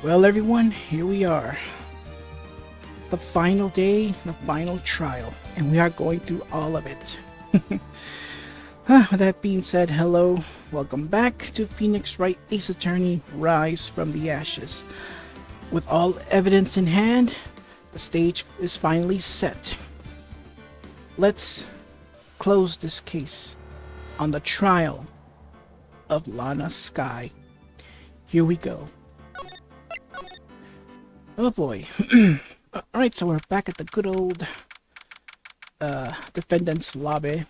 Well, everyone, here we are. The final day, the final trial, and we are going through all of it. With that being said, hello, welcome back to Phoenix Wright Ace Attorney Rise from the Ashes. With all evidence in hand, the stage is finally set. Let's close this case on the trial of Lana Skye. Here we go. Oh boy. Alright, so we're back at the good old defendant's lobby.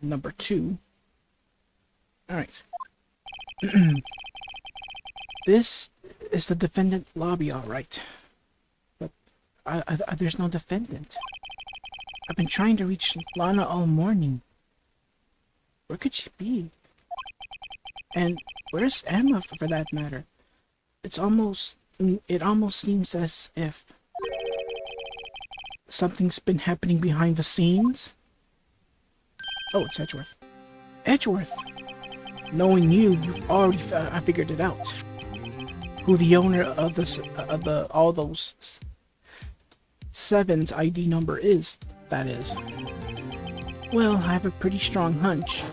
Number 2. Alright. This is the defendant lobby, alright. But there's no defendant. I've been trying to reach Lana all morning. Where could she be? And where's Emma, for that matter? It almost seems as if something's been happening behind the scenes. Oh, it's Edgeworth. Edgeworth! Knowing you, you've already figured it out. Who the owner of all those sevens ID number is, that is. Well, I have a pretty strong hunch.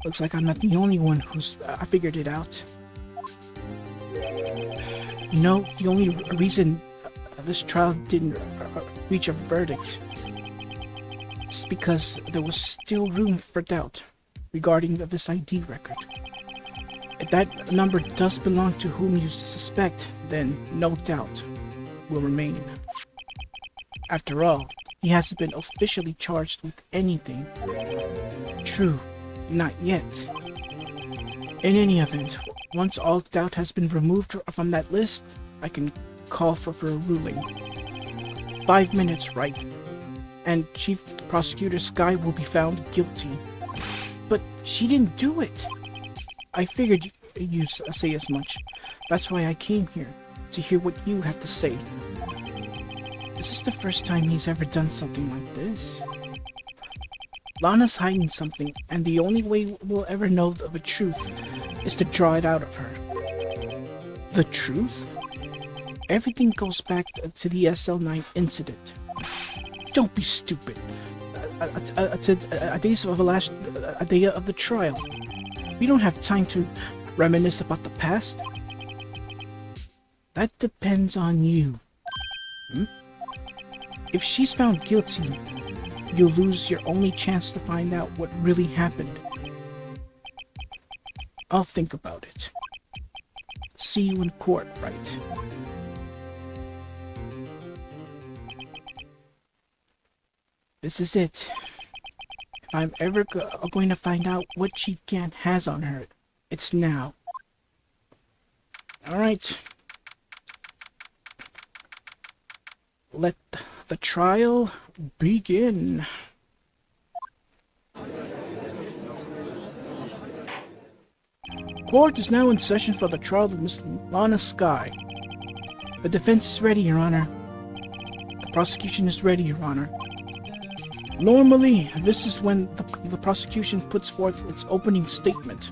Looks like I'm not the only one who's figured it out. You know, the only reason this trial didn't reach a verdict is because there was still room for doubt regarding this ID record. If that number does belong to whom you suspect, then no doubt will remain. After all, he hasn't been officially charged with anything. True, not yet. In any event, once all doubt has been removed from that list, I can call for a ruling. 5 minutes, Wright, and Chief Prosecutor Skye will be found guilty. But she didn't do it. I figured you'd say as much. That's why I came here, to hear what you have to say. This is the first time he's ever done something like this. Lana's hiding something, and the only way we'll ever know the truth is to draw it out of her. The truth? Everything goes back to the SL9 incident. Don't be stupid. A day of the trial. We don't have time to reminisce about the past. That depends on you. If she's found guilty, you'll lose your only chance to find out what really happened. I'll think about it. See you in court, Wright. This is it. If I'm ever going to find out what Chief Gant has on her, it's now. Alright. Let the trial begin. Court is now in session for the trial of Miss Lana Skye. The defense is ready, Your Honor. The prosecution is ready, Your Honor. Normally, this is when the prosecution puts forth its opening statement.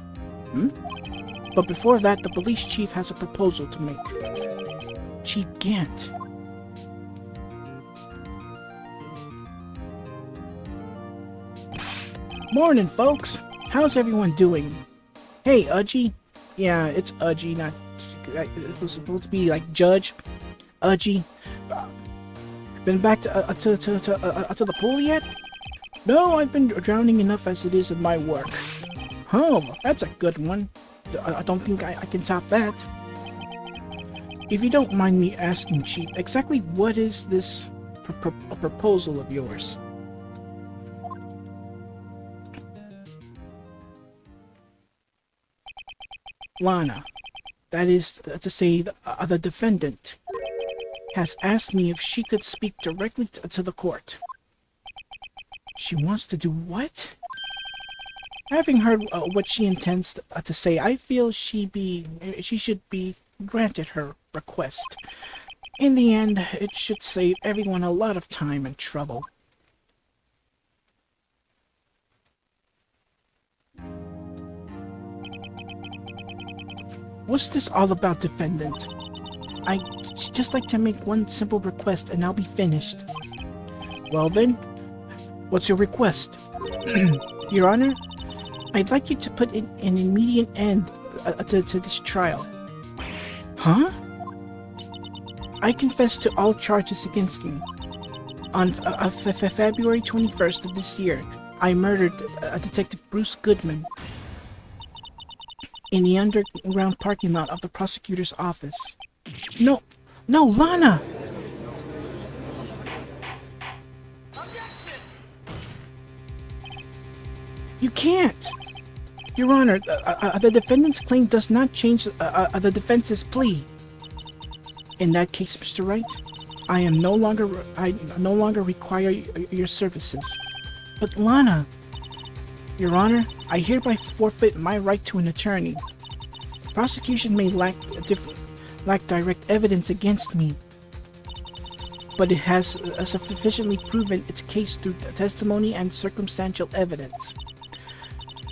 But before that, the police chief has a proposal to make. Chief Gant. Morning, folks. How's everyone doing? Hey, Udgy. Yeah, it's Udgy, not... It was supposed to be like Judge. Udgy. Been back to the pool yet? No, I've been drowning enough as it is in my work. Oh, that's a good one. I don't think I can top that. If you don't mind me asking, Chief, exactly what is this proposal of yours? Lana, that is to say, the defendant, has asked me if she could speak directly to the court. She wants to do what? Having heard what she intends to say, I feel she should be granted her request. In the end, it should save everyone a lot of time and trouble. What's this all about, defendant? I'd just like to make one simple request and I'll be finished. Well then, what's your request? Your Honor, I'd like you to put an immediate end to this trial. Huh? I confess to all charges against me. On February 21st of this year, I murdered Detective Bruce Goodman in the underground parking lot of the prosecutor's office. No, Lana! You can't! Your Honor, the defendant's claim does not change the defense's plea. In that case, Mr. Wright, I no longer require your services. But Lana, Your Honor, I hereby forfeit my right to an attorney. The prosecution may lack direct evidence against me, but it has sufficiently proven its case through testimony and circumstantial evidence.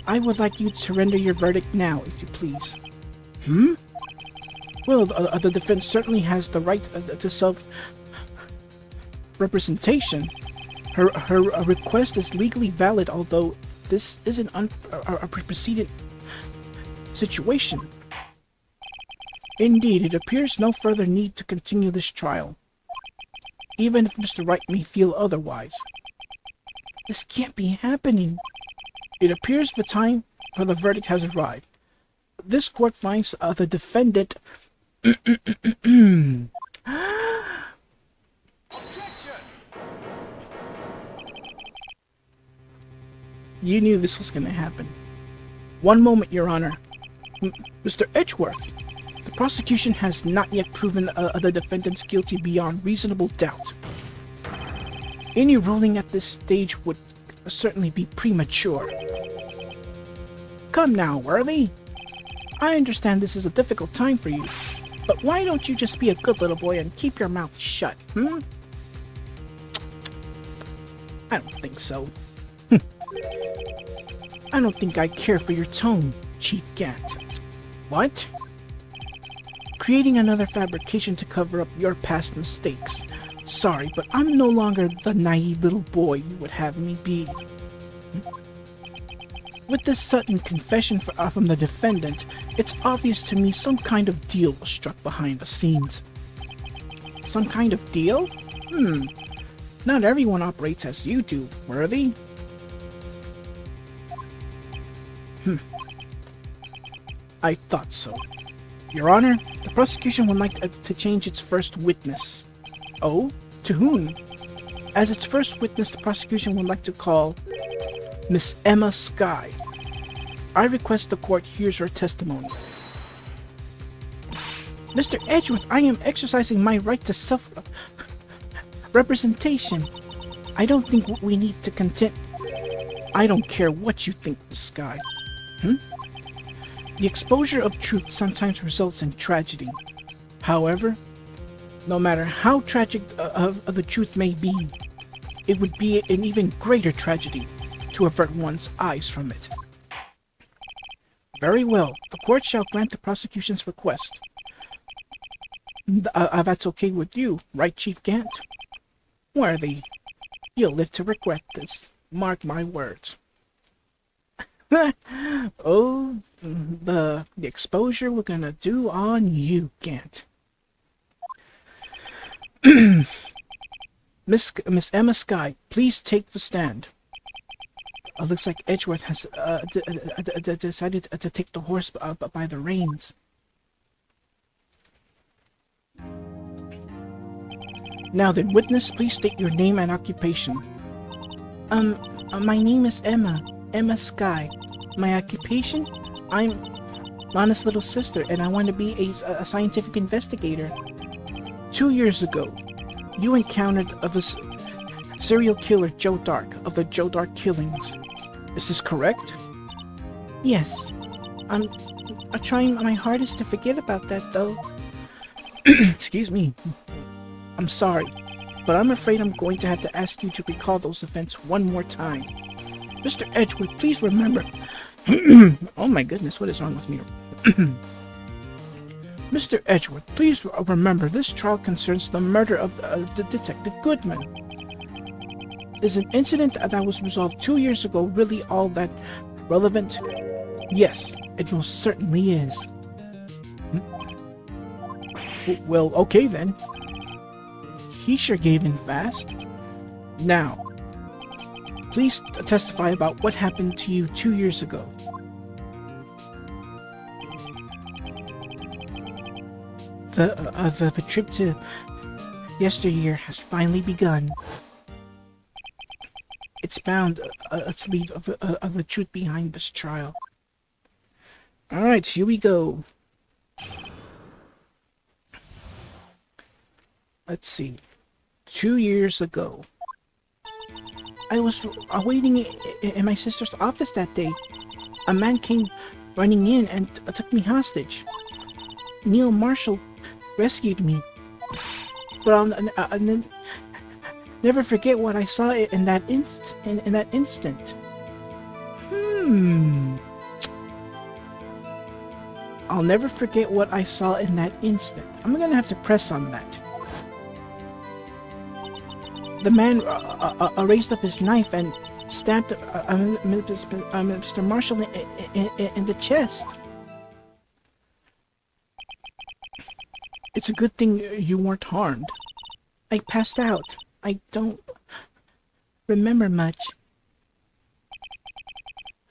I would like you to surrender your verdict now, if you please. Well, the defense certainly has the right to self-representation. Her request is legally valid, although this is a precedent situation. Indeed, it appears no further need to continue this trial, even if Mr. Wright may feel otherwise. This can't be happening. It appears the time for the verdict has arrived. This court finds the defendant You knew this was going to happen. One moment, Your Honor. Mr. Edgeworth, the prosecution has not yet proven the defendant's guilty beyond reasonable doubt. Any ruling at this stage would certainly be premature. Come now, Worthy. I understand this is a difficult time for you, but why don't you just be a good little boy and keep your mouth shut, I don't think so. I don't think I care for your tone, Chief Gant. What? Creating another fabrication to cover up your past mistakes. Sorry, but I'm no longer the naive little boy you would have me be. With this sudden confession from the defendant, it's obvious to me some kind of deal was struck behind the scenes. Some kind of deal? Not everyone operates as you do, Worthy. I thought so. Your Honor, the prosecution would like to change its first witness. Oh? To whom? As its first witness, the prosecution would like to call Miss Emma Skye. I request the court hears her testimony. Mr. Edgeworth, I am exercising my right to self-representation. I don't think we need to contend. I don't care what you think, Miss Skye. The exposure of truth sometimes results in tragedy. However, no matter how tragic the truth may be, it would be an even greater tragedy to avert one's eyes from it. Very well, the court shall grant the prosecution's request. That's okay with you, right, Chief Gant? Worthy, you'll live to regret this. Mark my words. Oh, the exposure we're gonna do on you, Gant. Miss Emma Skye, please take the stand. Looks like Edgeworth has decided to take the horse by the reins. Now then, witness, please state your name and occupation. My name is Emma Skye. My occupation? I'm Lana's little sister, and I want to be a scientific investigator. 2 years ago, you encountered a serial killer, Joe Dark, of the Joe Dark killings. Is this correct? Yes. I'm trying my hardest to forget about that, though. Excuse me. I'm sorry, but I'm afraid I'm going to have to ask you to recall those events one more time. Mr. Edgeworth, please remember... Oh my goodness, what is wrong with me? Mr. Edgeworth, please remember this trial concerns the murder of the Detective Goodman. Is an incident that was resolved 2 years ago really all that relevant? Yes, it most certainly is. Well, okay then. He sure gave in fast. Now, please testify about what happened to you 2 years ago. The trip to yesteryear has finally begun. It's bound to lead of the truth behind this trial. Alright, here we go. Let's see. 2 years ago. I was waiting in my sister's office that day. A man came running in and took me hostage. Neil Marshall rescued me. But I'll never forget what I saw in that instant. I'll never forget what I saw in that instant. I'm gonna have to press on that. The man raised up his knife and stabbed Mr. Marshall in the chest. It's a good thing you weren't harmed. I passed out. I don't remember much.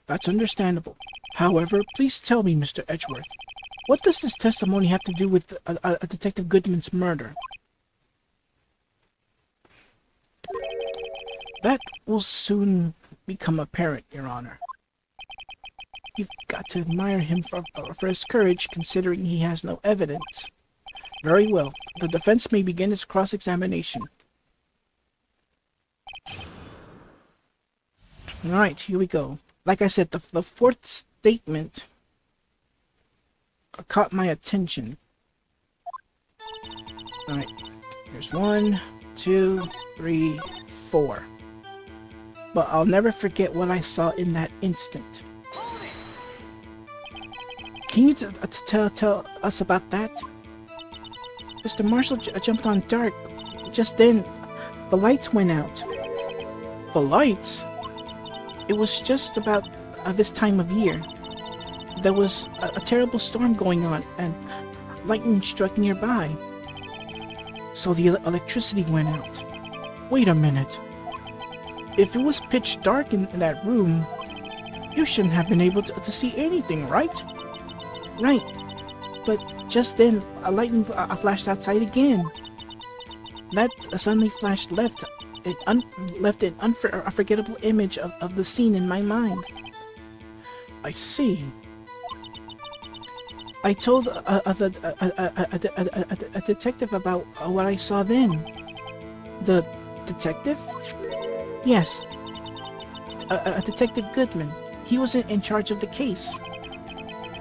That's understandable. However, please tell me, Mr. Edgeworth, what does this testimony have to do with Detective Goodman's murder? That will soon become apparent, Your Honor. You've got to admire him for his courage, considering he has no evidence. Very well. The defense may begin its cross-examination. Alright, here we go. Like I said, the fourth statement caught my attention. Alright, here's 1, 2, 3, 4. But I'll never forget what I saw in that instant. Can you tell us about that? Mr. Marshall jumped on dark. Just then, the lights went out. The lights? It was just about this time of year. There was a terrible storm going on, and lightning struck nearby. So the electricity went out. Wait a minute. If it was pitch dark in that room, you shouldn't have been able to see anything, right? Right. But just then, a lightning flashed outside again. That suddenly flashed left an unforgettable image of the scene in my mind. I see. I told a detective about what I saw then. The detective? Yes. A Detective Goodman. He was in charge of the case.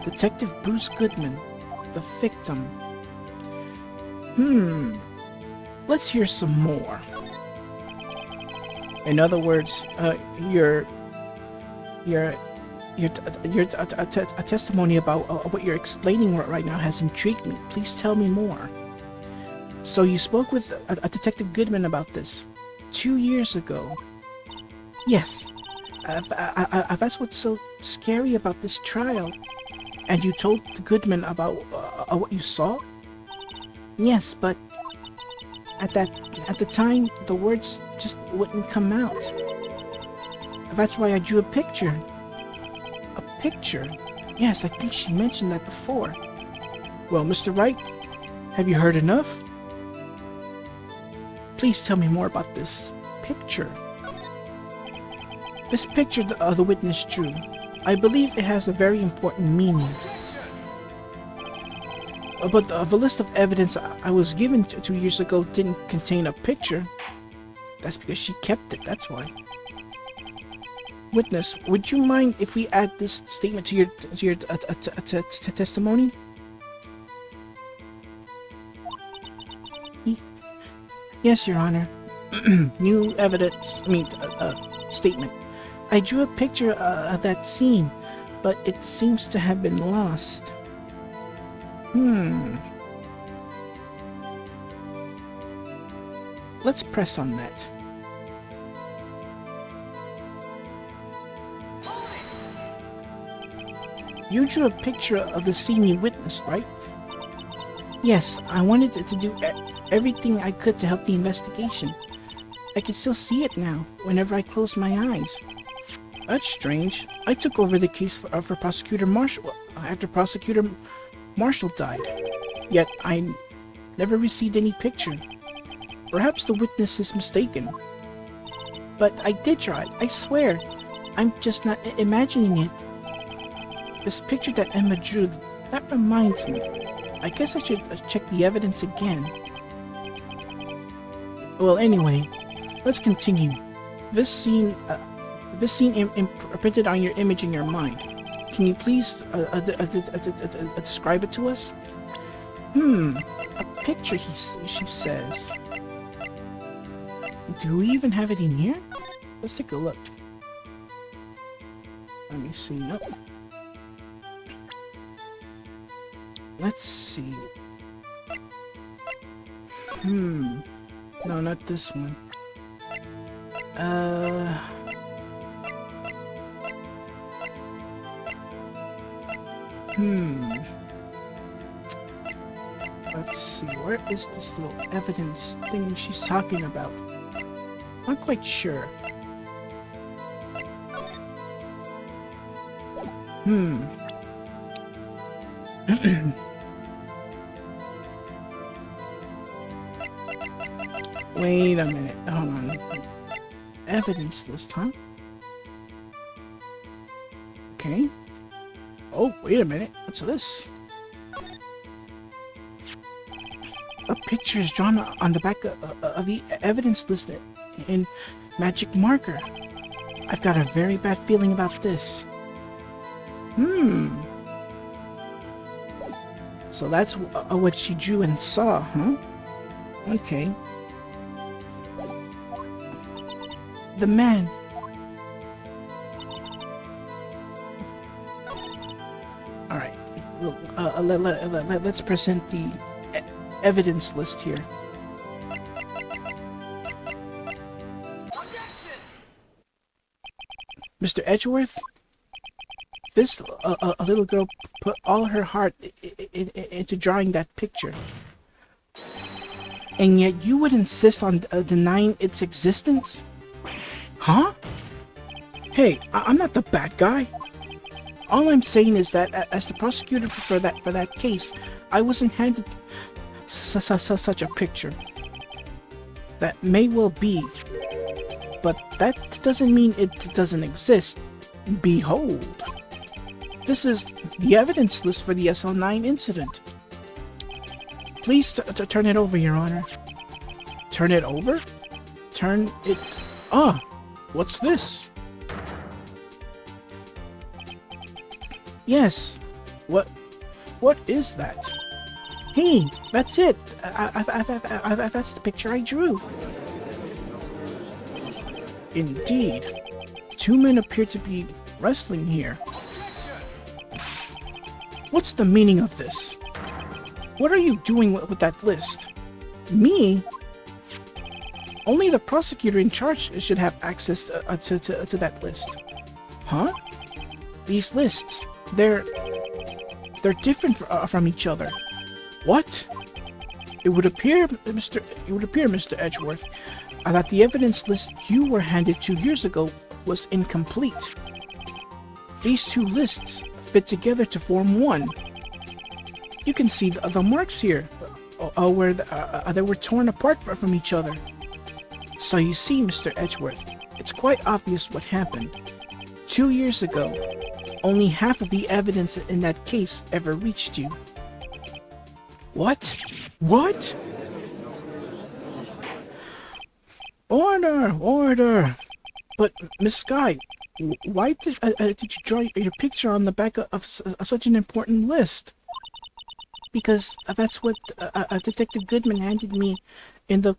Detective Bruce Goodman. The victim. Let's hear some more. In other words, your testimony about what you're explaining right now has intrigued me. Please tell me more. So you spoke with a Detective Goodman about this 2 years ago. Yes. That's what's so scary about this trial. And you told Goodman about what you saw? Yes, but at the time, the words just wouldn't come out. That's why I drew a picture. A picture? Yes, I think she mentioned that before. Well, Mr. Wright, have you heard enough? Please tell me more about this picture. This picture the witness drew, I believe it has a very important meaning. But the list of evidence I was given 2 years ago didn't contain a picture. That's because she kept it, that's why. Witness, would you mind if we add this statement to your testimony? Yes, Your Honor. New evidence, statement. I drew a picture of that scene, but it seems to have been lost. Let's press on that. You drew a picture of the scene you witnessed, right? Yes, I wanted to do everything I could to help the investigation. I can still see it now, whenever I close my eyes. That's strange. I took over the case for Prosecutor Marshall after Prosecutor Marshall died. Yet I never received any picture. Perhaps the witness is mistaken. But I did draw it, I swear. I'm just not imagining it. This picture that Emma drew, that reminds me. I guess I should check the evidence again. Well, anyway, let's continue. This scene imprinted on your image in your mind. Can you please describe it to us? A picture, she says. Do we even have it in here? Let's take a look. Let me see. Nope. Let's see. No, not this one. Let's see. Where is this little evidence thing she's talking about? Not quite sure. Wait a minute. Hold on. Evidence list, huh? Okay. Oh, wait a minute. What's this? A picture is drawn on the back of the evidence list in magic marker. I've got a very bad feeling about this. So that's what she drew and saw, huh? Okay. The man. Alright. Let's present the evidence list here. Mr. Edgeworth? This a little girl put all her heart into drawing that picture. And yet you would insist on denying its existence? Huh? Hey, I'm not the bad guy. All I'm saying is that as the prosecutor for that case, I wasn't handed such a picture. That may well be, but that doesn't mean it doesn't exist. Behold. This is the evidence list for the SL9 incident. Please turn it over, Your Honor. Turn it over? Turn it... Ah! What's this? Yes. What is that? Hey, that's it. That's the picture I drew. Indeed. Two men appear to be wrestling here. What's the meaning of this? What are you doing with that list? Me? Only the prosecutor in charge should have access to that list. Huh? These lists, they're different from each other. What? It would appear, Mr. Edgeworth, that the evidence list you were handed 2 years ago was incomplete. These two lists fit together to form one. You can see the marks here, where they were torn apart from each other. So you see, Mr. Edgeworth, it's quite obvious what happened. 2 years ago, only half of the evidence in that case ever reached you. What? What? Order! Order! But, Miss Skye, why did you draw your picture on the back of such an important list? Because that's what Detective Goodman handed me in the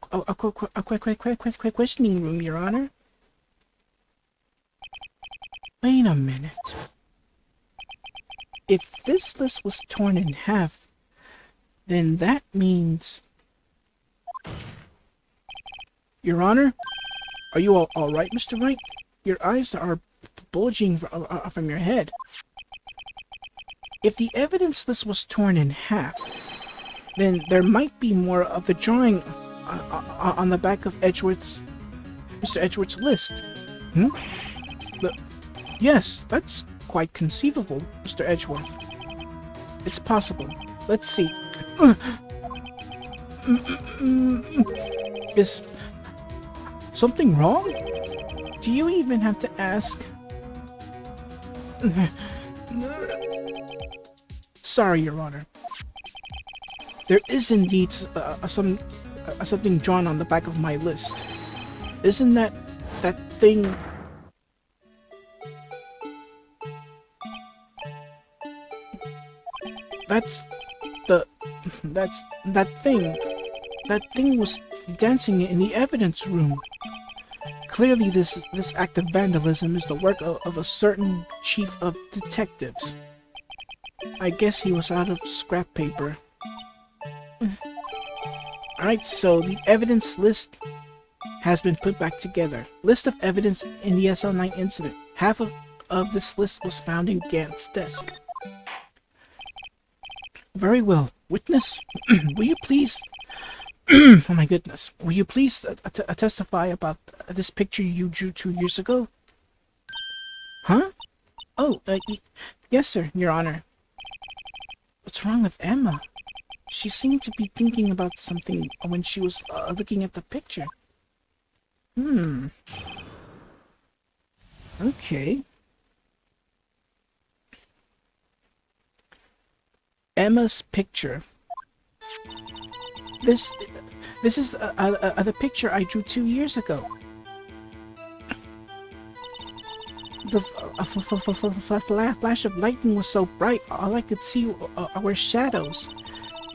questioning room, Your Honor. Wait a minute. If this list was torn in half, Then that means... Your Honor, are you all right, Mr. Wright? Your eyes are bulging from your head. If the evidence list was torn in half, then there might be more of the drawing on the back of Mr. Edgeworth's list. Hmm? Yes, that's quite conceivable, Mr. Edgeworth. It's possible. Let's see. Is something wrong? Do you even have to ask? Sorry, Your Honor. There is indeed something drawn on the back of my list. Isn't that thing? That thing. That thing was dancing in the evidence room. Clearly, this act of vandalism is the work of a certain chief of detectives. I guess he was out of scrap paper. Alright, so the evidence list has been put back together. List of evidence in the SL9 incident. Half of this list was found in Gant's desk. Very well. Witness, will you please... oh my goodness. Will you please testify about this picture you drew 2 years ago? Huh? Oh, yes, sir, Your Honor. What's wrong with Emma? She seemed to be thinking about something when she was looking at the picture. Okay. Emma's picture. This is the picture I drew 2 years ago. The flash of lightning was so bright, all I could see were shadows.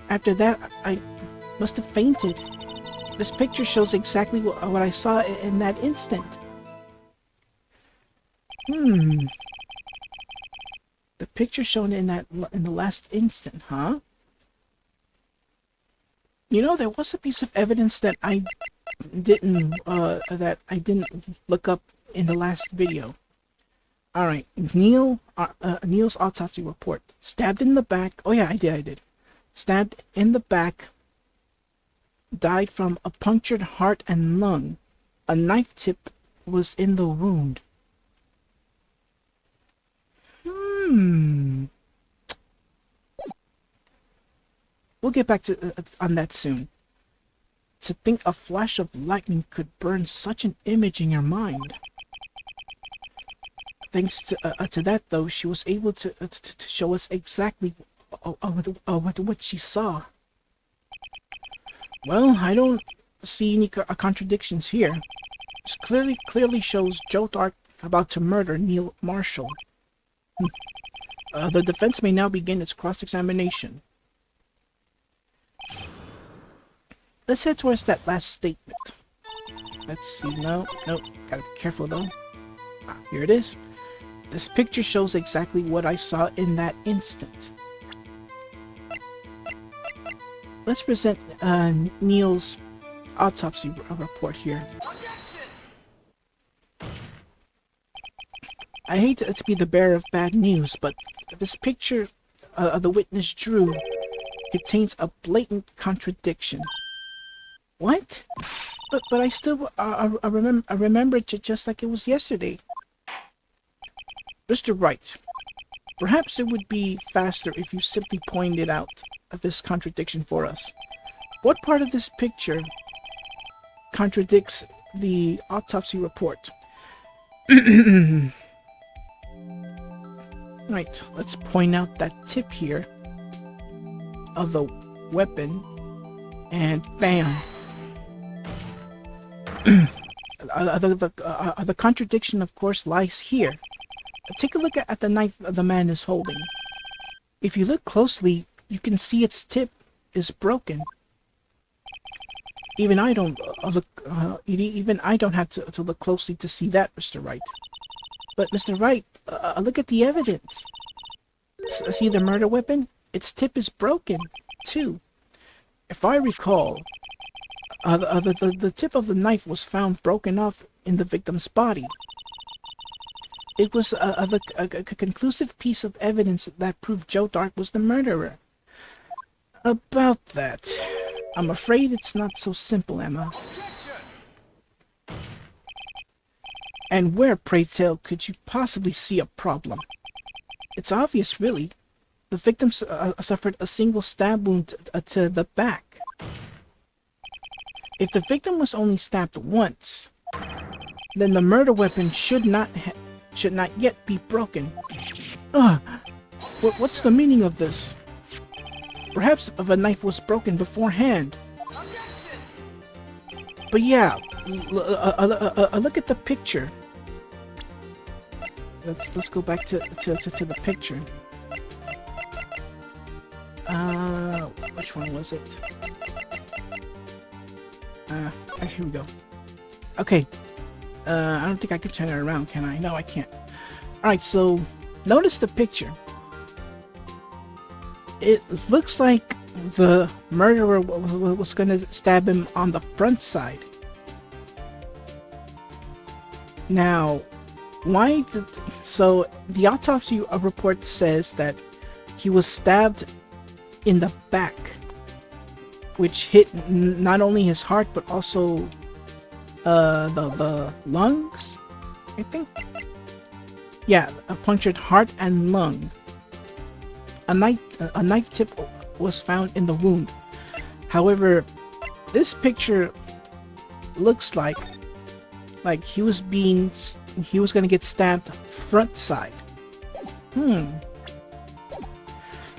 After that, I must have fainted. This picture shows exactly what I saw in that instant. The picture shown in the last instant, huh? You know, there was a piece of evidence that I didn't look up in the last video. All right, Neil's autopsy report. Stabbed in the back. Oh yeah, I did. Stabbed in the back. Died from a punctured heart and lung. A knife tip was in the wound. We'll get back to on that soon. To think a flash of lightning could burn such an image in your mind. Thanks to that, though, she was able to show us exactly what she saw. Well, I don't see any contradictions here. This clearly shows Joe Dark about to murder Neil Marshall. The defense may now begin its cross-examination. Let's head towards that last statement. Let's see. No, gotta be careful though. Here it is. This picture shows exactly what I saw in that instant. Let's present Neil's autopsy report here. I hate to be the bearer of bad news, but this picture the witness drew contains a blatant contradiction. What? But I still I remember it just like it was yesterday. Mr. Wright, perhaps it would be faster if you simply pointed out this contradiction for us. What part of this picture contradicts the autopsy report? Right, let's point out that tip here of the weapon, and bam. The contradiction, of course, lies here. Take a look at the knife the man is holding. If you look closely, you can see its tip is broken. Even I don't have to look closely to see that, Mr. Wright. But Mr. Wright, look at the evidence. See the murder weapon? Its tip is broken, too. If I recall, the tip of the knife was found broken off in the victim's body. It was a conclusive piece of evidence that proved Joe Dark was the murderer. About that, I'm afraid it's not so simple, Emma. And where, pray tell, could you possibly see a problem? It's obvious, really. The victim suffered a single stab wound to the back. If the victim was only stabbed once, then the murder weapon should not yet be broken. What's the meaning of this? Perhaps the knife was broken beforehand. But yeah, look at the picture. Let's go back to the picture. Which one was it? Here we go. Okay. I don't think I could turn it around, can I? No, I can't. Alright, so notice the picture. It looks like the murderer was gonna stab him on the front side. Now, so the autopsy report says that he was stabbed in the back, which hit not only his heart but also the lungs, I think. Yeah, a punctured heart and lung. A knife tip was found in the wound. However, this picture looks like he was gonna get stabbed front side.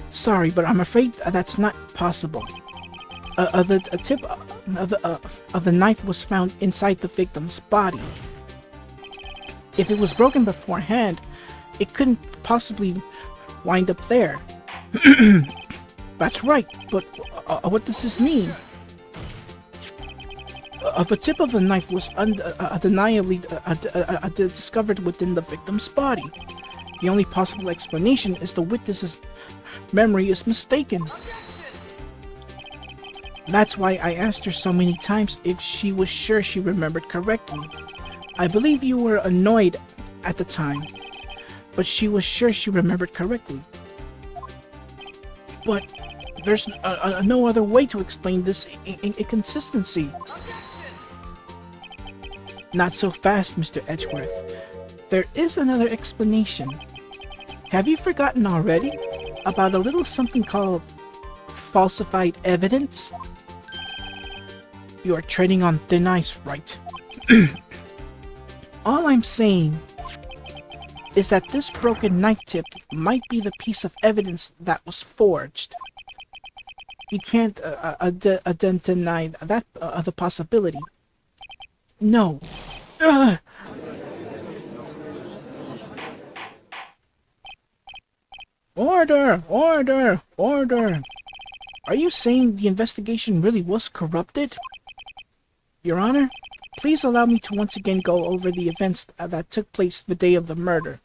Sorry, but I'm afraid that's not possible. The tip of the knife was found inside the victim's body. If it was broken beforehand, it couldn't possibly wind up there. That's right, but what does this mean? The tip of the knife was undeniably discovered within the victim's body. The only possible explanation is the witness's memory is mistaken. That's why I asked her so many times if she was sure she remembered correctly. I believe you were annoyed at the time, but she was sure she remembered correctly. But there's no other way to explain this inconsistency. Not so fast, Mr. Edgeworth. There is another explanation. Have you forgotten already about a little something called falsified evidence? You are treading on thin ice, Wright. All I'm saying is that this broken knife tip might be the piece of evidence that was forged. You can't deny that the possibility. No. Order! Order! Order! Are you saying the investigation really was corrupted? Your Honor, please allow me to once again go over the events that took place the day of the murder.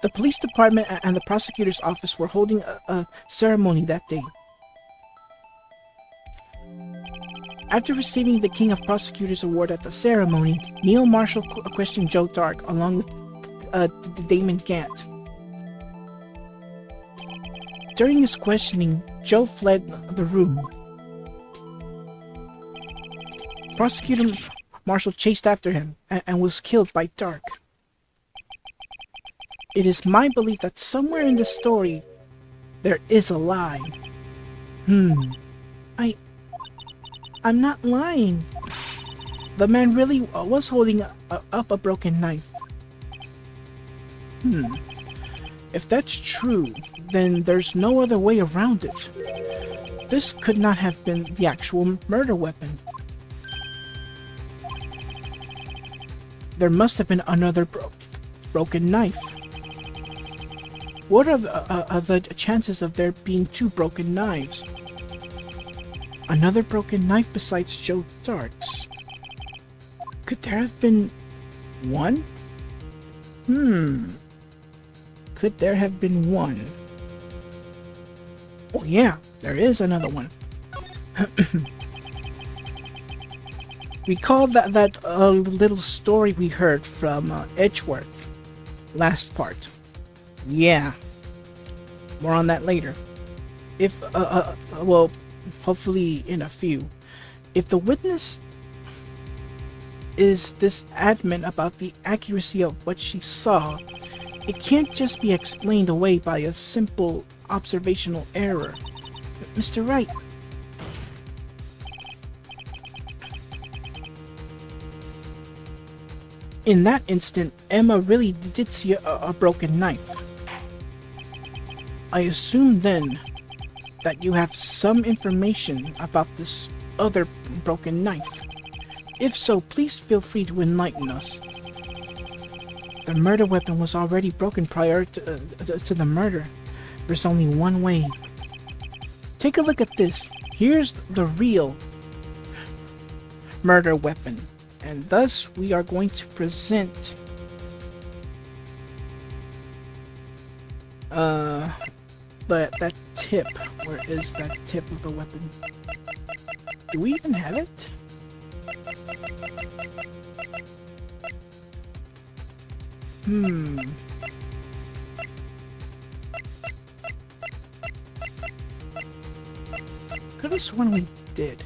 The police department and the prosecutor's office were holding a ceremony that day. After receiving the King of Prosecutors Award at the ceremony, Neil Marshall questioned Joe Dark along with Damon Gant. During his questioning, Joe fled the room. Prosecutor Marshall chased after him and was killed by Dark. It is my belief that somewhere in this story, there is a lie. I'm not lying. The man really was holding up a broken knife. If that's true, then there's no other way around it. This could not have been the actual murder weapon. There must have been another broken knife. What are the chances of there being two broken knives? Another broken knife besides Joe Dark's? Could there have been one? Could there have been one? Oh yeah, there is another one. Recall that little story we heard from Edgeworth last part. Yeah, more on that later. If well, hopefully in a few. If the witness is this adamant about the accuracy of what she saw, it can't just be explained away by a simple observational error. Mr. Wright. In that instant, Emma really did see a broken knife. I assume then that you have some information about this other broken knife. If so, please feel free to enlighten us. The murder weapon was already broken prior to the murder. There's only one way. Take a look at this. Here's the real murder weapon. And thus, we are going to present that tip. Where is that tip of the weapon? Do we even have it? Could have sworn we did.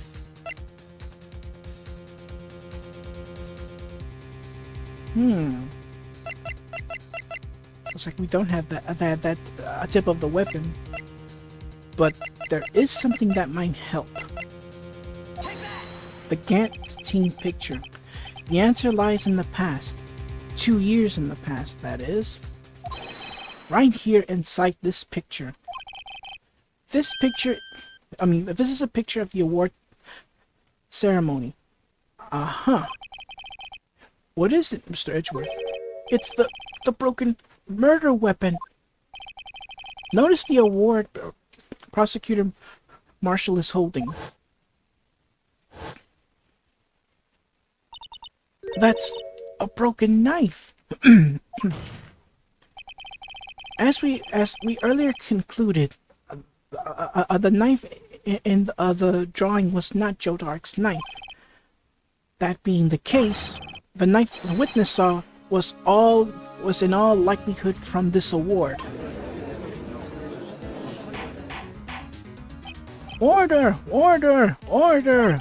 Looks like we don't have that tip of the weapon. But there is something that might help. The Gant team picture. The answer lies in the past. 2 years in the past, that is. Right here inside this picture. This picture, this is a picture of the award ceremony. What is it, Mr. Edgeworth? It's the broken murder weapon. Notice the award Prosecutor Marshall is holding. That's a broken knife. As we earlier concluded, the knife in the drawing was not Joe Dark's knife. That being the case, the knife the witness saw was in all likelihood from this award. Order! Order! Order!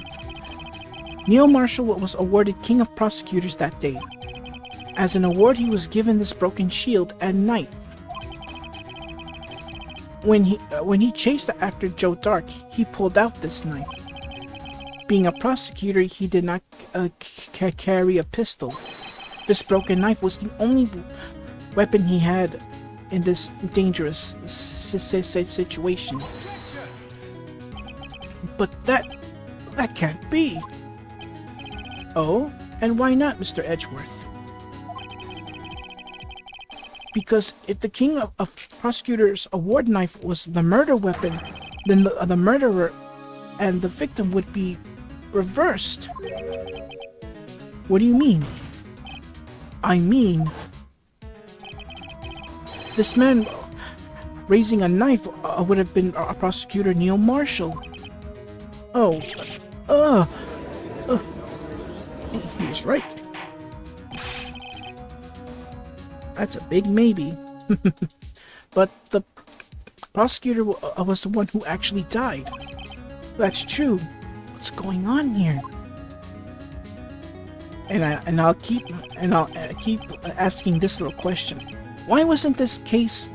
Neil Marshall was awarded King of Prosecutors that day. As an award, he was given this broken shield and knife. When he chased after Joe Dark, he pulled out this knife. Being a prosecutor, he did not carry a pistol. This broken knife was the only weapon he had in this dangerous situation. But that can't be. Oh, and why not, Mr. Edgeworth? Because if the King of Prosecutors' award knife was the murder weapon, then the murderer and the victim would be reversed. What do you mean? I mean, this man raising a knife would have been Prosecutor Neil Marshall. Oh, he was right. That's a big maybe. But the prosecutor was the one who actually died. That's true. What's going on here? And I'll keep asking this little question. Why wasn't this case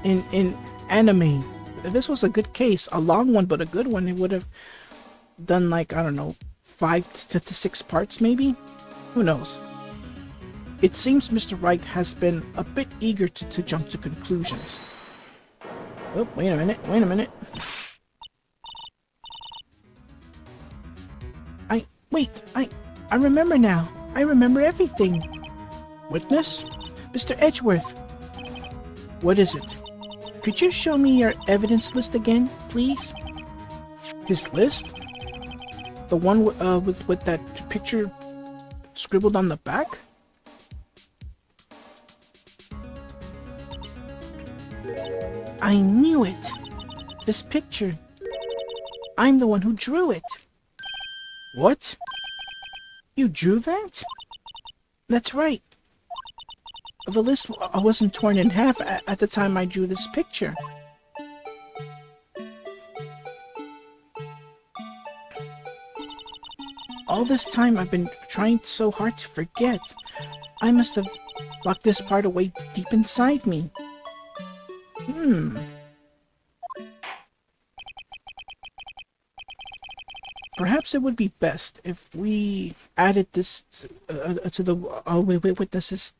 in anime? If this was a good case, a long one but a good one, it would have done like, I don't know, 5 to 6 parts maybe? Who knows? It seems Mr. Wright has been a bit eager to jump to conclusions. Oh, wait a minute. I remember now. I remember everything. Witness? Mr. Edgeworth. What is it? Could you show me your evidence list again, please? His list? The one with that picture scribbled on the back? I knew it! This picture. I'm the one who drew it. What? You drew that? That's right. The list wasn't torn in half at the time I drew this picture. All this time I've been trying so hard to forget. I must have locked this part away deep inside me. Perhaps it would be best if we added this to the witness's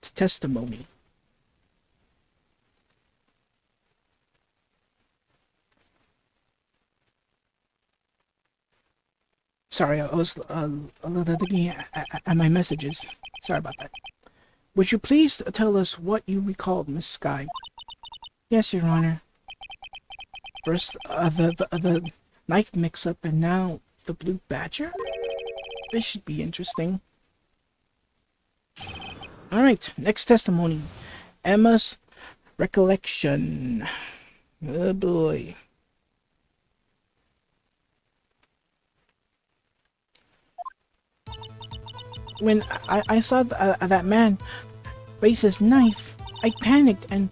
testimony. Sorry, I was looking at my messages. Sorry about that. Would you please tell us what you recalled, Miss Sky? Yes, Your Honor. First, the knife mix-up, and now the blue badger? This should be interesting. Alright, next testimony. Emma's recollection. Oh boy. When I saw that man raise his knife, I panicked and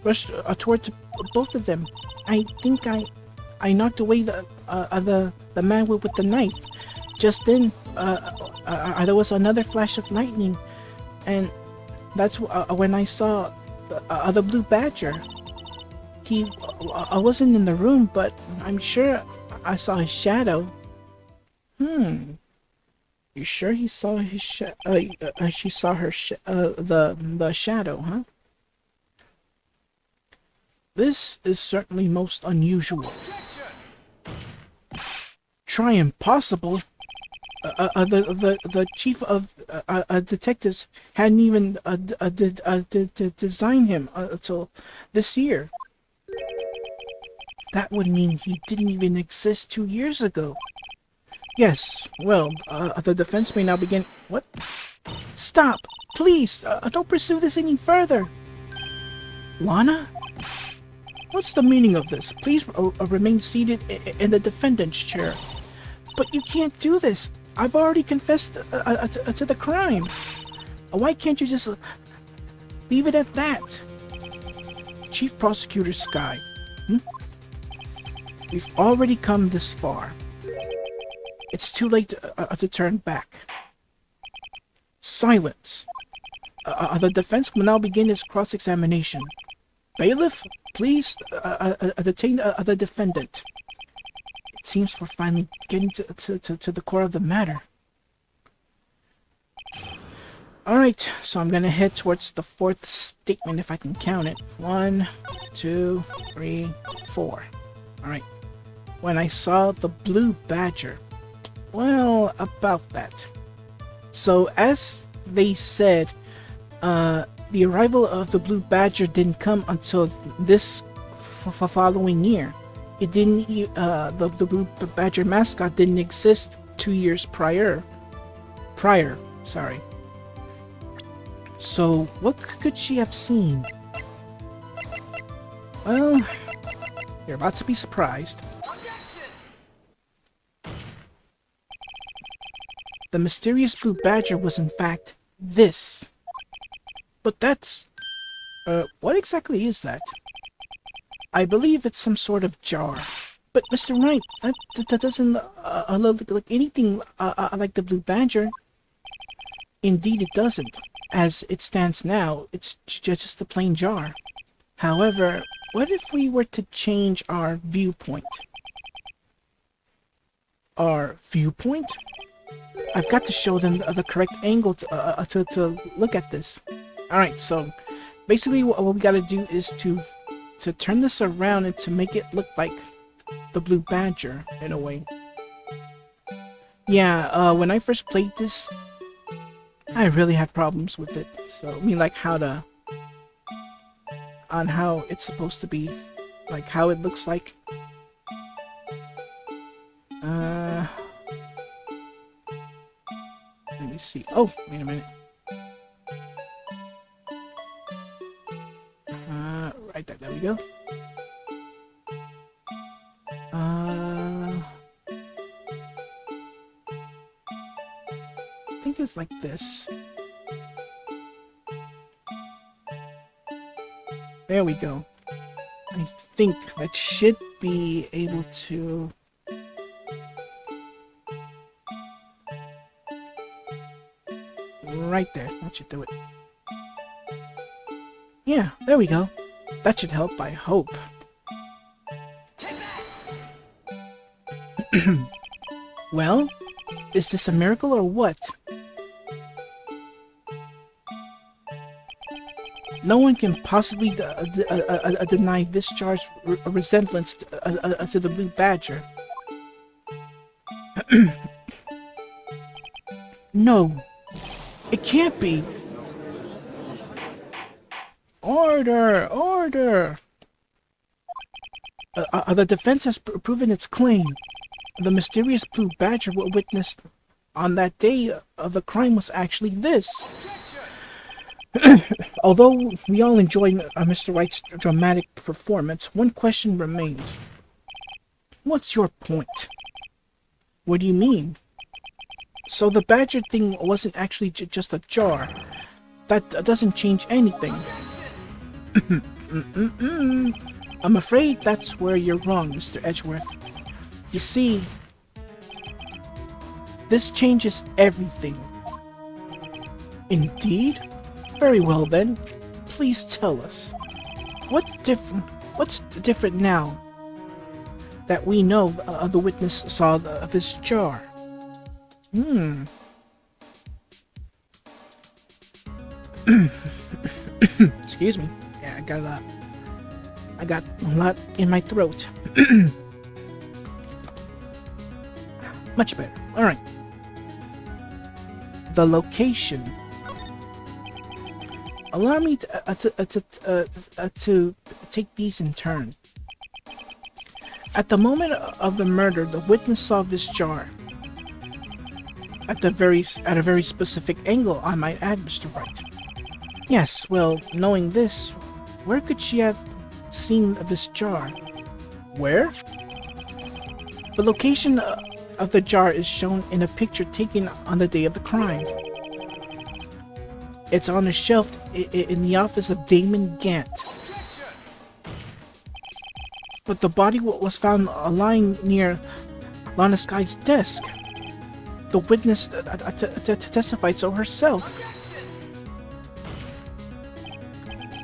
rushed towards both of them. I think I knocked away the man with the knife. Just then, there was another flash of lightning, and that's when I saw the blue badger. I wasn't in the room, but I'm sure I saw his shadow. You sure he saw his she saw her the shadow, huh? This is certainly most unusual. Try impossible. The chief of detectives hadn't even designed him until this year. That would mean he didn't even exist 2 years ago. Yes, well, the defense may now begin. What? Stop! Please! Don't pursue this any further! Lana? What's the meaning of this? Please remain seated in the defendant's chair. But you can't do this! I've already confessed to the crime! Why can't you just leave it at that? Chief Prosecutor Sky. We've already come this far. It's too late to turn back. Silence. The defense will now begin its cross-examination. Bailiff, please detain the defendant. It seems we're finally getting to the core of the matter. Alright, so I'm gonna head towards the fourth statement if I can count it. 1, 2, 3, 4. Alright. When I saw the blue badger. Well, about that. So, as they said, the arrival of the blue badger didn't come until this following year. It didn't. The blue badger mascot didn't exist 2 years prior. Sorry. So, what could she have seen? Well, you're about to be surprised. The mysterious blue badger was in fact this. But that's... what exactly is that? I believe it's some sort of jar. But Mr. Wright, that doesn't look like anything like the blue badger. Indeed it doesn't. As it stands now, it's just a plain jar. However, what if we were to change our viewpoint? Our viewpoint? I've got to show them the correct angle to look at this. Alright, so basically what we gotta do is to turn this around and to make it look like the blue badger in a way. Yeah, when I first played this, I really had problems with it. So, I mean, like on how it's supposed to be, like how it looks like. Let me see. Oh, wait a minute. Right there. There we go. I think it's like this. There we go. I think that should be able to... Right there. That should do it. Yeah, there we go. That should help, I hope. Well, is this a miracle or what? No one can possibly deny this charge resemblance to the Blue Badger. No, it can't be. Order! Order! The defense has proven its claim. The mysterious Blue Badger witnessed on that day of the crime was actually this. Although we all enjoy Mr. Wright's dramatic performance, one question remains. What's your point? What do you mean? So the Badger thing wasn't actually just a jar. That doesn't change anything. I'm afraid that's where you're wrong, Mr. Edgeworth. You see, this changes everything. Indeed? Very well then. Please tell us. What's different now that we know the witness saw this jar? Excuse me. Yeah, I got a lot in my throat. Much better. All right. The location. Allow me to take these in turn. At the moment of the murder, the witness saw this jar. At a very specific angle, I might add, Mr. Wright. Yes, well, knowing this, where could she have seen this jar? Where? The location of the jar is shown in a picture taken on the day of the crime. It's on a shelf in the office of Damon Gant. But the body was found lying near Lana Sky's desk. The witness testified so herself.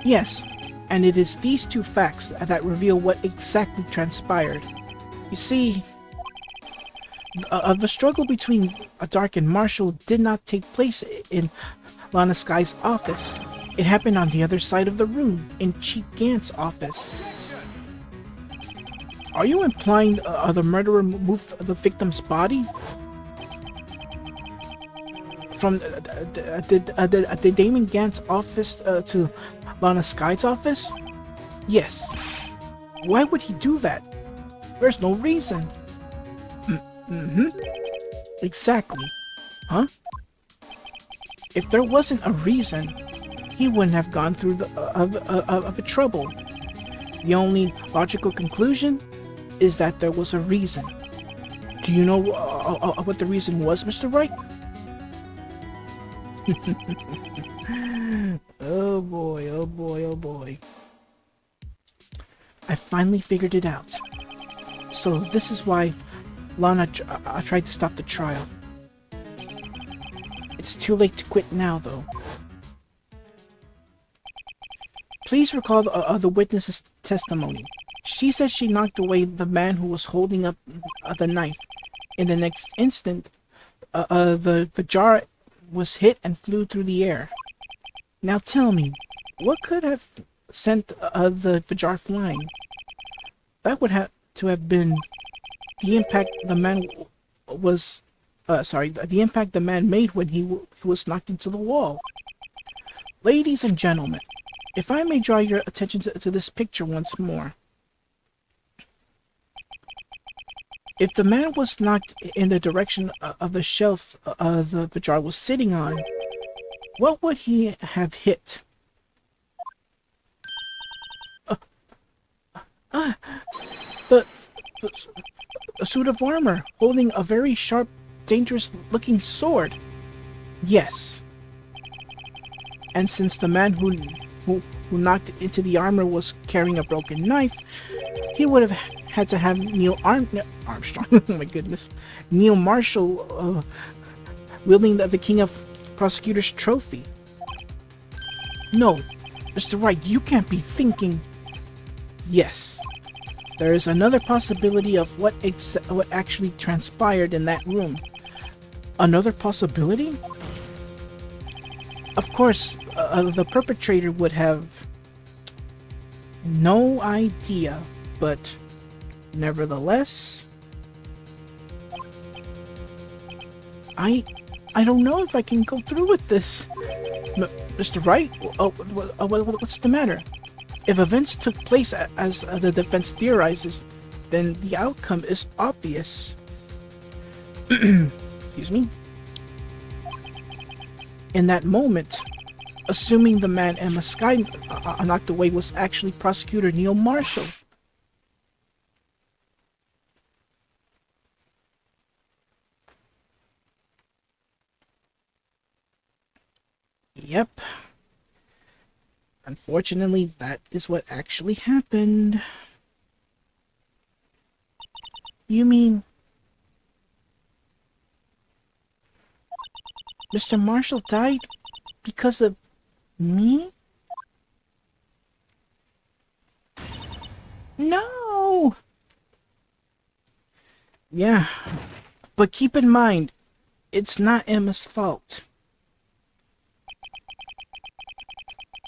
Yes, and it is these two facts that reveal what exactly transpired. You see, the struggle between Dark and Marshall did not take place in Lana Sky's office. It happened on the other side of the room, in Chief Gant's office. Are you implying the murderer moved the victim's body from the Damon Gant's office to Lana Sky's office? Yes. Why would he do that? There's no reason. Exactly. Huh? If there wasn't a reason, he wouldn't have gone through the trouble. The only logical conclusion is that there was a reason. Do you know what the reason was, Mr. Wright? Oh boy, oh boy, oh boy. I finally figured it out. So this is why Lana tried to stop the trial. It's too late to quit now, though. Please recall the witness's testimony. She said she knocked away the man who was holding up the knife. In the next instant, the jar was hit and flew through the air. Now tell me, what could have sent the jar flying? That would have to have been the impact the man was... the impact the man made when he was knocked into the wall. Ladies and gentlemen, if I may draw your attention to this picture once more. If the man was knocked in the direction of the shelf the jar was sitting on, what would he have hit? a suit of armor, holding a very sharp, dangerous-looking sword. Yes. And since the man who knocked into the armor was carrying a broken knife, he would have had to have Armstrong, oh my goodness, Neil Marshall, wielding the King of Prosecutors trophy. No, Mr. Wright, you can't be thinking... Yes. There is another possibility of what actually transpired in that room. Another possibility? Of course, the perpetrator would have no idea, but nevertheless, I don't know if I can go through with this. Mr. Wright, what's the matter? If events took place as the defense theorizes, then the outcome is obvious. Excuse me. In that moment, assuming the man Emma Sky knocked away was actually Prosecutor Neil Marshall. Yep. Unfortunately, that is what actually happened. You mean... Mr. Marshall died because of me? No! Yeah, but keep in mind, it's not Emma's fault.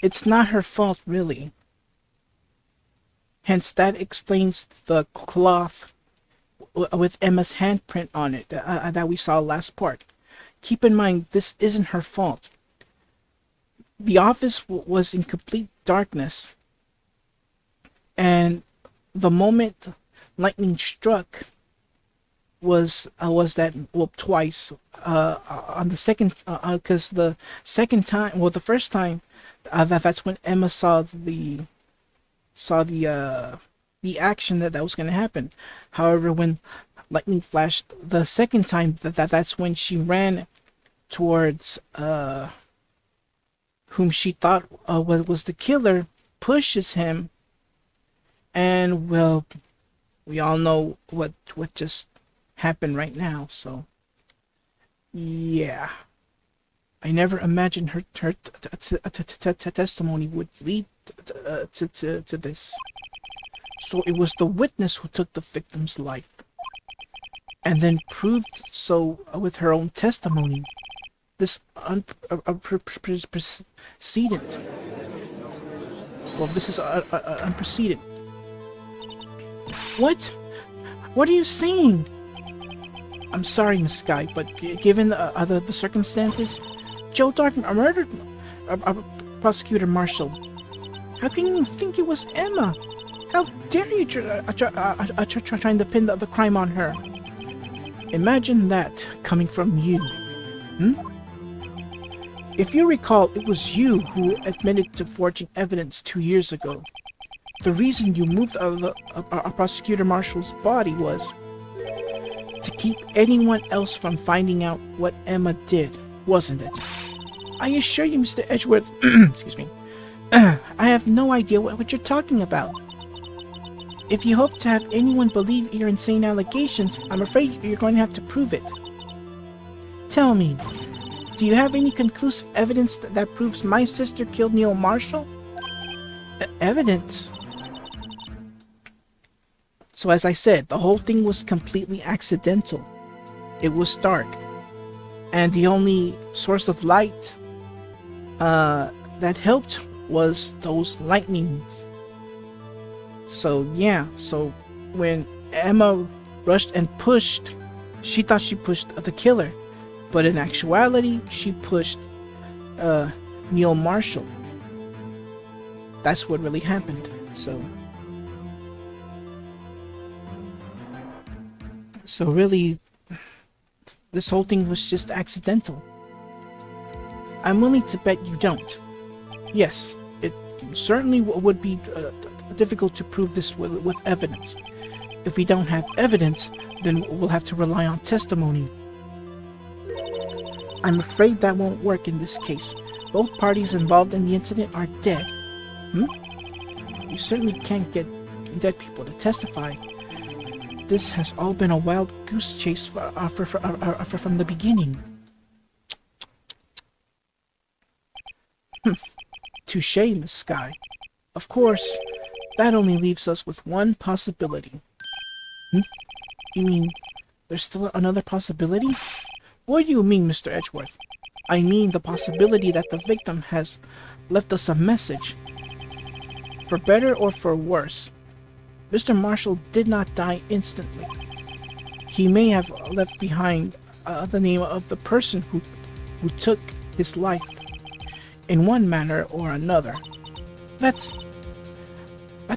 It's not her fault, really. Hence, that explains the cloth with Emma's handprint on it that we saw last part. Keep in mind, this isn't her fault. The office was in complete darkness, and the moment lightning struck was that, well, twice. On the second, because the second time, well, the first time, that's when Emma saw the action that was going to happen. However, when lightning flashed the second time, that's when she ran towards whom she thought was the killer, pushes him, and well, we all know what just happened right now. So yeah, I never imagined her testimony would lead to this. So it was the witness who took the victim's life, and then proved so with her own testimony. This unprecedented. Well, this is unprecedented. What? What are you saying? I'm sorry, Miss Sky, but given the circumstances, Joe Dart murdered Prosecutor Marshall. How can you think it was Emma? How dare you trying to pin the crime on her? Imagine that coming from you. If you recall, it was you who admitted to forging evidence 2 years ago. The reason you moved Prosecutor Marshall's body was to keep anyone else from finding out what Emma did, wasn't it? I assure you, Mr. Edgeworth, excuse me, I have no idea what you're talking about. If you hope to have anyone believe your insane allegations, I'm afraid you're going to have to prove it. Tell me, do you have any conclusive evidence that proves my sister killed Neil Marshall? Evidence? So as I said, the whole thing was completely accidental. It was dark, and the only source of light that helped was those lightnings. So yeah, so when Emma rushed and pushed, she thought she pushed the killer, but in actuality, she pushed Neil Marshall. That's what really happened. So really, this whole thing was just accidental. I'm willing to bet you don't. Yes, it certainly would be difficult to prove this with evidence. If we don't have evidence, then we'll have to rely on testimony. I'm afraid that won't work in this case. Both parties involved in the incident are dead. You certainly can't get dead people to testify. This has all been a wild goose chase from the beginning. Touché, Miss Sky. Of course, that only leaves us with one possibility. You mean there's still another possibility? What do you mean, Mr. Edgeworth? I mean the possibility that the victim has left us a message. For better or for worse, Mr. Marshall did not die instantly. He may have left behind the name of the person who took his life in one manner or another. That's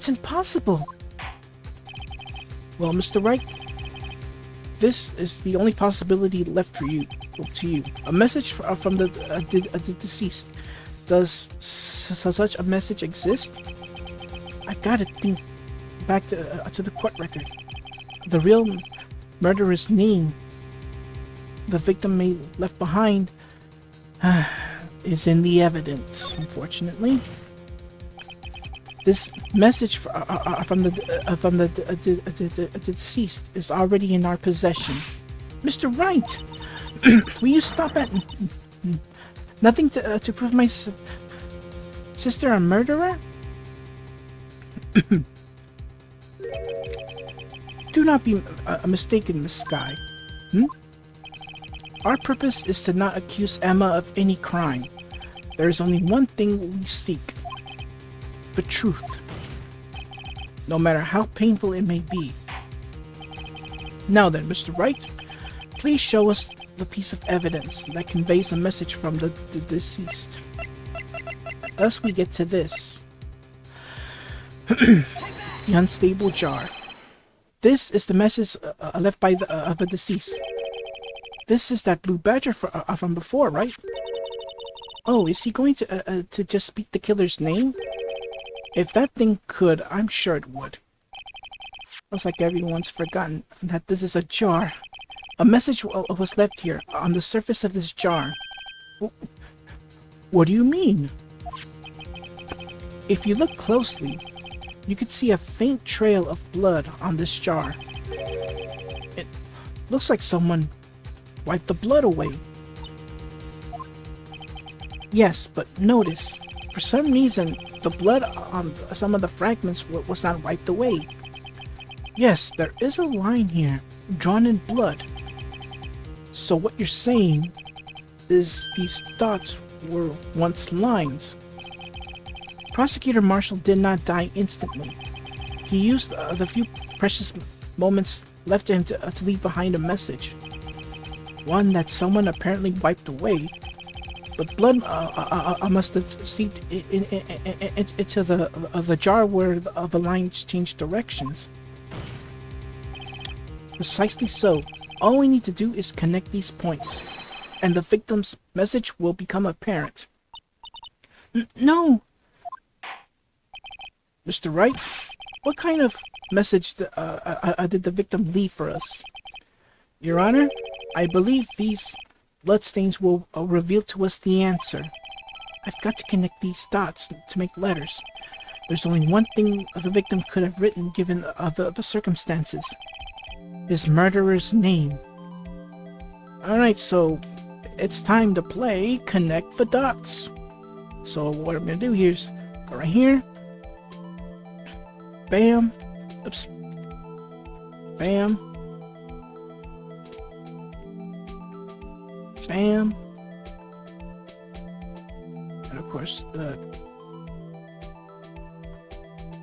impossible. Well, Mr. Wright, this is the only possibility left for you. A message from the deceased. Does such a message exist? I've got to think back to the court record. The real murderer's name the victim may left behind is in the evidence, unfortunately. This message from the deceased is already in our possession. Mr. Wright, will you stop at nothing to prove my sister a murderer? Do not be mistaken, Miss Sky. Our purpose is to not accuse Emma of any crime. There is only one thing we seek. The truth. No matter how painful it may be. Now then, Mr. Wright, please show us the piece of evidence that conveys a message from the deceased. Thus we get to this. The unstable jar. This is the message left by the deceased. This is that blue badger from before, right? Oh, is he going to just speak the killer's name? If that thing could, I'm sure it would. Looks like everyone's forgotten that this is a jar. A message was left here, on the surface of this jar. What do you mean? If you look closely, you could see a faint trail of blood on this jar. It looks like someone wiped the blood away. Yes, but notice, for some reason, the blood on some of the fragments was not wiped away. Yes, there is a line here, drawn in blood. So what you're saying is these dots were once lines. Prosecutor Marshall did not die instantly. He used the few precious moments left to him to leave behind a message. One that someone apparently wiped away, but blood must have seeped into the jar where the lines changed directions. Precisely so. All we need to do is connect these points, and the victim's message will become apparent. No! Mr. Wright, what kind of message did the victim leave for us? Your Honor, I believe these bloodstains will reveal to us the answer. I've got to connect these dots to make letters. There's only one thing the victim could have written given the circumstances. His murderer's name. Alright, so it's time to play Connect the Dots. So what I'm going to do here is go right here. Bam. Oops. Bam. Bam. And of course,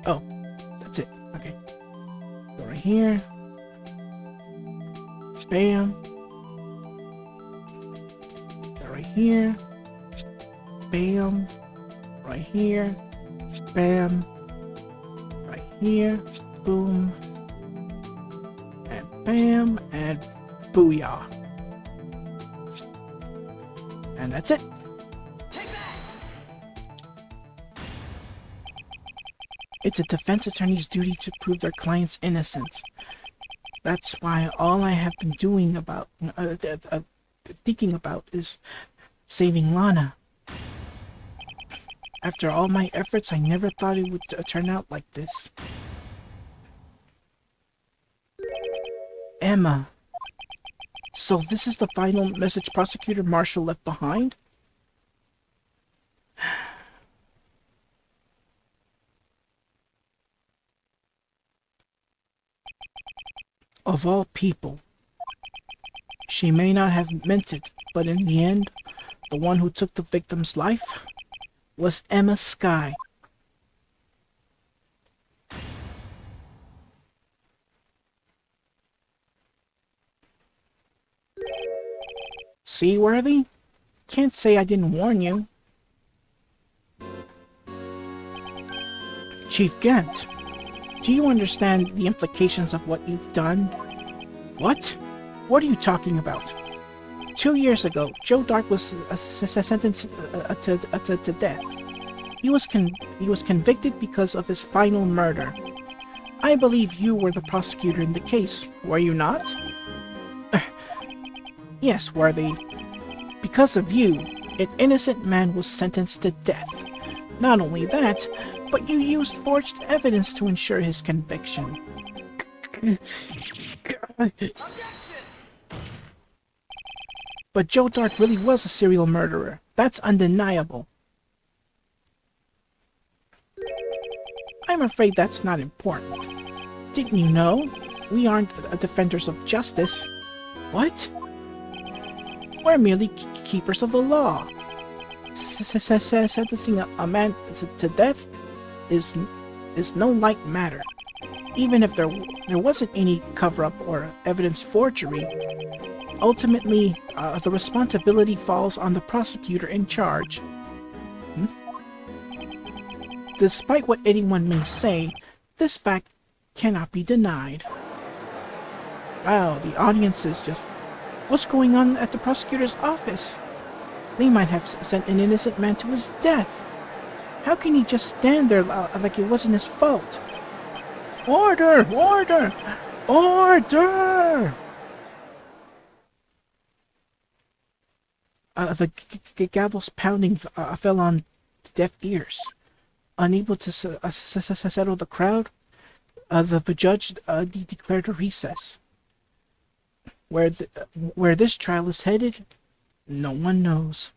oh, that's it. Okay. Go right here. Bam. Go right here. Bam. Right here. Bam. Right here. Boom. And bam. And booyah. And that's it. It's a defense attorney's duty to prove their client's innocence. That's why all I have been thinking about is saving Lana. After all my efforts, I never thought it would turn out like this. Emma. So this is the final message Prosecutor Marshall left behind? Of all people. She may not have meant it, but in the end, the one who took the victim's life was Emma Skye. See, Worthy? Can't say I didn't warn you. Chief Gant, do you understand the implications of what you've done? What? What are you talking about? 2 years ago, Joe Dark was sentenced to death. He was convicted because of his final murder. I believe you were the prosecutor in the case, were you not? Yes, Worthy. Because of you, an innocent man was sentenced to death. Not only that, but you used forged evidence to ensure his conviction. But Joe Dark really was a serial murderer. That's undeniable. I'm afraid that's not important. Didn't you know? We aren't defenders of justice. What? We're merely keepers of the law. Sentencing a man to death is no light matter. Even if there wasn't any cover-up or evidence forgery, ultimately, the responsibility falls on the prosecutor in charge. Despite what anyone may say, this fact cannot be denied. Wow, the audience is just... What's going on at the prosecutor's office? They might have sent an innocent man to his death. How can he just stand there like it wasn't his fault? Order! Order! Order! The gavel's pounding fell on deaf ears. Unable to settle the crowd, the judge declared a recess. Where this trial is headed, no one knows.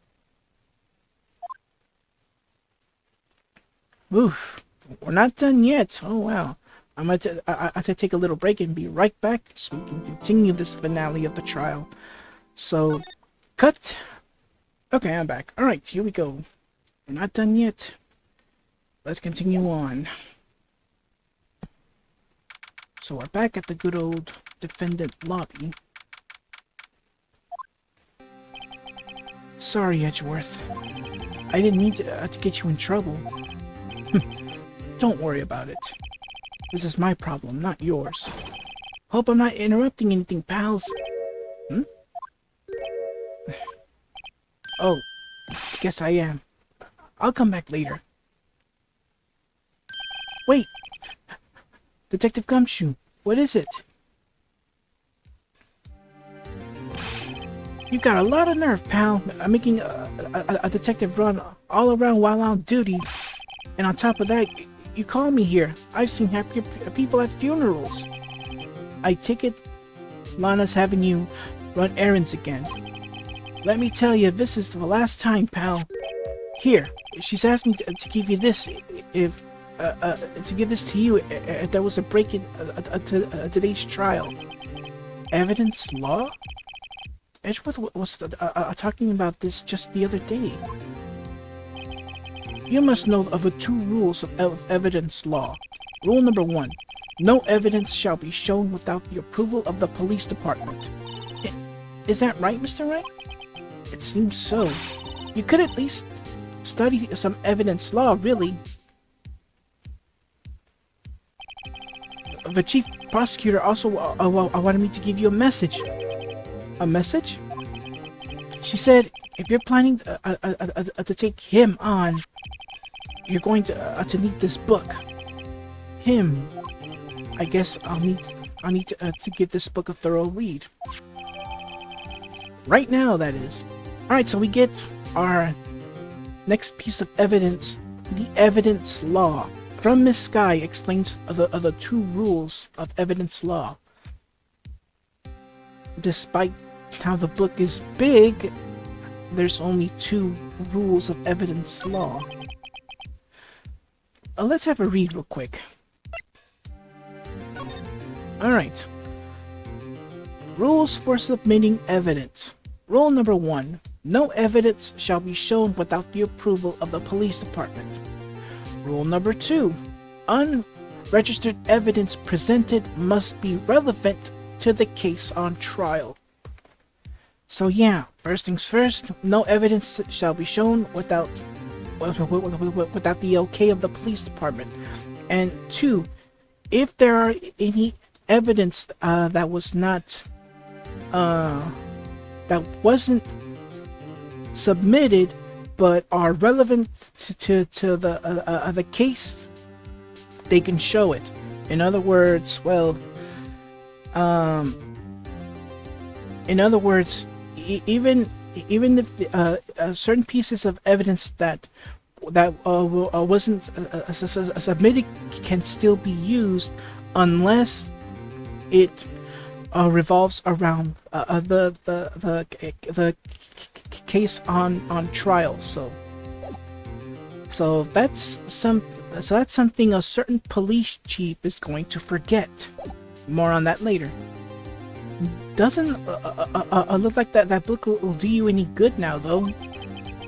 Oof, we're not done yet. Oh wow. I have to take a little break and be right back so we can continue this finale of the trial. So, cut. Okay, I'm back. Alright, here we go. We're not done yet. Let's continue on. So we're back at the good old defendant lobby. Sorry, Edgeworth. I didn't mean to get you in trouble. Don't worry about it. This is my problem, not yours. Hope I'm not interrupting anything, pals. Oh, guess I am. I'll come back later. Wait! Detective Gumshoe, what is it? You got a lot of nerve, pal. I'm making a detective run all around while on duty. And on top of that, you call me here. I've seen happy people at funerals. I take it Lana's having you run errands again. Let me tell you, this is the last time, pal. Here, she's asked me to give you this to give this to you if there was a break in today's trial. Evidence law? Edgeworth was talking about this just the other day. You must know of the 2 rules of evidence law. Rule number 1. No evidence shall be shown without the approval of the police department. Is that right, Mr. Wright? It seems so. You could at least study some evidence law, really. The chief prosecutor also wanted me to give you a message. A message? She said if you're planning to take him on, you're going to need this book. him. I guess I'll need to give this book a thorough read. Right now, that is. Alright, so we get our next piece of evidence, the evidence law. From Miss Sky explains the two rules of evidence law. Despite how the book is big, there's only two rules of evidence law. Let's have a read real quick. Alright. Rules for submitting evidence. Rule number 1. No evidence shall be shown without the approval of the police department. Rule number 2. Unregistered evidence presented must be relevant to the case on trial. So yeah, first things first, no evidence shall be shown without the okay of the police department. And 2, if there are any evidence that wasn't submitted but are relevant to the case, they can show it. In other words, even if certain pieces of evidence that wasn't submitted can still be used unless it revolves around the case on trial. So that's something a certain police chief is going to forget. More on that later. Doesn't look like that book will do you any good now, though.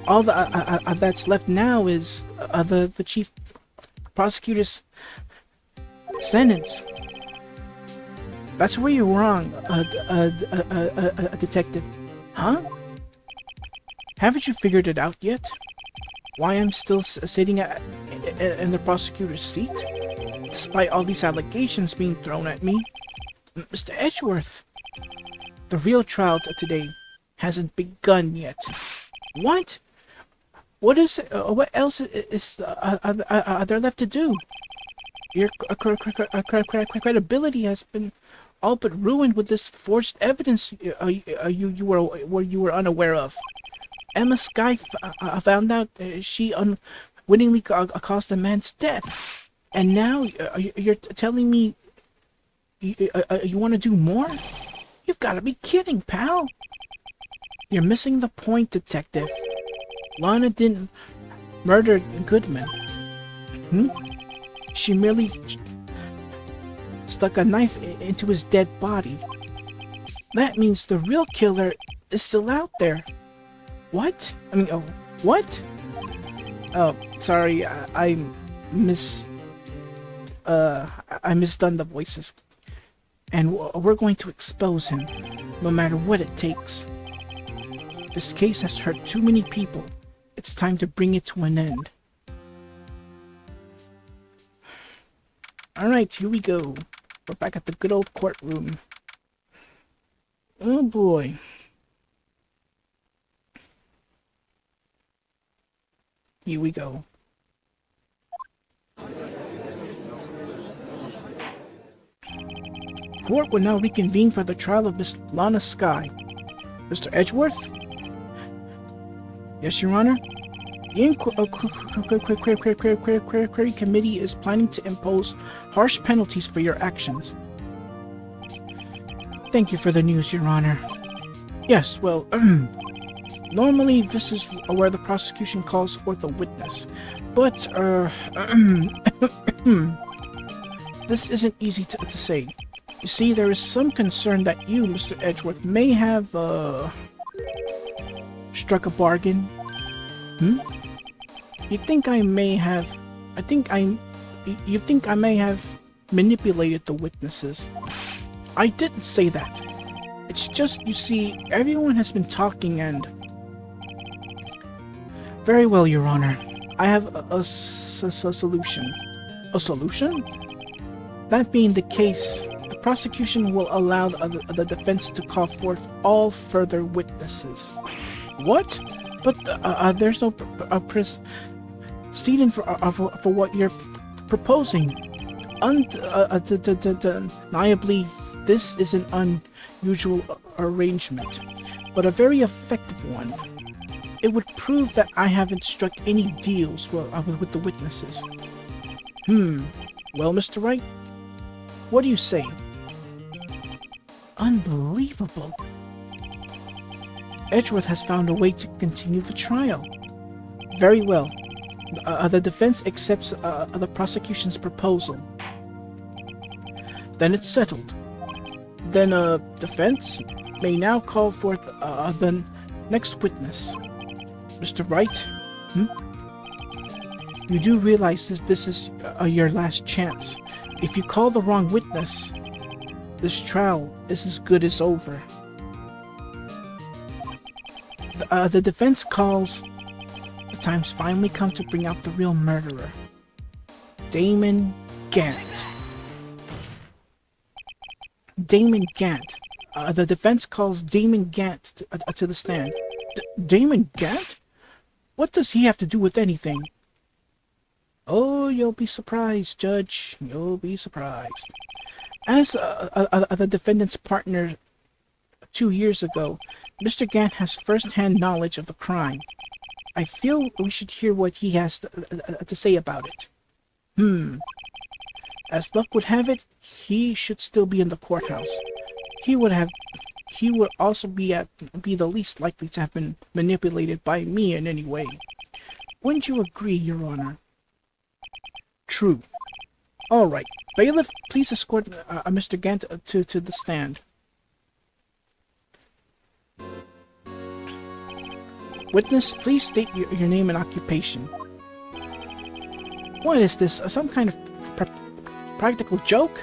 All that's left now is the chief prosecutor's sentence. That's where you're wrong, detective. Huh? Haven't you figured it out yet? Why I'm still sitting in the prosecutor's seat? Despite all these allegations being thrown at me? Mr. Edgeworth, the real trial today hasn't begun yet. What? What is? What else is there left to do? Your credibility has been all but ruined with this forged evidence you were unaware of. Emma Sky found out she unwittingly caused a man's death, and now you're telling me you want to do more? You've got to be kidding, pal. You're missing the point, detective. Lana didn't murder Goodman. She merely stuck a knife into his dead body. That means the real killer is still out there. What? I mean, what? Oh, sorry, I misdone the voices. And we're going to expose him, no matter what it takes. This case has hurt too many people. It's time to bring it to an end. Alright, here we go. We're back at the good old courtroom. Oh boy. Here we go. Court will now reconvene for the trial of Miss Lana Sky. Mr. Edgeworth? Yes, Your Honor? The Inquiry Committee is planning to impose harsh penalties for your actions. Thank you for the news, Your Honor. Yes, well, normally this is where the prosecution calls forth a witness, but, this isn't easy to say. You see, there is some concern that you, Mr. Edgeworth, may have, struck a bargain. You think I may have manipulated the witnesses. I didn't say that. It's just, you see, everyone has been talking and... Very well, Your Honor. I have a solution. A solution? That being the case, the prosecution will allow the defense to call forth all further witnesses. What? But there's no precedent for what you're proposing. Undeniably, this is an unusual arrangement, but a very effective one. It would prove that I haven't struck any deals with the witnesses. Well, Mr. Wright, what do you say? Unbelievable. Edgeworth has found a way to continue the trial. Very well. The defense accepts the prosecution's proposal. Then it's settled. Then defense may now call forth the next witness. Mr. Wright, you do realize this is your last chance. If you call the wrong witness, this trial is as good as over. The defense calls. The time's finally come to bring out the real murderer. Damon Gant. Damon Gant. The defense calls Damon Gant to the stand. Damon Gant? What does he have to do with anything? Oh, you'll be surprised, Judge. You'll be surprised. As the defendant's partner 2 years ago, Mr. Gant has first-hand knowledge of the crime. I feel we should hear what he has to say about it. As luck would have it, he should still be in the courthouse. He would also be the least likely to have been manipulated by me in any way. Wouldn't you agree, Your Honor? True. All right. Bailiff, please escort Mr. Gant to the stand. Witness, please state your name and occupation. What is this? Some kind of practical joke?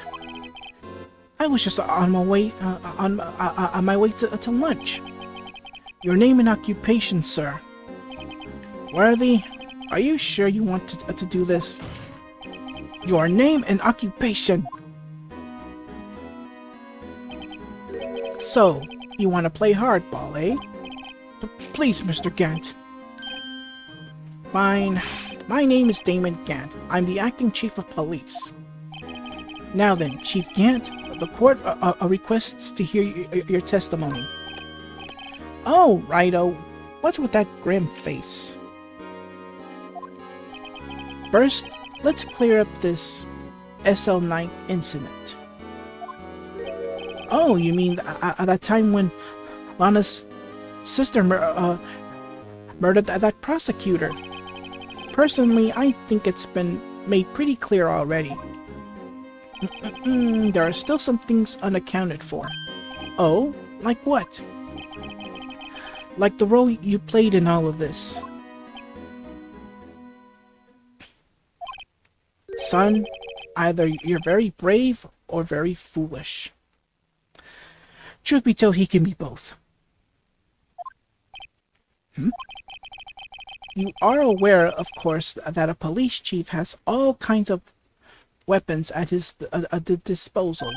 I was just on my way to lunch. Your name and occupation, sir. Worthy, are you sure you want to do this? Your name and occupation. So, you want to play hardball, eh? Please, Mr. Gant. Fine. My name is Damon Gant. I'm the acting chief of police. Now then, Chief Gant, the court requests to hear your testimony. Oh, righto. What's with that grim face? First, let's clear up this SL9 incident. Oh, you mean at that time when Lana's sister murdered that prosecutor? Personally, I think it's been made pretty clear already. There are still some things unaccounted for. Oh, like what? Like the role you played in all of this. Son, either you're very brave or very foolish. Truth be told, he can be both. You are aware, of course, that a police chief has all kinds of weapons at his disposal.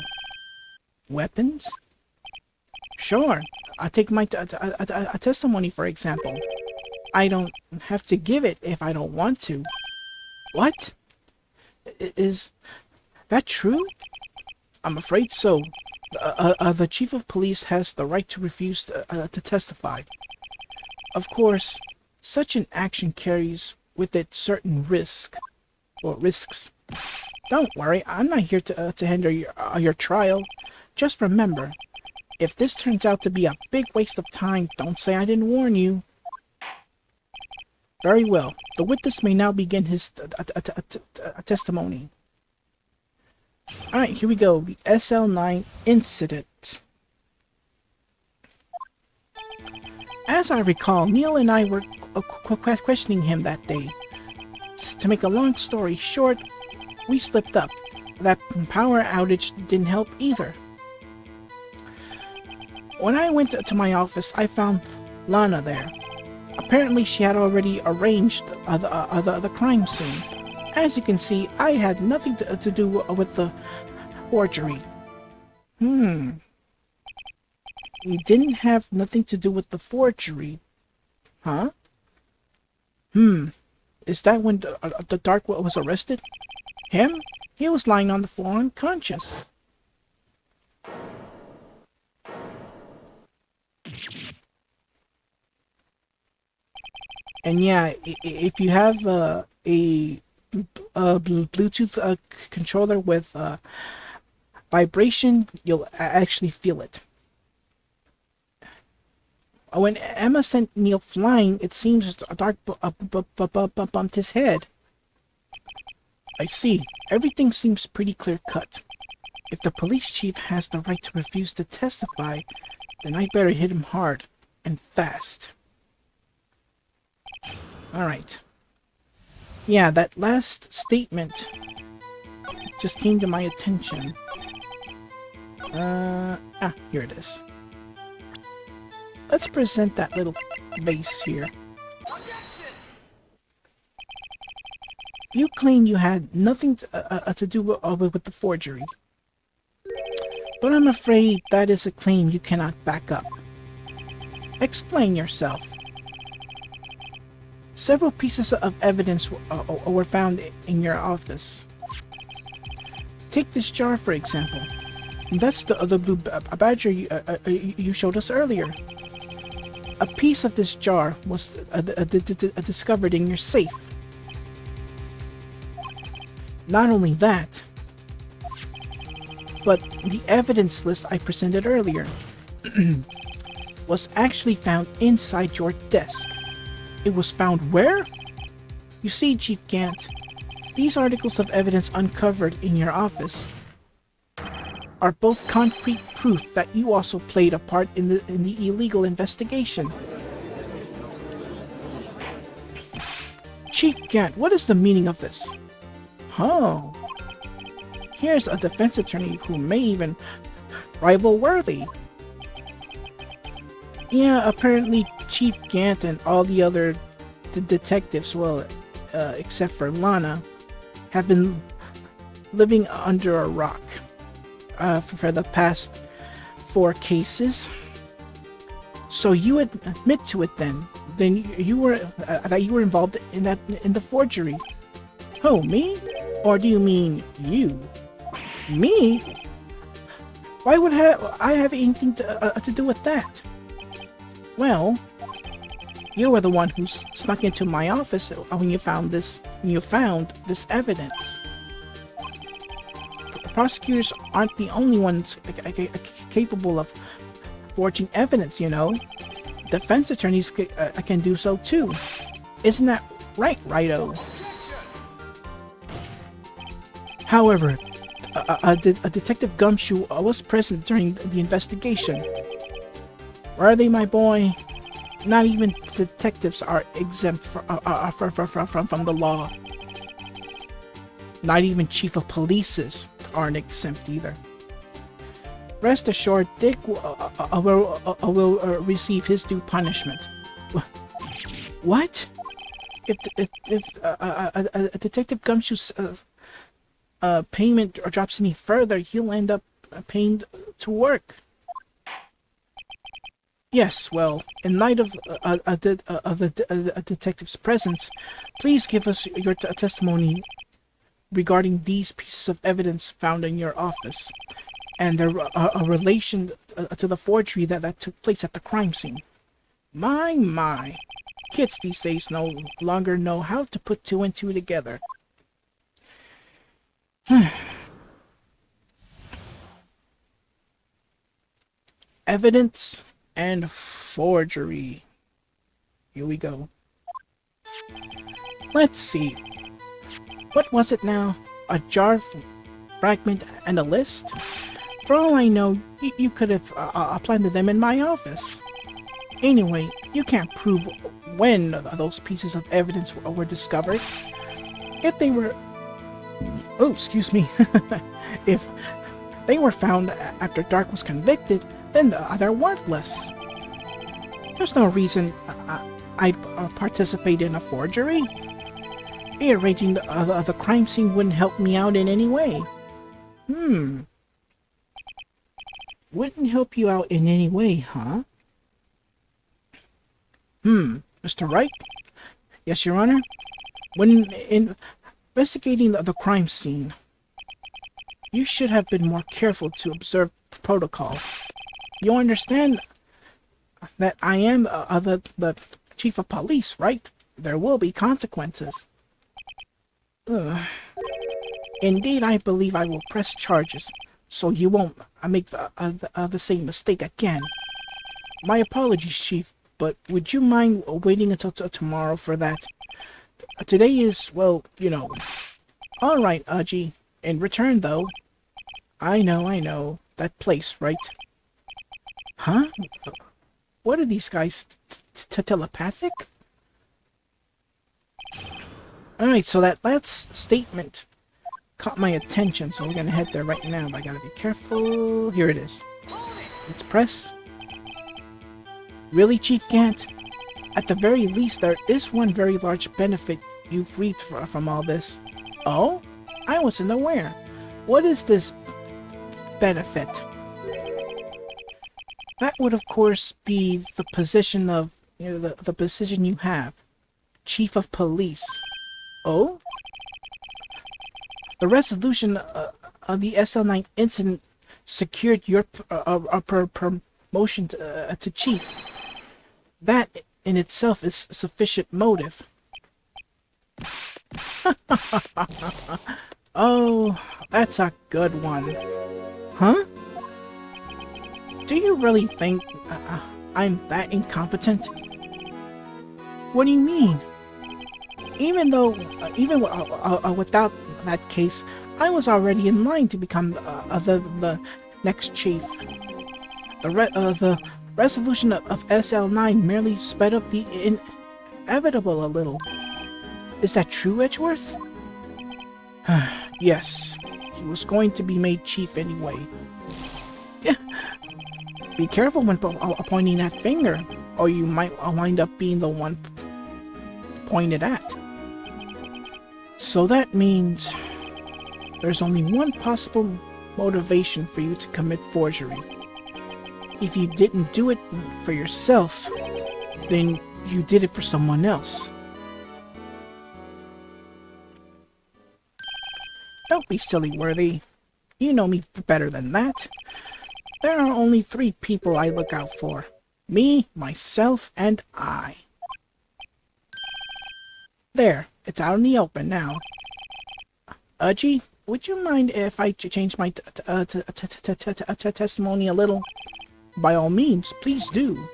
Weapons? Sure. I take my testimony, for example. I don't have to give it if I don't want to. What? Is that true? I'm afraid so. The chief of police has the right to refuse to testify. Of course, such an action carries with it certain risks. Don't worry, I'm not here to hinder your trial. Just remember, if this turns out to be a big waste of time, don't say I didn't warn you. Very well. The witness may now begin his testimony. Alright, here we go. The SL9 incident. As I recall, Neil and I were questioning him that day. To make a long story short, we slipped up. That power outage didn't help either. When I went to my office, I found Lana there. Apparently, she had already arranged the crime scene. As you can see, I had nothing to do with the forgery. You didn't have nothing to do with the forgery, huh? Is that when the Dark was arrested? Him? He was lying on the floor unconscious. And yeah, if you have a Bluetooth controller with vibration, you'll actually feel it. When Emma sent Neil flying, it seems Dark bumped his head. I see. Everything seems pretty clear-cut. If the police chief has the right to refuse to testify, then I better hit him hard and fast. Alright. Yeah, that last statement just came to my attention. Here it is. Let's present that little vase here. You claim you had nothing to do with the forgery. But I'm afraid that is a claim you cannot back up. Explain yourself. Several pieces of evidence were found in your office. Take this jar, for example. That's the blue badger you showed us earlier. A piece of this jar was discovered in your safe. Not only that, but the evidence list I presented earlier was actually found inside your desk. It was found where? You see, Chief Gant, these articles of evidence uncovered in your office are both concrete proof that you also played a part in the illegal investigation. Chief Gant, what is the meaning of this? Oh, here's a defense attorney who may even rival Worthy. Yeah, apparently Chief Gant and all the other detectives, well, except for Lana, have been living under a rock for the past 4 cases. So you admit to it then? Then you were that you were involved in the forgery. Oh, me? Or do you mean you? Me? Why would I have anything to do with that? Well, you were the one who snuck into my office when you found this evidence. Prosecutors aren't the only ones capable of forging evidence, you know. Defense attorneys can do so too. Isn't that right, Righto? However, a Detective Gumshoe was present during the investigation. Were they, my boy? Not even detectives are exempt from the law. Not even Chief of Polices aren't exempt either. Rest assured, Dick will receive his due punishment. What? If a Detective Gumshoe's payment drops any further, he'll end up paying to work. Yes, well, in light of a detective's presence, please give us your testimony regarding these pieces of evidence found in your office and their relation to the forgery that took place at the crime scene. My. Kids these days no longer know how to put 2 and 2 together. Evidence and forgery. Here we go. Let's see. What was it now? A jar fragment and a list? For all I know, you could have planted them in my office. Anyway, you can't prove when those pieces of evidence were discovered. If they were... Oh, excuse me. If they were found after Dark was convicted, then they're worthless. There's no reason I'd participate in a forgery. Rearranging the crime scene wouldn't help me out in any way. Wouldn't help you out in any way, huh? Mr. Wright? Yes, Your Honor? When investigating the crime scene, You should have been more careful to observe protocol. You understand that I am the chief of police, right? There will be consequences. Ugh. Indeed, I believe I will press charges, so you won't make the same mistake again. My apologies, Chief, but would you mind waiting until tomorrow for that? Today is, well, you know. Alright, Aji. In return, though. I know. That place, right? Huh? What are these guys? Telepathic? Alright, so that last statement caught my attention, so we're gonna head there right now, but I gotta be careful. Here it is. Let's press. Really, Chief Gant? At the very least, there is one very large benefit you've reaped from all this. Oh? I wasn't aware. What is this benefit? That would, of course, be the position of, the position you have. Chief of Police. Oh? The resolution of the SL9 incident secured your promotion to Chief. That in itself is sufficient motive. Oh, that's a good one. Huh? Do you really think I'm that incompetent? What do you mean? Even without that case, I was already in line to become the next chief. The resolution of SL9 merely sped up the inevitable a little. Is that true, Edgeworth? Yes, he was going to be made chief anyway. Be careful when pointing that finger, or you might wind up being the one pointed at. So that means there's only one possible motivation for you to commit forgery. If you didn't do it for yourself, then you did it for someone else. Don't be silly, Worthy. You know me better than that. There are only 3 people I look out for. Me, myself, and I. There, it's out in the open now. Aji, would you mind if I change my testimony a little? By all means, please do.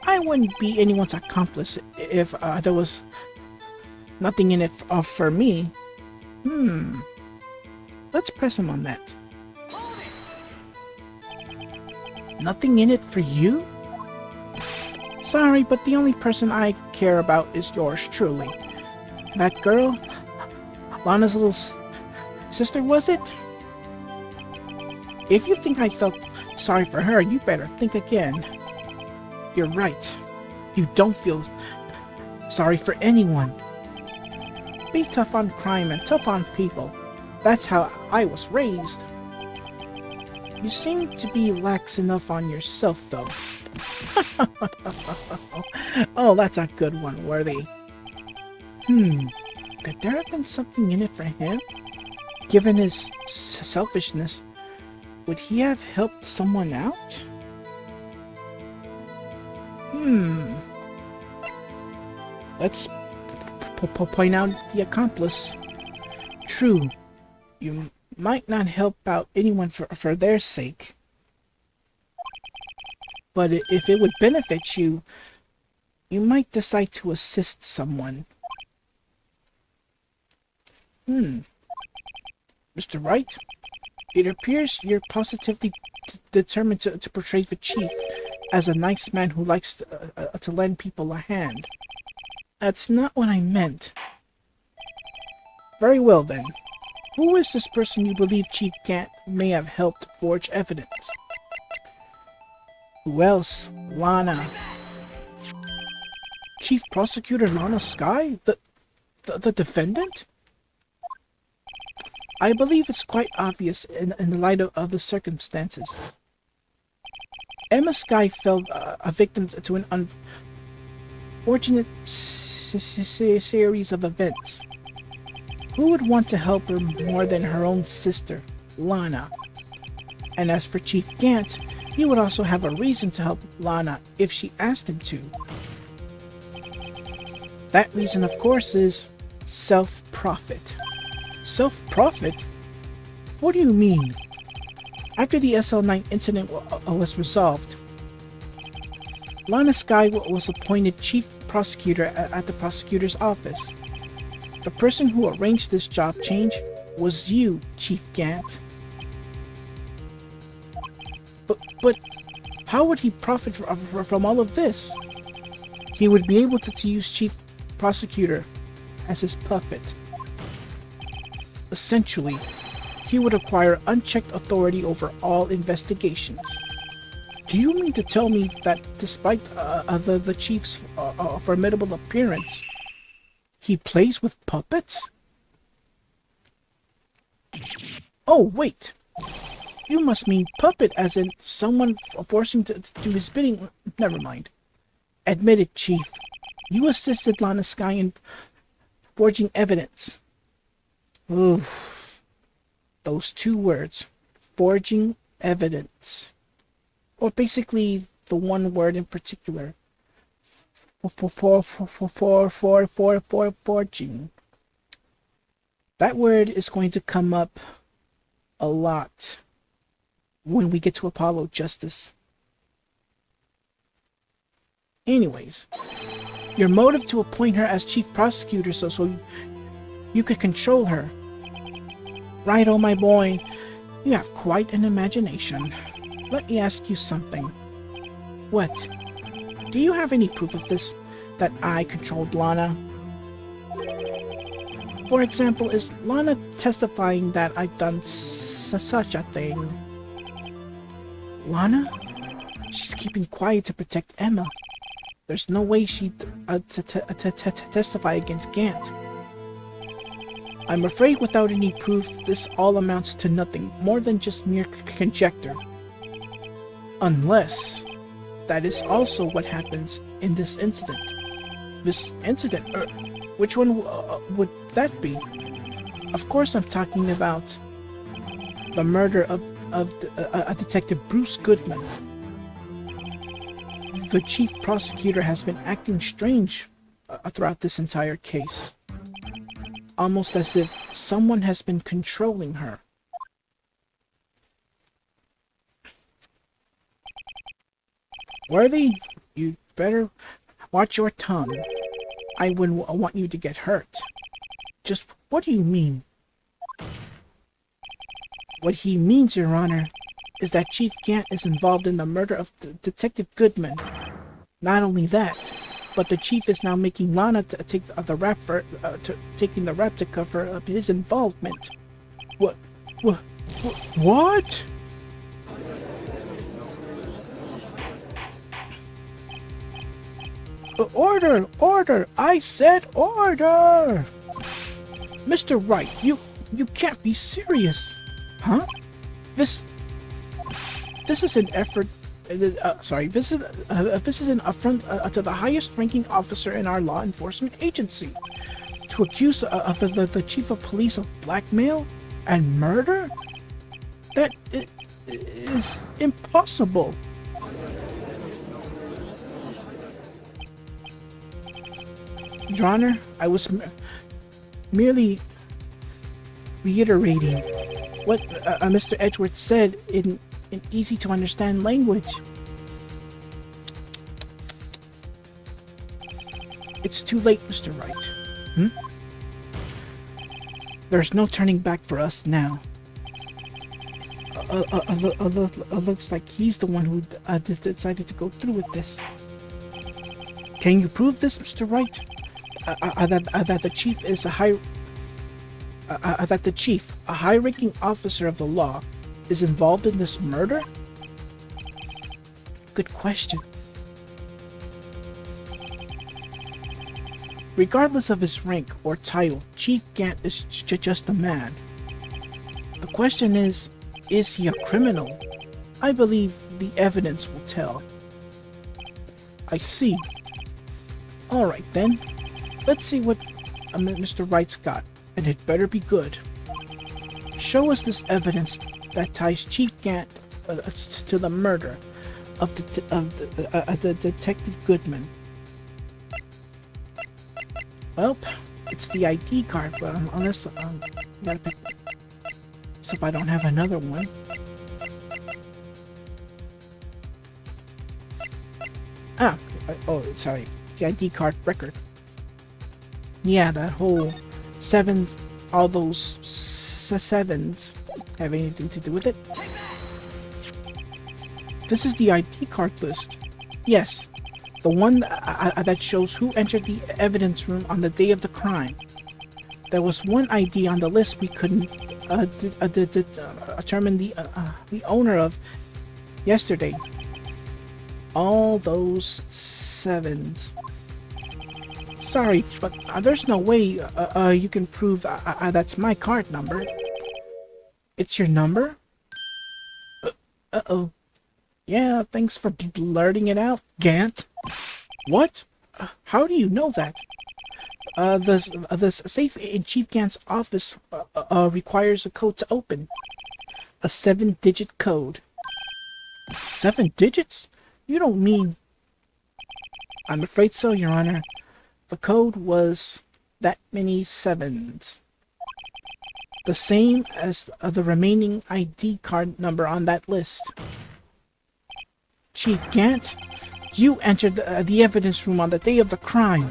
I wouldn't be anyone's accomplice if there was nothing in it for me. Let's press him on that. Nothing in it for you? Sorry, but the only person I care about is yours truly. That girl? Lana's little sister, was it? If you think I felt sorry for her, you better think again. You're right. You don't feel sorry for anyone. Be tough on crime and tough on people. That's how I was raised. You seem to be lax enough on yourself, though. Oh, that's a good one, Worthy. Could there have been something in it for him? Given his selfishness, would he have helped someone out? Let's point out the accomplice. True, you might not help out anyone for their sake. But if it would benefit you, you might decide to assist someone. Mr. Wright, it appears you're positively determined to portray the chief as a nice man who likes to lend people a hand. That's not what I meant. Very well then. Who is this person you believe Chief Gant may have helped forge evidence? Who else? Lana. Chief Prosecutor Lana Sky? The defendant? I believe it's quite obvious in the light of the circumstances. Emma Sky fell a victim to an unfortunate series of events. Who would want to help her more than her own sister, Lana? And as for Chief Gant, he would also have a reason to help Lana if she asked him to. That reason, of course, is self-profit. Self-profit? What do you mean? After the SL9 incident was resolved, Lana Skye was appointed chief prosecutor at the prosecutor's office. The person who arranged this job change was you, Chief Gant. But how would he profit from all of this? He would be able to use chief prosecutor as his puppet. Essentially, he would acquire unchecked authority over all investigations. Do you mean to tell me that despite the chief's formidable appearance, he plays with puppets? Oh, wait. You must mean puppet as in someone forcing to do his bidding. Never mind. Admit it, Chief. You assisted Lana Skye in forging evidence. Oof. Those two words. Forging evidence. Or basically, the one word in particular. Forging. That word is going to come up a lot when we get to Apollo Justice. Anyways, your motive to appoint her as chief prosecutor so you could control her. Right, oh my boy, you have quite an imagination. Let me ask you something. What? Do you have any proof of this, that I controlled Lana? For example, is Lana testifying that I've done such a thing? Lana? She's keeping quiet to protect Emma. There's no way she'd testify against Gant. I'm afraid without any proof, this all amounts to nothing more than just mere conjecture. Unless that is also what happens in this incident. This incident? Which one would that be? Of course I'm talking about the murder of Detective Bruce Goodman. The chief prosecutor has been acting strange throughout this entire case. Almost as if someone has been controlling her. Worthy, you better watch your tongue. I wouldn't want you to get hurt. Just what do you mean? What he means, Your Honor, is that Chief Gant is involved in the murder of Detective Goodman. Not only that, but the chief is now making Lana take the rap taking the rap to cover up his involvement. What? Order! Order! I said order! Mr. Wright, you can't be serious. Huh? This is an effort. This is an affront to the highest-ranking officer in our law enforcement agency. To accuse the chief of police of blackmail and murder? That is impossible. Your Honor, I was merely reiterating what Mr. Edgeworth said in easy-to-understand language. It's too late, Mr. Wright. There's no turning back for us now. Looks like he's the one who decided to go through with this. Can you prove this, Mr. Wright? That the chief is a high-ranking officer of the law, is involved in this murder? Good question. Regardless of his rank or title, Chief Gant is just a man. The question is he a criminal? I believe the evidence will tell. I see. Alright then. Let's see what Mr. Wright's got and it better be good. Show us this evidence that ties Chief Gant to the murder of the Detective Goodman. Well, it's the ID card, but unless gotta pick. So if I don't have another one. Oh, sorry. The ID card record. Yeah, that whole sevens, all those sevens have anything to do with it? This is the ID card list. Yes, the one that shows who entered the evidence room on the day of the crime. There was one ID on the list we couldn't determine the owner of yesterday. All those sevens. Sorry, but there's no way you can prove that's my card number. It's your number? Uh-oh. Yeah, thanks for blurting it out, Gant. What? How do you know that? The safe in Chief Gant's office requires a code to open. A 7-digit code. 7 digits? You don't mean... I'm afraid so, Your Honor. The code was that many sevens. The same as the remaining ID card number on that list. Chief Gant, you entered the evidence room on the day of the crime.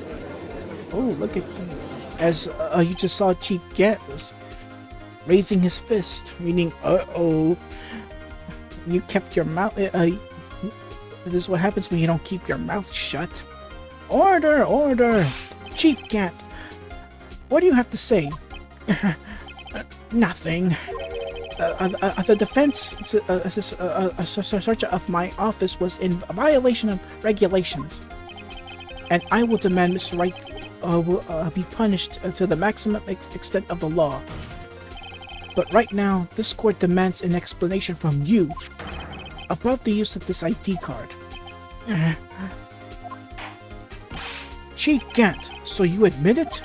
Oh, look at you. As you just saw, Chief Gant was raising his fist, meaning, uh-oh. You kept your mouth... this is what happens when you don't keep your mouth shut. Order! Order! Chief Gant, what do you have to say? Nothing. The defense search of my office was in violation of regulations, and I will demand Mr. Wright will be punished to the maximum extent of the law. But right now, this court demands an explanation from you about the use of this ID card. Chief Gant, so you admit it?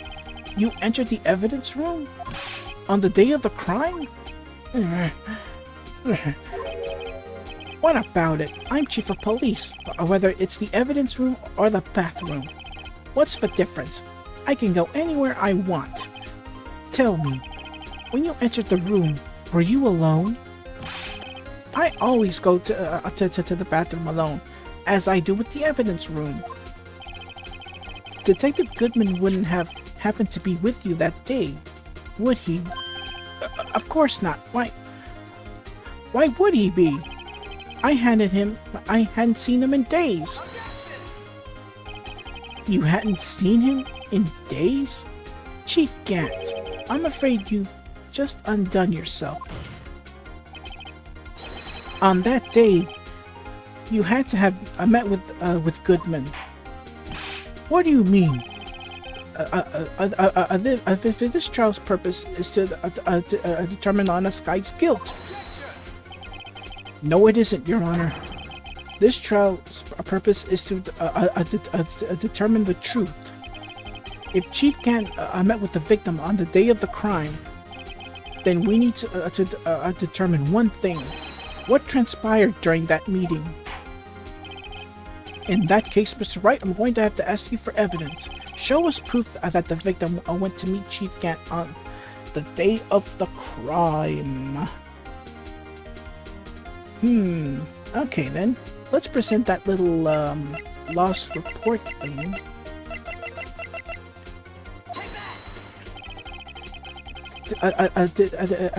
You entered the evidence room? On the day of the crime? What about it? I'm chief of police, whether it's the evidence room or the bathroom. What's the difference? I can go anywhere I want. Tell me, when you entered the room, were you alone? I always go to the bathroom alone, as I do with the evidence room. Detective Goodman wouldn't have happened to be with you that day, would he? Of course not. Why would he be? I hadn't seen him in days. You hadn't seen him in days? Chief Gant, I'm afraid you've just undone yourself. On that day, you had to have met with Goodman. What do you mean? This trial's purpose is to determine honest guy's guilt. No, it isn't, Your Honor. This trial's purpose is to determine the truth. If Chief Gant met with the victim on the day of the crime, then we need to determine one thing. What transpired during that meeting? In that case, Mr. Wright, I'm going to have to ask you for evidence. Show us proof that the victim went to meet Chief Gant on the day of the crime. Okay then. Let's present that little, lost report thing.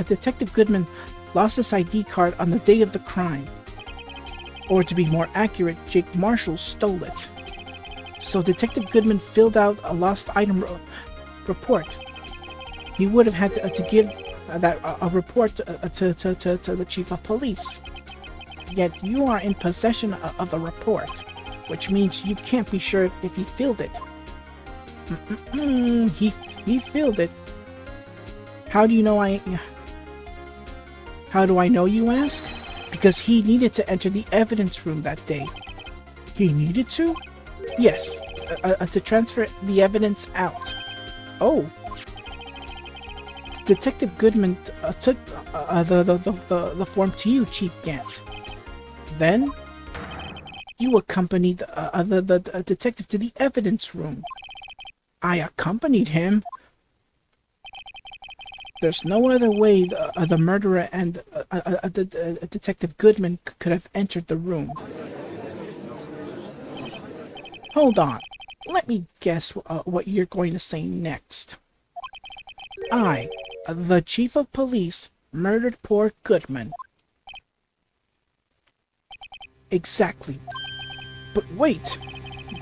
Detective Goodman lost his ID card on the day of the crime. Or to be more accurate, Jake Marshall stole it. So Detective Goodman filled out a lost item report. He would have had to give that a report to the chief of police. Yet you are in possession of the report, which means you can't be sure if he filled it. He filled it. How do you know How do I know, you ask? Because he needed to enter the evidence room that day. He needed to? Yes, to transfer the evidence out. Oh. Detective Goodman took the form to you, Chief Gant. Then, you accompanied the detective to the evidence room. I accompanied him? There's no other way the murderer and Detective Goodman could have entered the room. Hold on. Let me guess what you're going to say next. I, the chief of police, murdered poor Goodman. Exactly. But wait.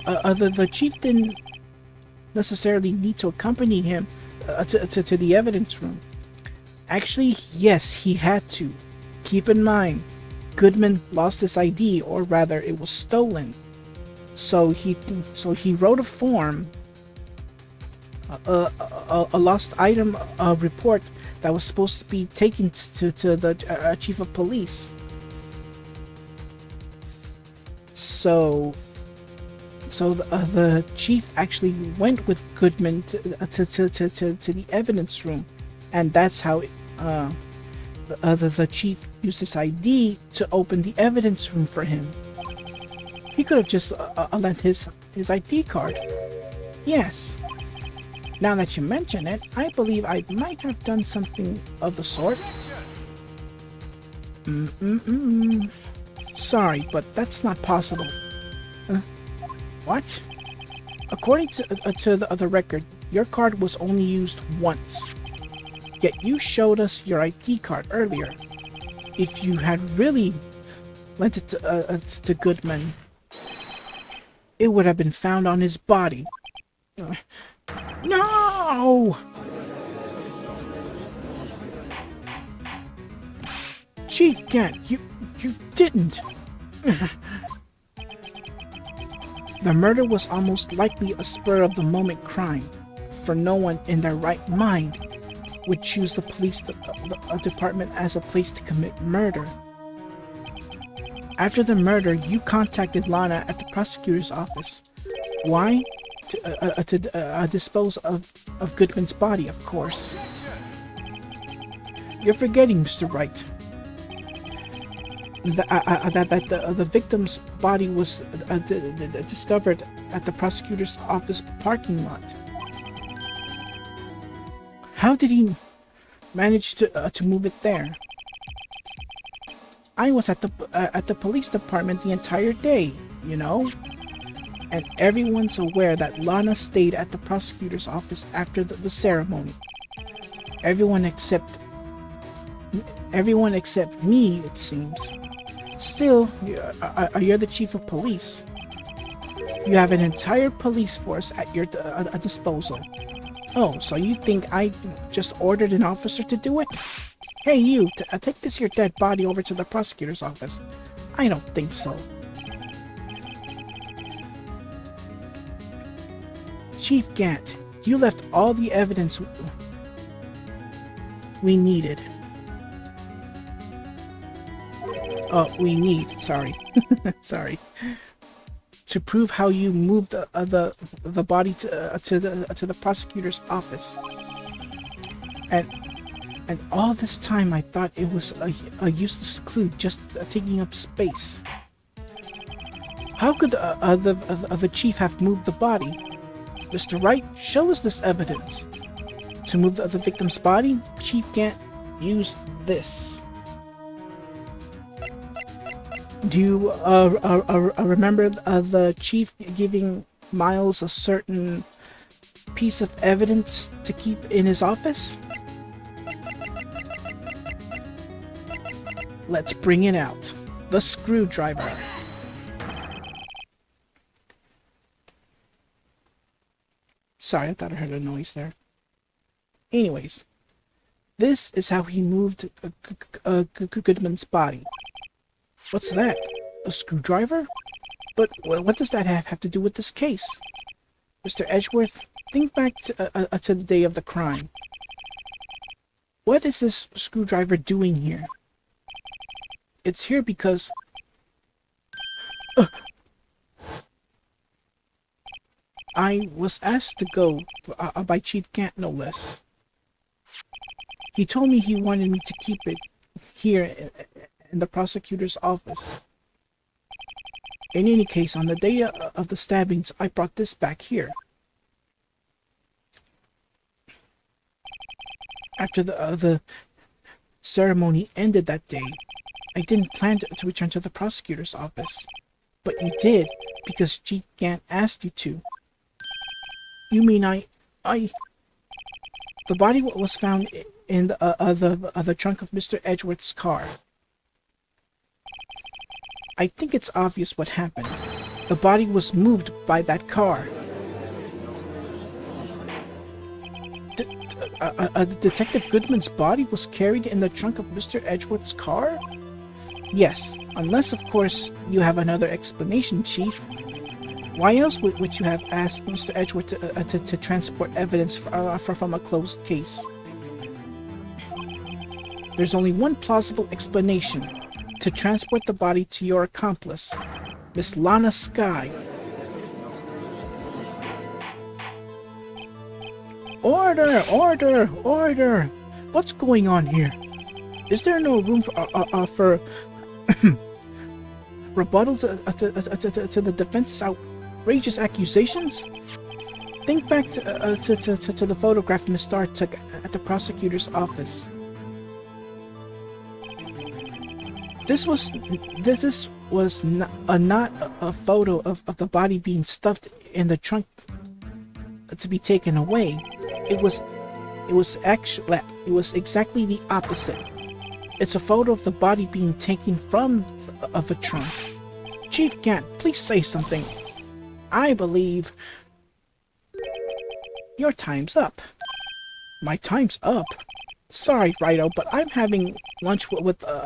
The chief didn't necessarily need to accompany him to the evidence room. Actually, yes, he had to. Keep in mind, Goodman lost his ID, or rather, it was stolen. So he wrote a form, a lost item report that was supposed to be taken to the chief of police. So the chief actually went with Goodman to the evidence room, and that's how the chief used his ID to open the evidence room for him. He could have just lent his ID card. Yes. Now that you mention it, I believe I might have done something of the sort. Sorry, but that's not possible. What? According to the record, your card was only used once. Yet you showed us your ID card earlier. If you had really lent it to Goodman, it would have been found on his body. No! Chief Gant, you didn't. The murder was almost likely a spur-of-the-moment crime, for no one in their right mind would choose the police department as a place to commit murder. After the murder, you contacted Lana at the prosecutor's office. Why? To dispose of Goodman's body, of course. You're forgetting, Mr. Wright, that the victim's body was discovered at the prosecutor's office parking lot. How did he manage to move it there? I was at the police department the entire day, you know, and everyone's aware that Lana stayed at the prosecutor's office after the ceremony. Everyone except me, it seems. Still, you're the chief of police. You have an entire police force at your disposal. Oh, so you think I just ordered an officer to do it? Hey, you, take this your dead body over to the prosecutor's office. I don't think so. Chief Gant, you left all the evidence we needed. Sorry. Sorry. To prove how you moved the body to the prosecutor's office. And all this time I thought it was a useless clue, just taking up space. How could the chief have moved the body? Mr. Wright, show us this evidence. To move the victim's body, Chief Gant used this. Do you remember the chief giving Miles a certain piece of evidence to keep in his office? Let's bring it out. The screwdriver. Sorry, I thought I heard a noise there. Anyways, this is how he moved Goodman's body. What's that? A screwdriver? But what does that have to do with this case? Mr. Edgeworth, think back to the day of the crime. What is this screwdriver doing here? It's here because... I was asked to go by Chief Gant, no less. He told me he wanted me to keep it here in the prosecutor's office. In any case, on the day of the stabbings, I brought this back here. After the ceremony ended that day, I didn't plan to return to the prosecutor's office. But you did, because Chief Gant asked you to. You mean I... The body was found in the trunk of Mr. Edgeworth's car. I think it's obvious what happened. The body was moved by that car. Detective Goodman's body was carried in the trunk of Mr. Edgeworth's car? Yes, unless, of course, you have another explanation, Chief. Why else would you have asked Mr. Edgeworth to transport evidence from a closed case? There's only one plausible explanation: to transport the body to your accomplice, Miss Lana Skye. Order! Order! Order! What's going on here? Is there no room for rebuttal to the defense's outrageous accusations? Think back to the photograph Miss Starr took at the prosecutor's office. This was not a photo of the body being stuffed in the trunk to be taken away. It was exactly the opposite. It's a photo of the body being taken from the trunk. Chief Gant, please say something. I believe your time's up. My time's up? Sorry, Wright, but I'm having lunch with the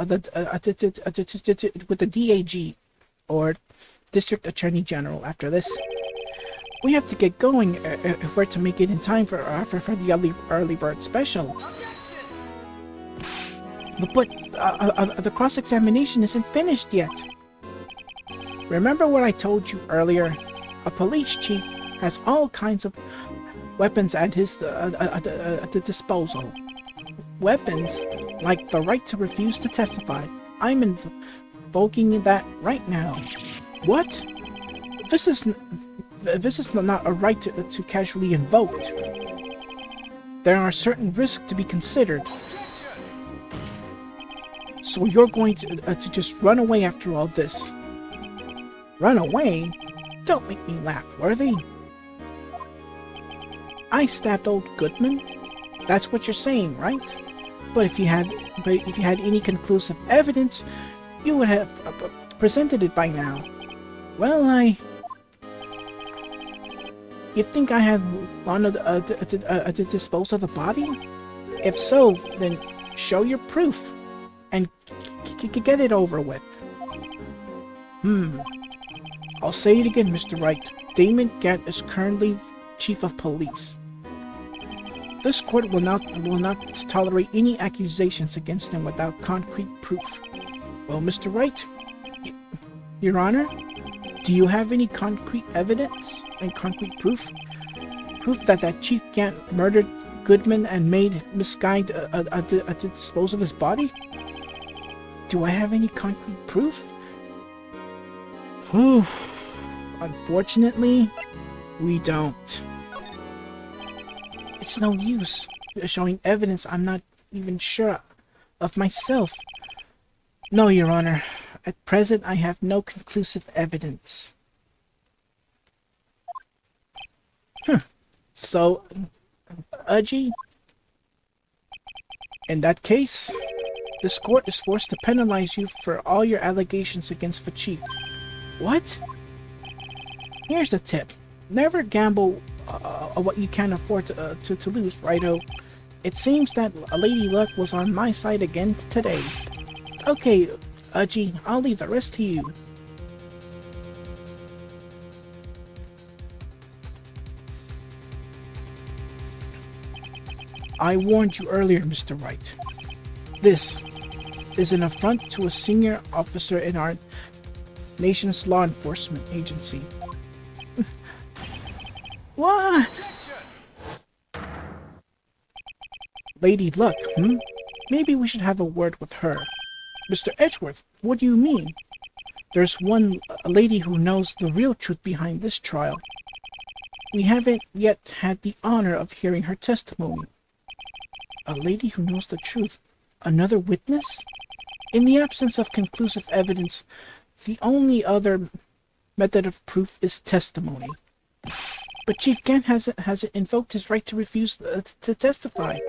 DAG, or District Attorney General, after this. We have to get going if we're to make it in time for the early bird special. But the cross-examination isn't finished yet. Remember what I told you earlier? A police chief has all kinds of weapons at his disposal. Weapons like the right to refuse to testify. I'm invoking that right now. What? This is not a right to casually invoke. There are certain risks to be considered. So you're going to just run away after all this? Run away? Don't make me laugh, Worthy. I stabbed old Goodman? That's what you're saying, right? But if you had any conclusive evidence, you would have presented it by now. Well, You think I had Lana to dispose of the body? If so, then show your proof and get it over with. I'll say it again, Mr. Wright. Damon Gant is currently Chief of Police. This court will not tolerate any accusations against him without concrete proof. Well, Mr. Wright, Your Honor, do you have any concrete evidence and concrete proof? Proof that Chief Gant murdered Goodman and made Miss Skye to dispose of his body? Do I have any concrete proof? Unfortunately, we don't. It's no use showing evidence I'm not even sure of myself. No, Your Honor. At present, I have no conclusive evidence. So, Udgy? In that case, this court is forced to penalize you for all your allegations against the Chief. What? Here's the tip. Never gamble what you can't afford to lose, righto? It seems that Lady Luck was on my side again today. Okay, Udgy, I'll leave the rest to you. I warned you earlier, Mr. Wright. This is an affront to a senior officer in our nation's law enforcement agency. What? Lady Luck, hmm? Maybe we should have a word with her. Mr. Edgeworth, what do you mean? There's one lady who knows the real truth behind this trial. We haven't yet had the honor of hearing her testimony. A lady who knows the truth? Another witness? In the absence of conclusive evidence, the only other method of proof is testimony. But Chief Gant hasn't invoked his right to refuse to testify.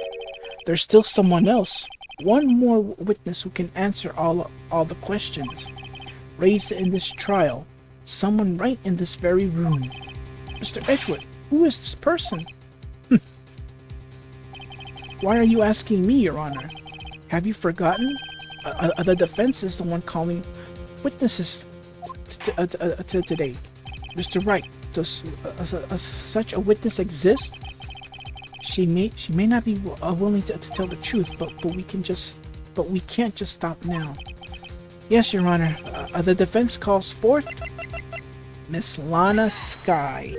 There's still someone else. One more witness who can answer all the questions raised in this trial. Someone right in this very room. Mr. Edgeworth, who is this person? Why are you asking me, Your Honor? Have you forgotten? The defense is the one calling witnesses today. Mr. Wright, does such a witness exist? She may not be willing to tell the truth, but we can't just stop now. Yes, Your Honor. The defense calls forth Miss Lana Skye.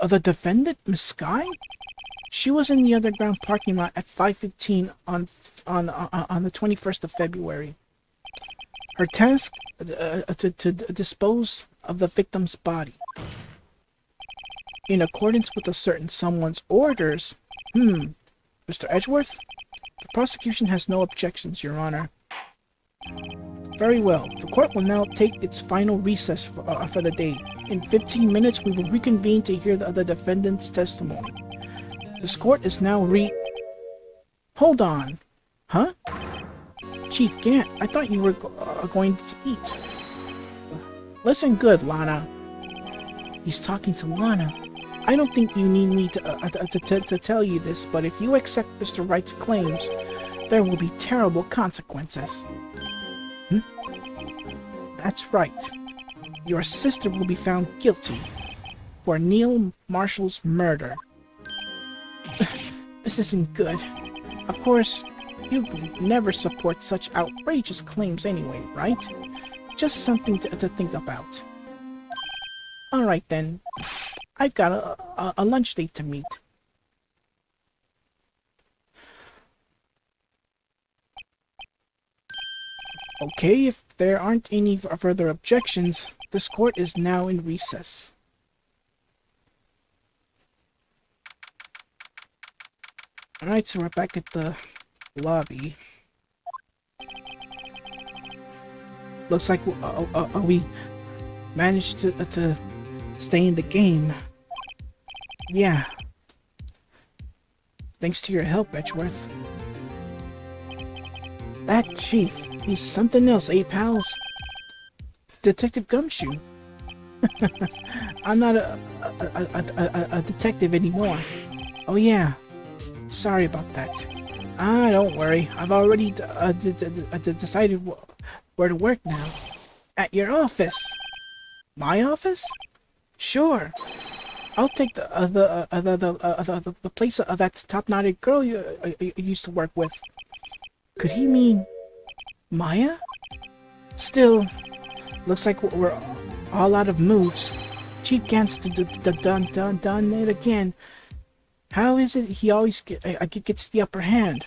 The defendant, Miss Skye? She was in the underground parking lot at 5:15 on the 21st of February. Her task to dispose of the victim's body. In accordance with a certain someone's orders. Mr. Edgeworth? The prosecution has no objections, Your Honor. Very well. The court will now take its final recess for the day. In 15 minutes, we will reconvene to hear the defendant's testimony. This court is now Hold on. Huh? Chief Gant, I thought you were going to eat. Listen good, Lana. He's talking to Lana. I don't think you need me to tell you this, but if you accept Mr. Wright's claims, there will be terrible consequences. That's right. Your sister will be found guilty for Neil Marshall's murder. This isn't good. Of course, you'd never support such outrageous claims anyway, right? Just something to think about. Alright then. I've got a lunch date to meet. Okay, if there aren't any further objections, this court is now in recess. Alright, so we're back at the lobby. Looks like we managed to stay in the game. Yeah. Thanks to your help, Edgeworth. That chief, he's something else, eh, pals? Detective Gumshoe. I'm not a detective anymore. Oh yeah. Sorry about that. Don't worry. I've already decided where to work now. At your office. My office? Sure. I'll take the place of that top-knotted girl you used to work with. Could he mean Maya? Still, looks like we're all out of moves. Chief Gant's done it again. How is it he always gets the upper hand?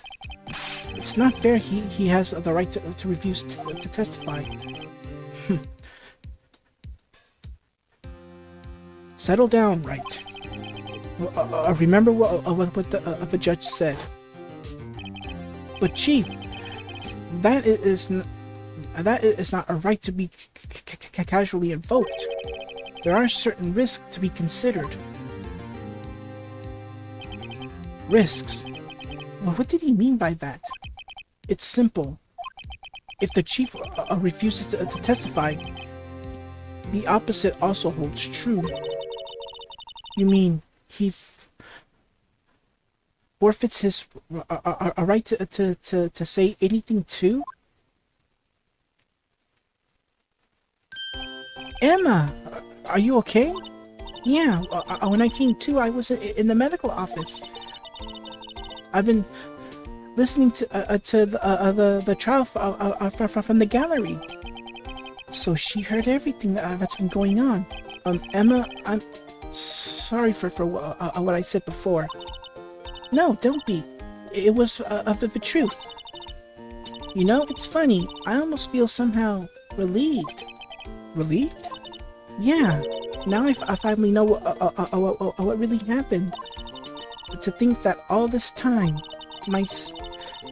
It's not fair he has the right to refuse to testify. Settle down, Wright. Remember what the judge said. But Chief, that is not a right to be casually invoked. There are certain risks to be considered. Risks? Well, what did he mean by that? It's simple. If the chief refuses to testify, the opposite also holds true. You mean he forfeits his a right to say anything too? Emma, are you okay? Yeah, when I came to, I was in the medical office. I've been listening to the trial from the gallery. So she heard everything that's been going on. Emma, I'm sorry for what I said before. No, don't be. It was of the truth. You know, it's funny. I almost feel somehow relieved. Relieved? Yeah. Now I finally know what really happened. To think that all this time, my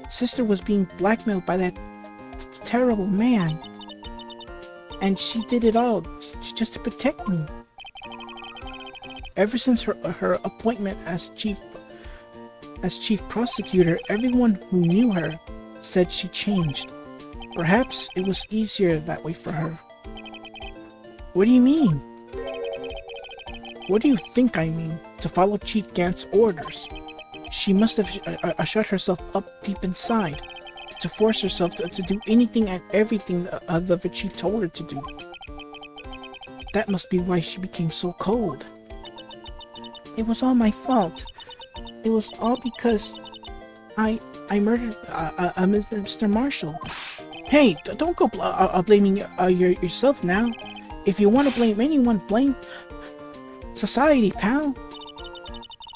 sister was being blackmailed by that terrible man. And she did it all just to protect me. Ever since her appointment as chief prosecutor, everyone who knew her said she changed. Perhaps it was easier that way for her. What do you mean? What do you think I mean? To follow Chief Gant's orders. She must have shut herself up deep inside, to force herself to do anything and everything the chief told her to do. That must be why she became so cold. It was all my fault. It was all because I murdered Mr. Marshall. Hey, don't go blaming yourself now. If you want to blame anyone, blame society, pal.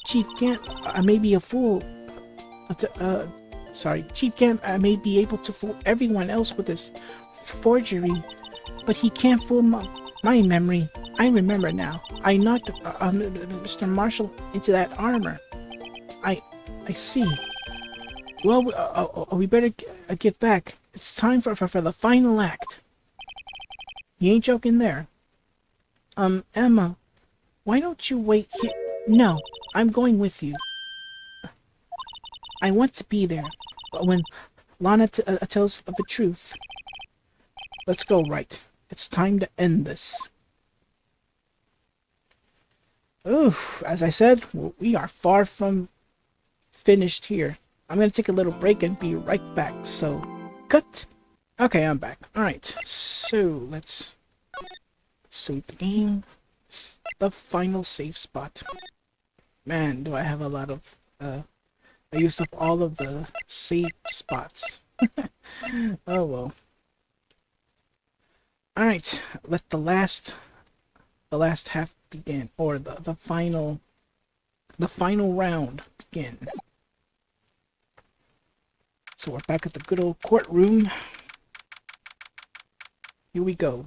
Chief Gant may be a fool. Chief Gant may be able to fool everyone else with his forgery, but he can't fool my memory. I remember now. I knocked Mr. Marshall into that armor. I see. Well, we better get back. It's time for the final act. You ain't joking there. Emma, why don't you wait here? No, I'm going with you. I want to be there when Lana tells the truth. Let's go, Wright. It's time to end this. Oof, as I said, we are far from finished here. I'm going to take a little break and be right back, so cut. Okay, I'm back. Alright, so let's save the game. The final save spot. Man, do I have a lot of, I used up all of the save spots. Oh well. Alright, let the last half begin, or the final round begin. So we're back at the good old courtroom. Here we go.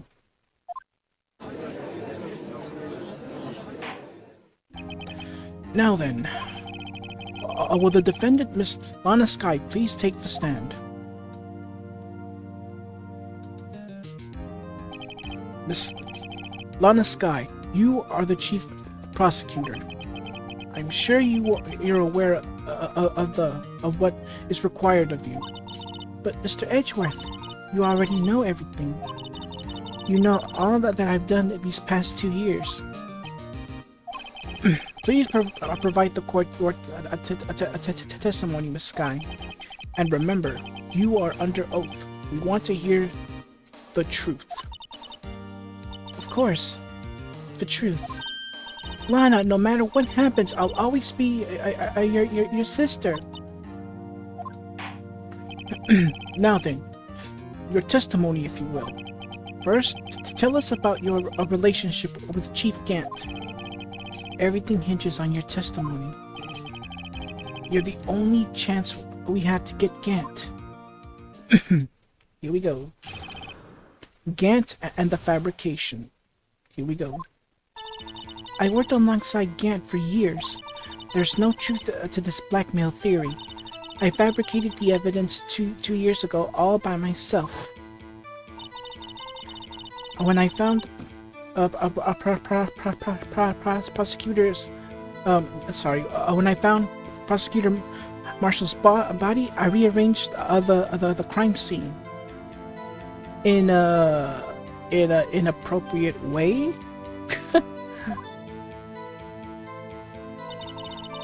Now then, will the defendant, Miss Lana Skye, please take the stand? Miss Lana Skye, you are the chief prosecutor. I'm sure you're aware of what is required of you. But Mr. Edgeworth, you already know everything. You know all that I've done these past 2 years. Please provide the court your testimony, Miss Skye. And remember, you are under oath. We want to hear the truth. Of course, the truth. Lana, no matter what happens, I'll always be your sister. Now then, your testimony, if you will. First, tell us about your relationship with Chief Gant. Everything hinges on your testimony. You're the only chance we had to get Gant. Here we go. Gant and the fabrication. Here we go. I worked alongside Gant for years. There's no truth to this blackmail theory. I fabricated the evidence two years ago all by myself. When I found when I found Prosecutor Marshall's body, I rearranged the crime scene in an inappropriate way.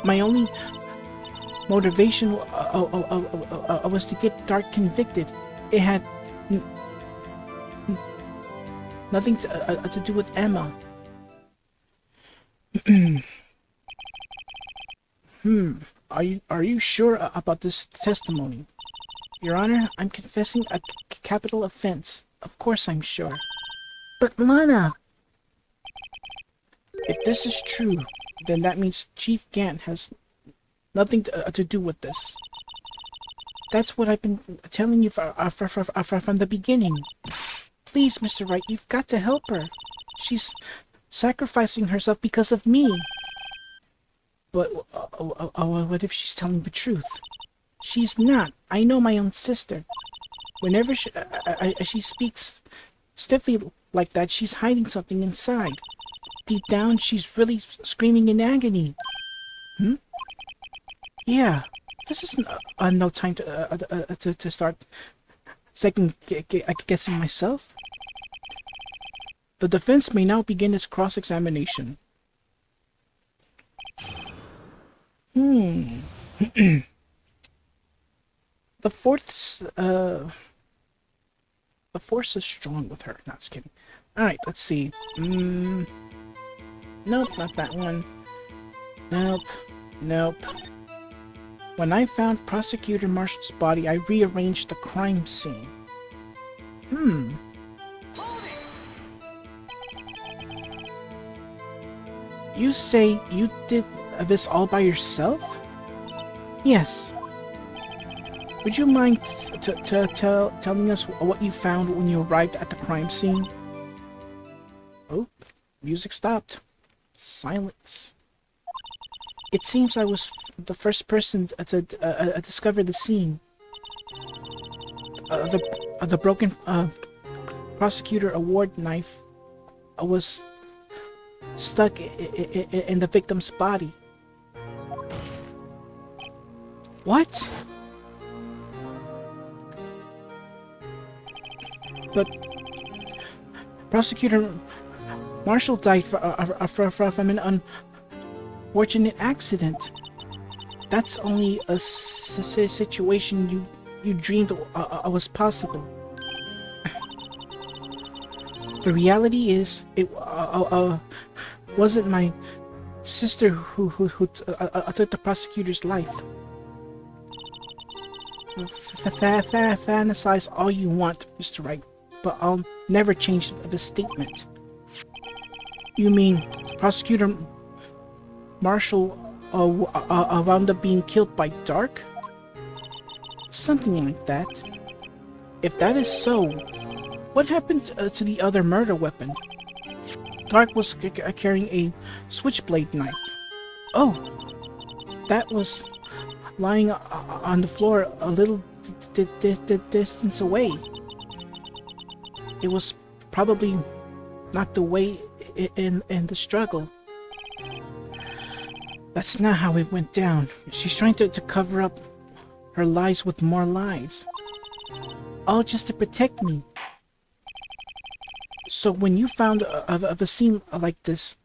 My only motivation was to get Dark convicted. It had nothing to do with Emma. Are you sure about this testimony? Your Honor, I'm confessing a capital offense. Of course I'm sure. But Lana! If this is true, then that means Chief Gant has nothing to do with this. That's what I've been telling you from the beginning. Please, Mr. Wright, you've got to help her. She's sacrificing herself because of me. But what if she's telling the truth? She's not. I know my own sister. Whenever she speaks stiffly like that, she's hiding something inside. Deep down, she's really screaming in agony. Yeah, this is no time to start second guessing myself. The defense may now begin its cross-examination. The force is strong with her. Not just kidding. Alright, let's see. Nope, not that one. Nope. When I found Prosecutor Marshall's body, I rearranged the crime scene. You say you did this all by yourself? Yes. Would you mind telling us what you found when you arrived at the crime scene? Oh, music stopped. Silence. It seems I was the first person to discover the scene. The broken prosecutor award knife was stuck in the victim's body. What? But Prosecutor Marshall died from an unfortunate accident. That's only a situation you dreamed was possible. The reality is, it wasn't my sister who took the prosecutor's life. Fantasize all you want, Mr. Wright, but I'll never change the statement. You mean Prosecutor Marshall wound up being killed by Dark? Something like that. If that is so, what happened to the other murder weapon? Dark was carrying a switchblade knife. Oh, that was lying on the floor a little distance away. It was probably knocked away in the struggle. That's not how it went down. She's trying to cover up her lies with more lies. All just to protect me. So when you found a scene like this,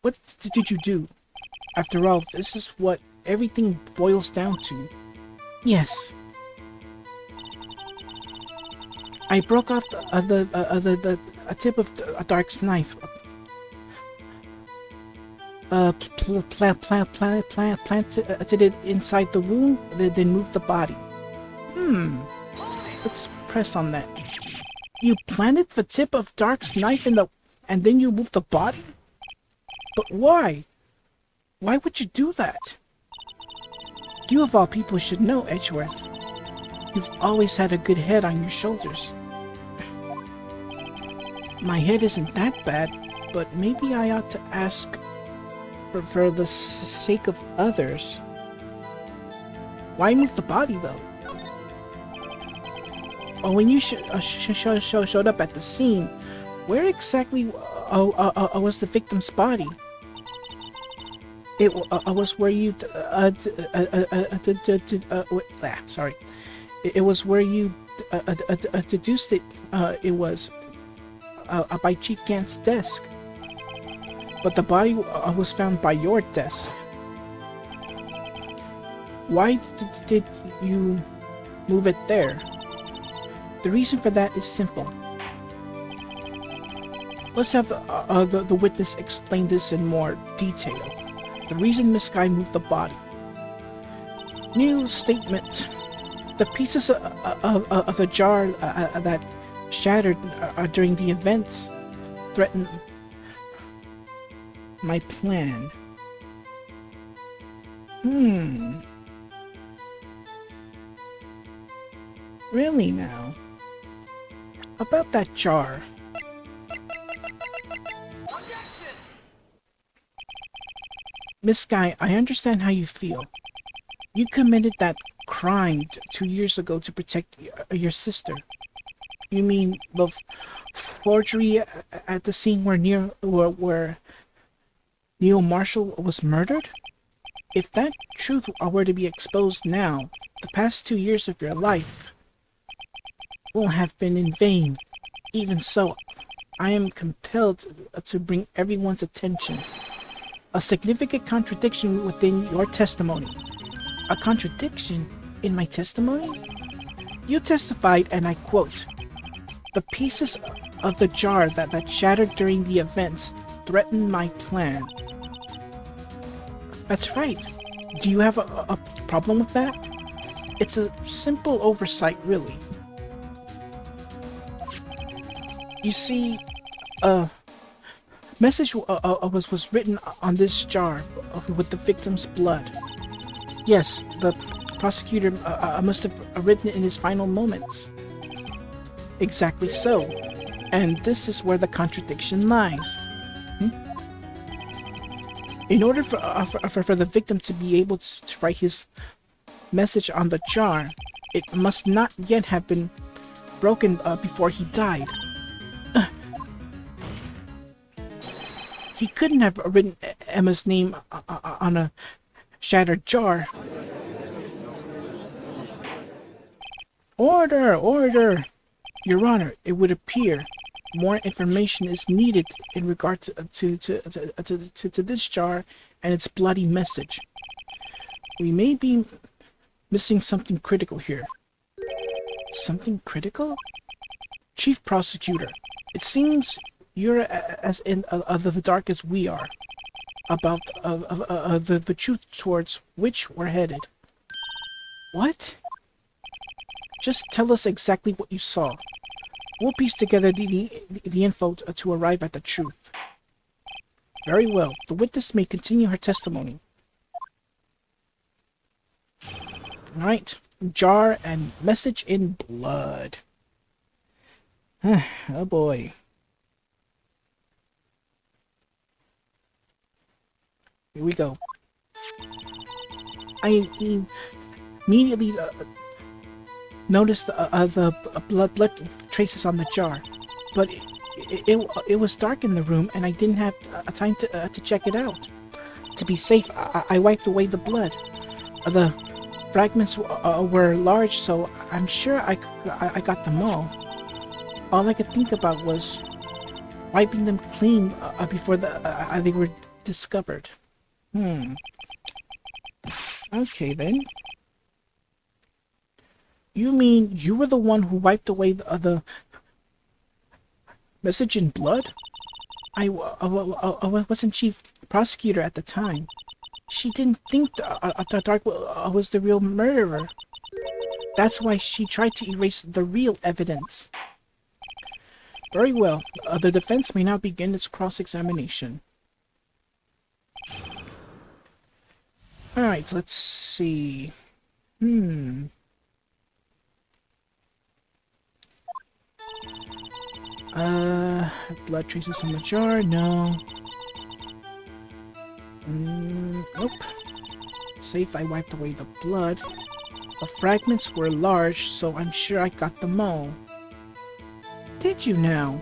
what did you do? After all, this is what everything boils down to. Yes. I broke off the tip of Dark's knife. Planted it inside the wound, then moved the body. Let's press on that. You planted the tip of Dark's knife and then you moved the body? But why? Why would you do that? You of all people should know, Edgeworth. You've always had a good head on your shoulders. My head isn't that bad, but maybe I ought to ask for the sake of others. Why move the body, though? When you showed up at the scene, where exactly was the victim's body? It was where you sorry. It was where you deduced it. It was by Chief Gant's desk, but the body was found by your desk. Why did you move it there? The reason for that is simple. Let's have the witness explain this in more detail. The reason Miss Guy moved the body. New statement. The pieces of the jar that shattered during the events threatened my plan. Hmm. Really now? About that jar. Miss Sky, I understand how you feel. You committed that crime 2 years ago to protect your sister. You mean the forgery at the scene where Neil Marshall was murdered? If that truth were to be exposed now, the past 2 years of your life will have been in vain. Even so, I am compelled to bring everyone's attention. A significant contradiction within your testimony. A contradiction in my testimony? You testified, and I quote, "The pieces of the jar that shattered during the events threatened my plan." That's right. Do you have a problem with that? It's a simple oversight, really. You see, a message was written on this jar with the victim's blood. Yes, the prosecutor must have written it in his final moments. Exactly so. And this is where the contradiction lies. In order for the victim to be able to write his message on the jar, it must not yet have been broken before he died. He couldn't have written Emma's name on a shattered jar. Order! Order! Your Honor, it would appear more information is needed in regard to this jar and its bloody message. We may be missing something critical here. Something critical? Chief Prosecutor, it seems you're as in the dark as we are about the truth towards which we're headed. What? Just tell us exactly what you saw. We'll piece together the info to arrive at the truth. Very well. The witness may continue her testimony. Alright. Jar and message in blood. Oh boy. Here we go. I immediately noticed the blood traces on the jar, but it was dark in the room and I didn't have time to check it out. To be safe, I wiped away the blood. The fragments were large, so I'm sure I got them all. All I could think about was wiping them clean before they were discovered. Okay then. You mean you were the one who wiped away the message in blood? I wasn't chief prosecutor at the time. She didn't think the Dark was the real murderer. That's why she tried to erase the real evidence. Very well. The defense may now begin its cross-examination. Alright, let's see. Blood traces on the jar? No. Nope. Safe, I wiped away the blood. The fragments were large, so I'm sure I got them all. Did you now?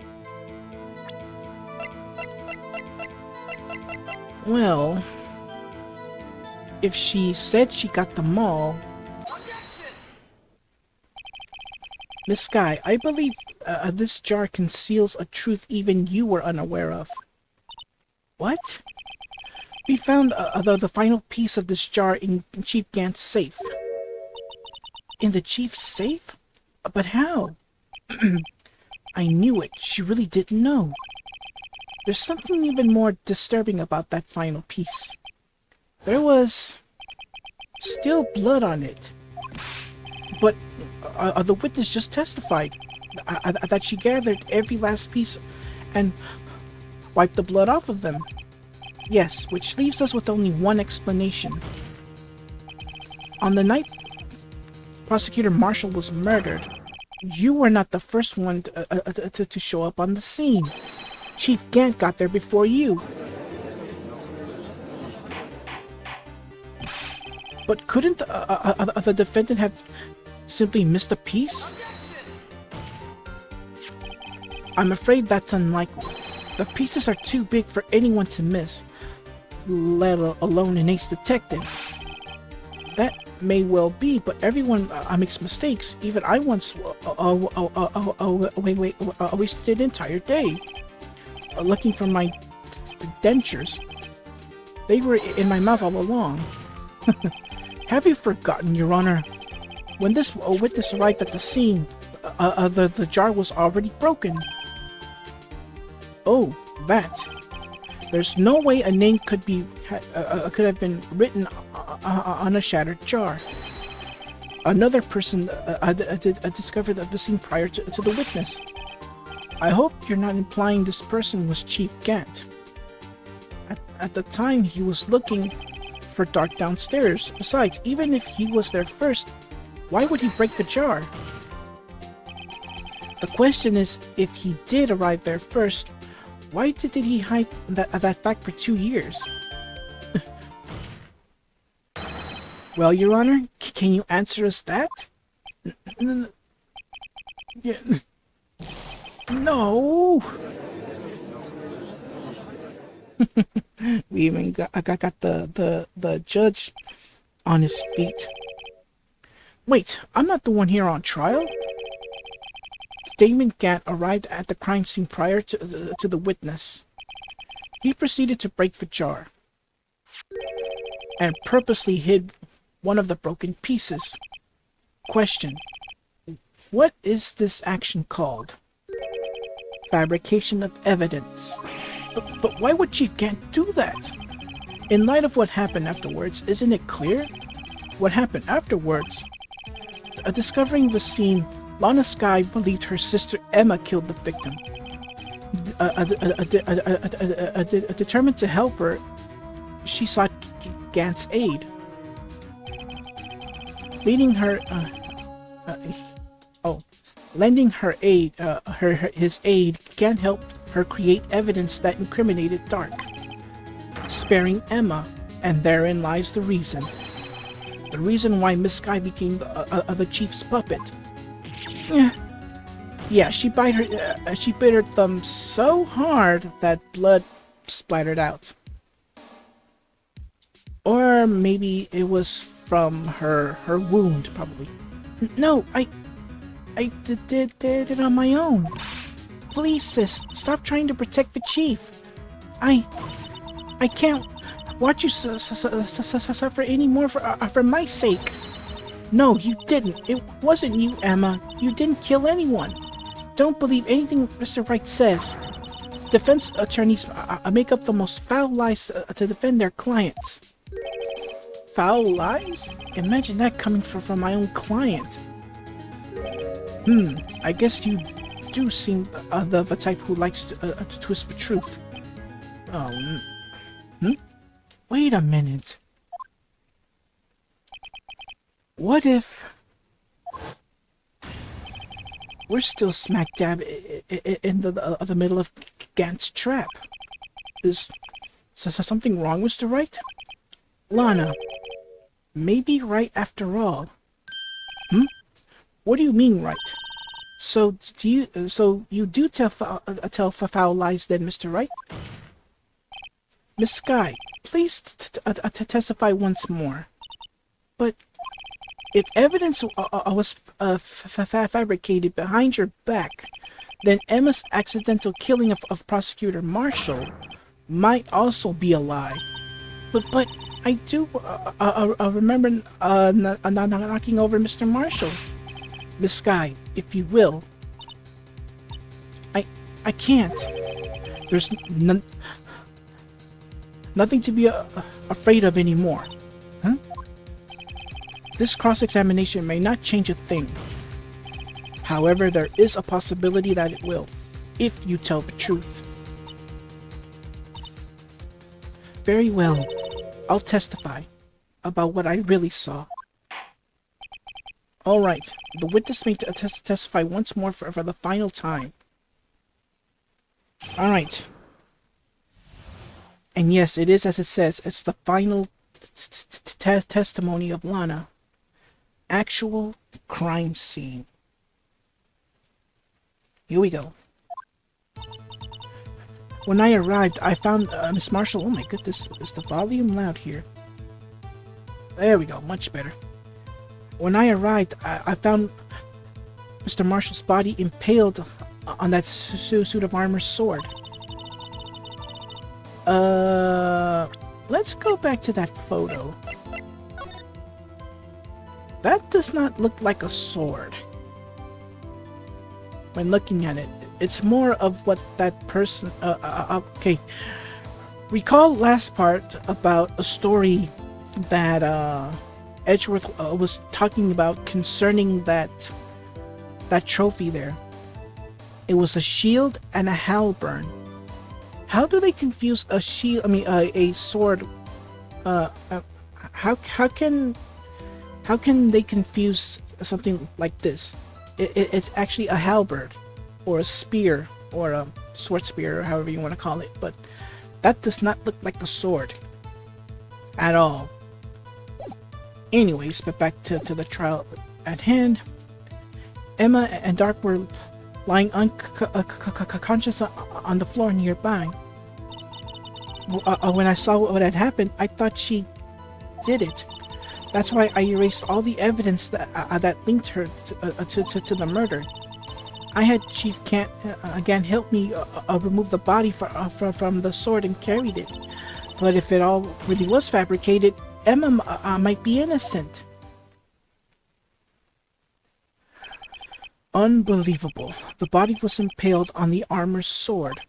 Well, if she said she got them all... Miss Sky, I believe this jar conceals a truth even you were unaware of. What? We found the final piece of this jar in Chief Gant's safe. In the chief's safe? But how? I knew it. She really didn't know. There's something even more disturbing about that final piece. There was still blood on it. But the witness just testified that she gathered every last piece and wiped the blood off of them. Yes, which leaves us with only one explanation. On the night Prosecutor Marshall was murdered, you were not the first one to show up on the scene. Chief Gant got there before you. But couldn't the defendant have simply missed a piece? I'm afraid that's unlikely. The pieces are too big for anyone to miss, let alone an ace detective. That may well be, but everyone makes mistakes. Even I once wasted an entire day looking for my dentures. They were in my mouth all along. Have you forgotten, Your Honor? When this witness arrived at the scene, the jar was already broken. Oh, that. There's no way a name could have been written on a shattered jar. Another person discovered the scene prior to the witness. I hope you're not implying this person was Chief Gant. At the time, he was looking for Dark downstairs. Besides, even if he was there first, why would he break the jar? The question is, if he did arrive there first, why did he hide that fact for 2 years? Well, Your Honor, can you answer us that? Yeah. No. We even got the judge on his feet. Wait, I'm not the one here on trial. Damon Gant arrived at the crime scene prior to the witness. He proceeded to break the jar and purposely hid one of the broken pieces. Question: what is this action called? Fabrication of evidence. But why would Chief Gant do that? In light of what happened afterwards, isn't it clear? What happened afterwards? Discovering the scene, Lana Skye believed her sister Emma killed the victim. Determined to help her, she sought Gant's aid. Lending her aid, his aid, Gant helped her create evidence that incriminated Dark, sparing Emma, and therein lies the reason. The reason why Miss Skye became the chief's puppet. Yeah, she bit her thumb so hard that blood splattered out. Or maybe it was from her wound, probably. No, I did it on my own. Please, sis, stop trying to protect the chief. I can't watch you suffer anymore for my sake. No, you didn't. It wasn't you, Emma. You didn't kill anyone. Don't believe anything Mr. Wright says. Defense attorneys make up the most foul lies to defend their clients. Foul lies? Imagine that coming from my own client. I guess you do seem the type who likes to twist the truth. Wait a minute. What if we're still smack dab in the middle of Gant's trap? Is something wrong, Mr. Wright? Lana, maybe Wright after all. What do you mean, Wright? So you do tell foul lies then, Mr. Wright? Miss Skye, please testify once more. But if evidence was fabricated behind your back, then Emma's accidental killing of Prosecutor Marshall might also be a lie. But I do remember knocking over Mr. Marshall. Miss Skye, if you will. I can't. There's nothing to be afraid of anymore. This cross-examination may not change a thing. However, there is a possibility that it will, if you tell the truth. Very well. I'll testify about what I really saw. All right. The witness may testify once more for the final time. All right. And yes, it is as it says. It's the final testimony of Lana. Actual crime scene. Here we go. When I arrived, I found Miss Marshall. Oh my goodness, is the volume loud here? There we go, much better. When I arrived, I found Mr. Marshall's body impaled on that suit of armor sword. Let's go back to that photo. That does not look like a sword. When looking at it, it's more of what that person... okay. Recall last part about a story that Edgeworth was talking about concerning that trophy there. It was a shield and a halberd. How do they confuse a shield? I mean, a sword. How can they confuse something like this? It's actually a halberd, or a spear, or a sword spear, or however you want to call it. But that does not look like a sword at all. Anyways, but back to the trial at hand. Emma and Dark were lying unconscious on the floor nearby. When I saw what had happened, I thought she did it. That's why I erased all the evidence that linked her to the murder. I had Chief Gant again help me remove the body from the sword and carried it. But if it all really was fabricated, Emma might be innocent. Unbelievable. The body was impaled on the armor's sword.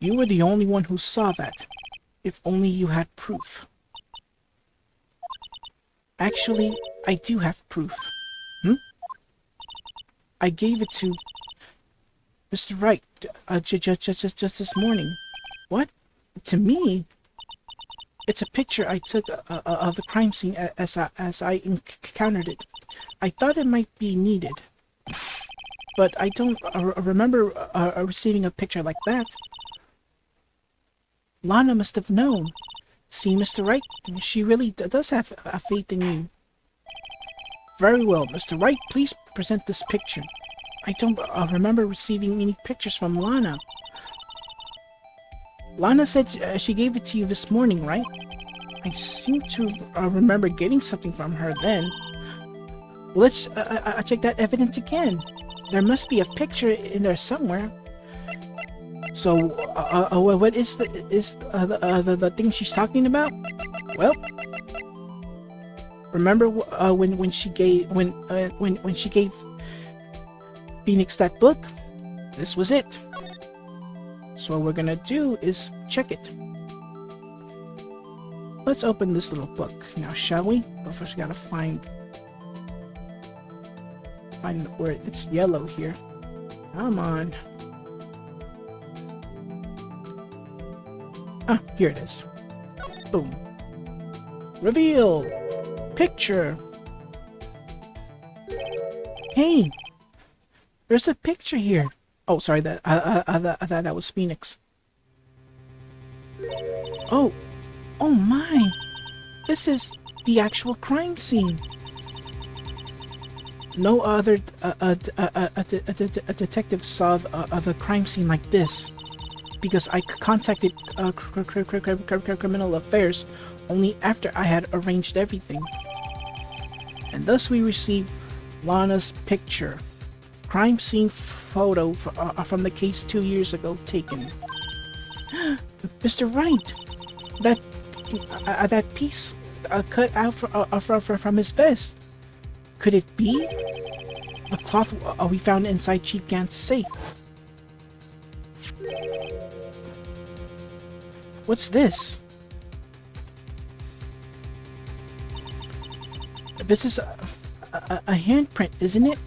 You were the only one who saw that. If only you had proof. Actually, I do have proof. I gave it to Mr. Wright just this morning. What? To me? It's a picture I took of the crime scene as I encountered it. I thought it might be needed, but I don't remember receiving a picture like that. Lana must have known. See, Mr. Wright, she really does have faith in you. Very well, Mr. Wright, please present this picture. I don't remember receiving any pictures from Lana. Lana said she gave it to you this morning, right? I seem to remember getting something from her then. Let's check that evidence again. There must be a picture in there somewhere. So, what is the thing she's talking about? Well, remember when she gave Phoenix that book? This was it. So what we're gonna do is check it. Let's open this little book now, shall we? But first we gotta find where it's yellow here. Come on. Ah, here it is. Boom. Reveal! Picture! Hey! There's a picture here. Oh, sorry, that was Phoenix. Oh my! This is the actual crime scene. No other detective saw the crime scene like this, because I contacted criminal affairs only after I had arranged everything. And thus we received Lana's picture. Crime scene photo from the case 2 years ago taken. Mr. Wright! That piece cut out from his vest. Could it be the cloth we found inside Chief Gant's safe? What's this? This is a handprint, isn't it?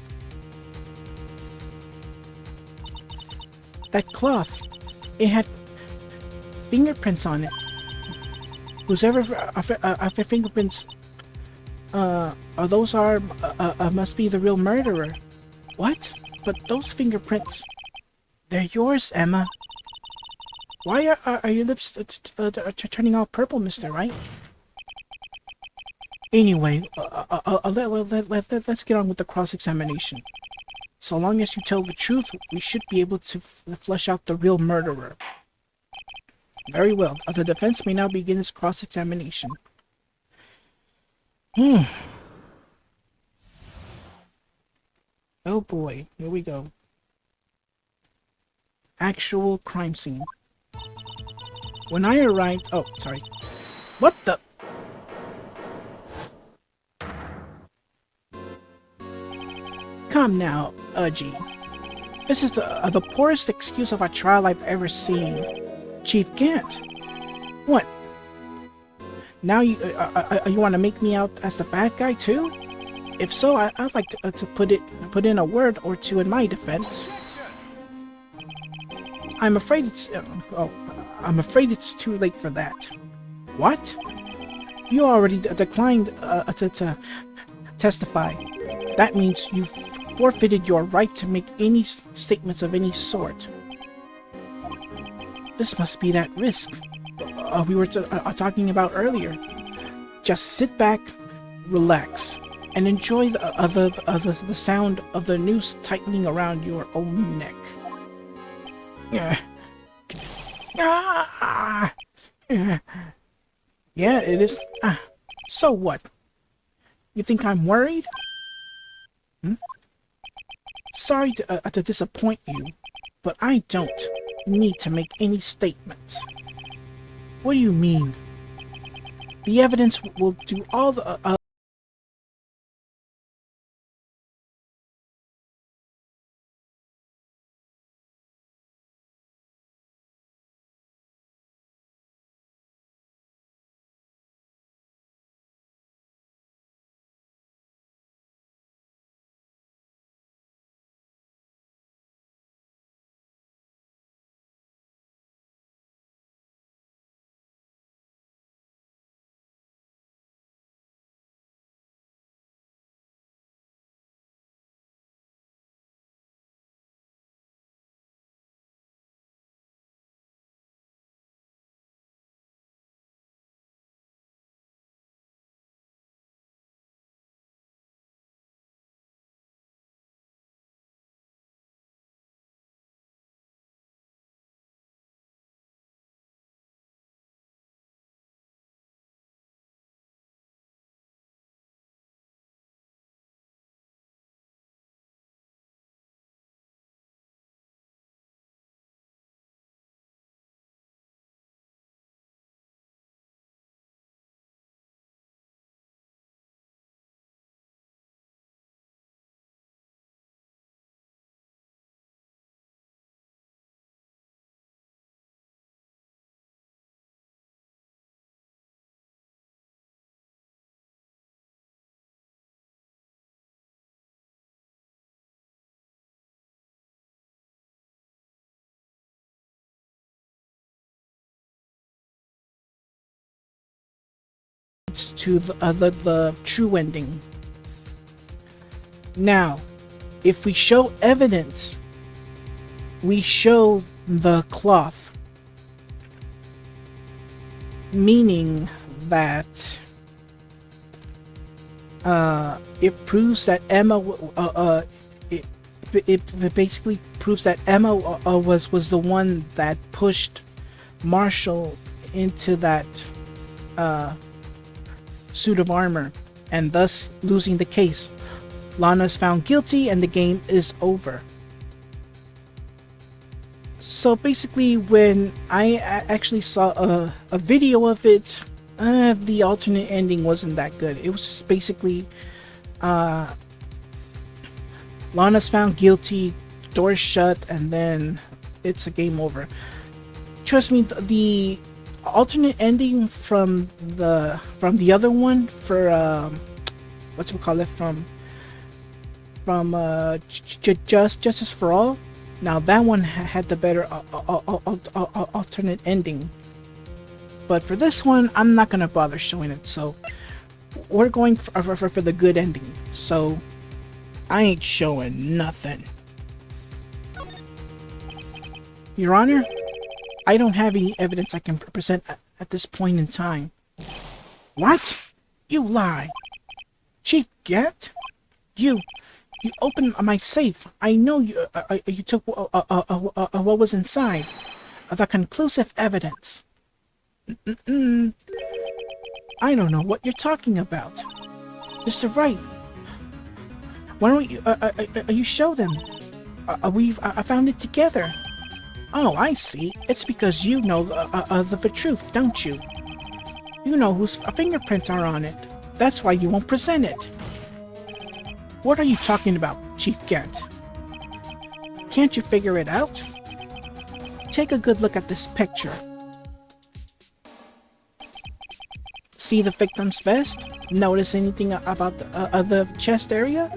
That cloth, it had fingerprints on it. Whoever fingerprints Those must be the real murderer. What? But those fingerprints, they're yours, Emma. Why are your lips turning all purple, Mr. Wright? Anyway, let's get on with the cross-examination. So long as you tell the truth, we should be able to flesh out the real murderer. Very well. The defense may now begin its cross-examination. Oh boy, here we go. Actual crime scene. When I arrived... Oh, sorry. What the... Come now, Udgy. This is the poorest excuse of a trial I've ever seen. Chief Gant. What? Now you want to make me out as the bad guy too? If so, I'd like to put in a word or two in my defense. I'm afraid it's too late for that. What? You already declined to testify. That means you've forfeited your right to make any statements of any sort. This must be that risk we were talking about earlier. Just sit back, relax, and enjoy the sound of the noose tightening around your own neck. Yeah, it is. So what? You think I'm worried? Sorry to disappoint you, but I don't need to make any statements. What do you mean? The evidence will do all the to the true ending. Now, if we show evidence, we show the cloth, meaning that it proves that Emma it basically proves that Emma was the one that pushed Marshall into that suit of armor, and thus losing the case. Lana's found guilty and the game is over. So basically, when I actually saw a video of it, the alternate ending wasn't that good. It was just basically Lana's found guilty, doors shut, and then it's a game over. Trust me, the alternate ending from the other one, for Justice for All. Now that one had the better alternate ending, but for this one I'm not gonna bother showing it, so we're going for the good ending, so I ain't showing nothing. Your Honor, I don't have any evidence I can present at this point in time. What? You lie. Chief Gant? You opened my safe. I know you took what was inside. The conclusive evidence. I don't know what you're talking about. Mr. Wright, why don't you show them? We've found it together. Oh, I see. It's because you know the truth, don't you? You know whose fingerprints are on it. That's why you won't present it. What are you talking about, Chief Gant? Can't you figure it out? Take a good look at this picture. See the victim's vest? Notice anything about the chest area?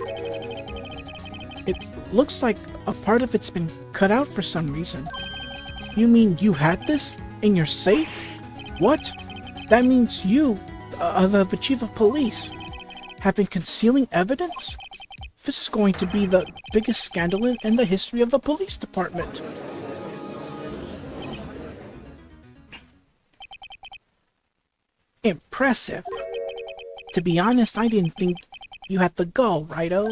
It looks like a part of it's been cut out for some reason. You mean you had this in your safe? What? That means you, the chief of police, have been concealing evidence? This is going to be the biggest scandal in the history of the police department. Impressive. To be honest, I didn't think you had the gall, Righto.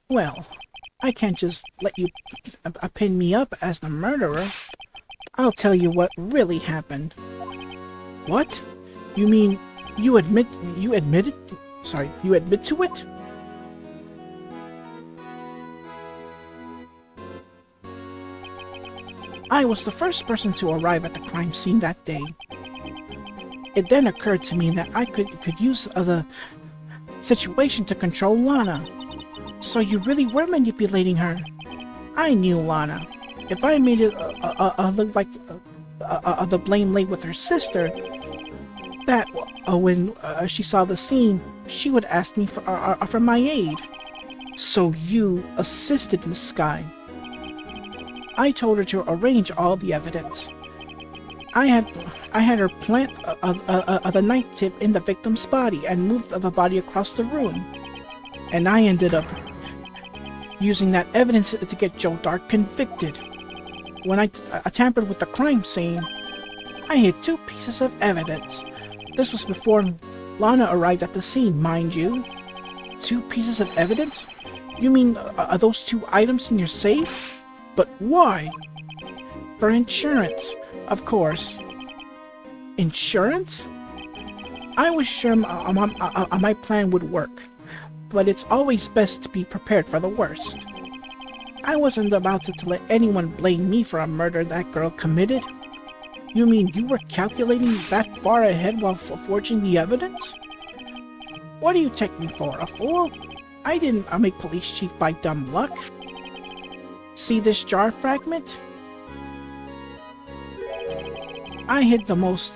Well, I can't just let you pin me up as the murderer. I'll tell you what really happened. What? You mean you admit to it? I was the first person to arrive at the crime scene that day. It then occurred to me that I could use the situation to control Lana. So you really were manipulating her. I knew Lana. If I made it look like the blame lay with her sister, that when she saw the scene, she would ask me for my aid. So you assisted Miss Sky. I told her to arrange all the evidence. I had her plant the knife tip in the victim's body and move the body across the room. And I ended up using that evidence to get Joe Dark convicted. When I tampered with the crime scene, I hid 2 pieces of evidence. This was before Lana arrived at the scene, mind you. 2 pieces of evidence? You mean those 2 items in your safe? But why? For insurance, of course. Insurance? I was sure my plan would work, but it's always best to be prepared for the worst. I wasn't about to let anyone blame me for a murder that girl committed. You mean you were calculating that far ahead while forging the evidence? What do you take me for, a fool? I didn't make police chief by dumb luck. See this jar fragment? I hid the most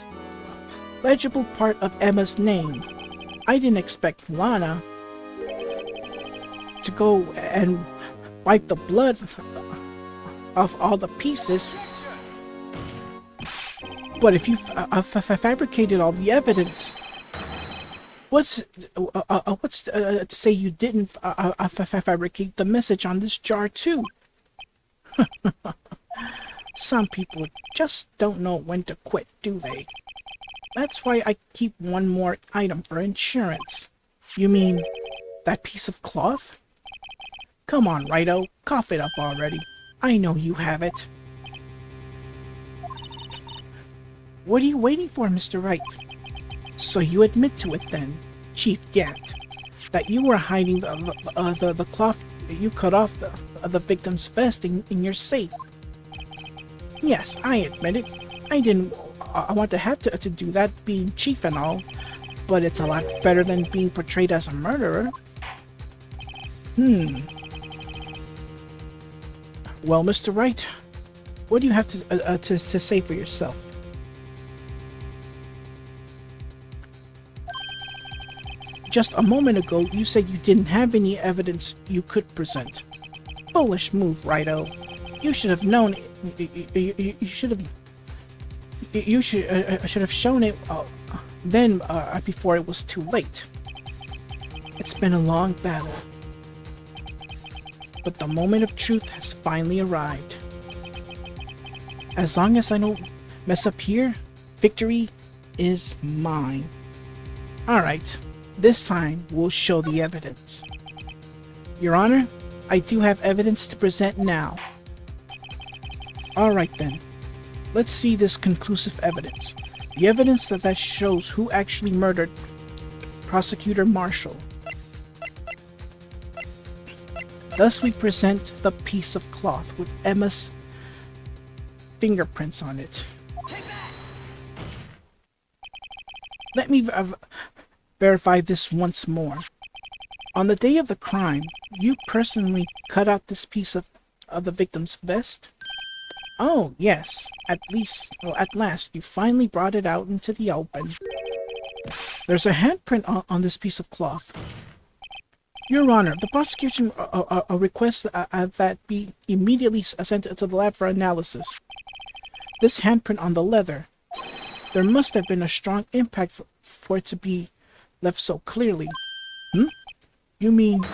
legible part of Emma's name. I didn't expect Lana to go and wipe the blood off all the pieces. But if you fabricated all the evidence, what's to say you didn't fabricate the message on this jar too? Some people just don't know when to quit, do they? That's why I keep one more item for insurance. You mean that piece of cloth? Come on, Righto, cough it up already. I know you have it. What are you waiting for, Mr. Wright? So you admit to it then, Chief Gant, that you were hiding the cloth you cut off the victim's vest in your safe. Yes, I admit it. I want to have to do that, being chief and all, but it's a lot better than being portrayed as a murderer. Well, Mr. Wright, what do you have to say for yourself? Just a moment ago, you said you didn't have any evidence you could present. Foolish move, Righto. You should have known. You You should I should have shown it then before it was too late. It's been a long battle, but the moment of truth has finally arrived. As long as I don't mess up here, victory is mine. Alright, this time we'll show the evidence. Your Honor, I do have evidence to present now. Alright then, let's see this conclusive evidence. The evidence that shows who actually murdered Prosecutor Marshall. Thus we present the piece of cloth with Emma's fingerprints on it. Let me verify this once more. On the day of the crime, you personally cut out this piece of the victim's vest? Oh, yes. At last, you finally brought it out into the open. There's a handprint on this piece of cloth. Your Honor, the prosecution requests that be immediately sent to the lab for analysis. This handprint on the leather. There must have been a strong impact for it to be left so clearly. You mean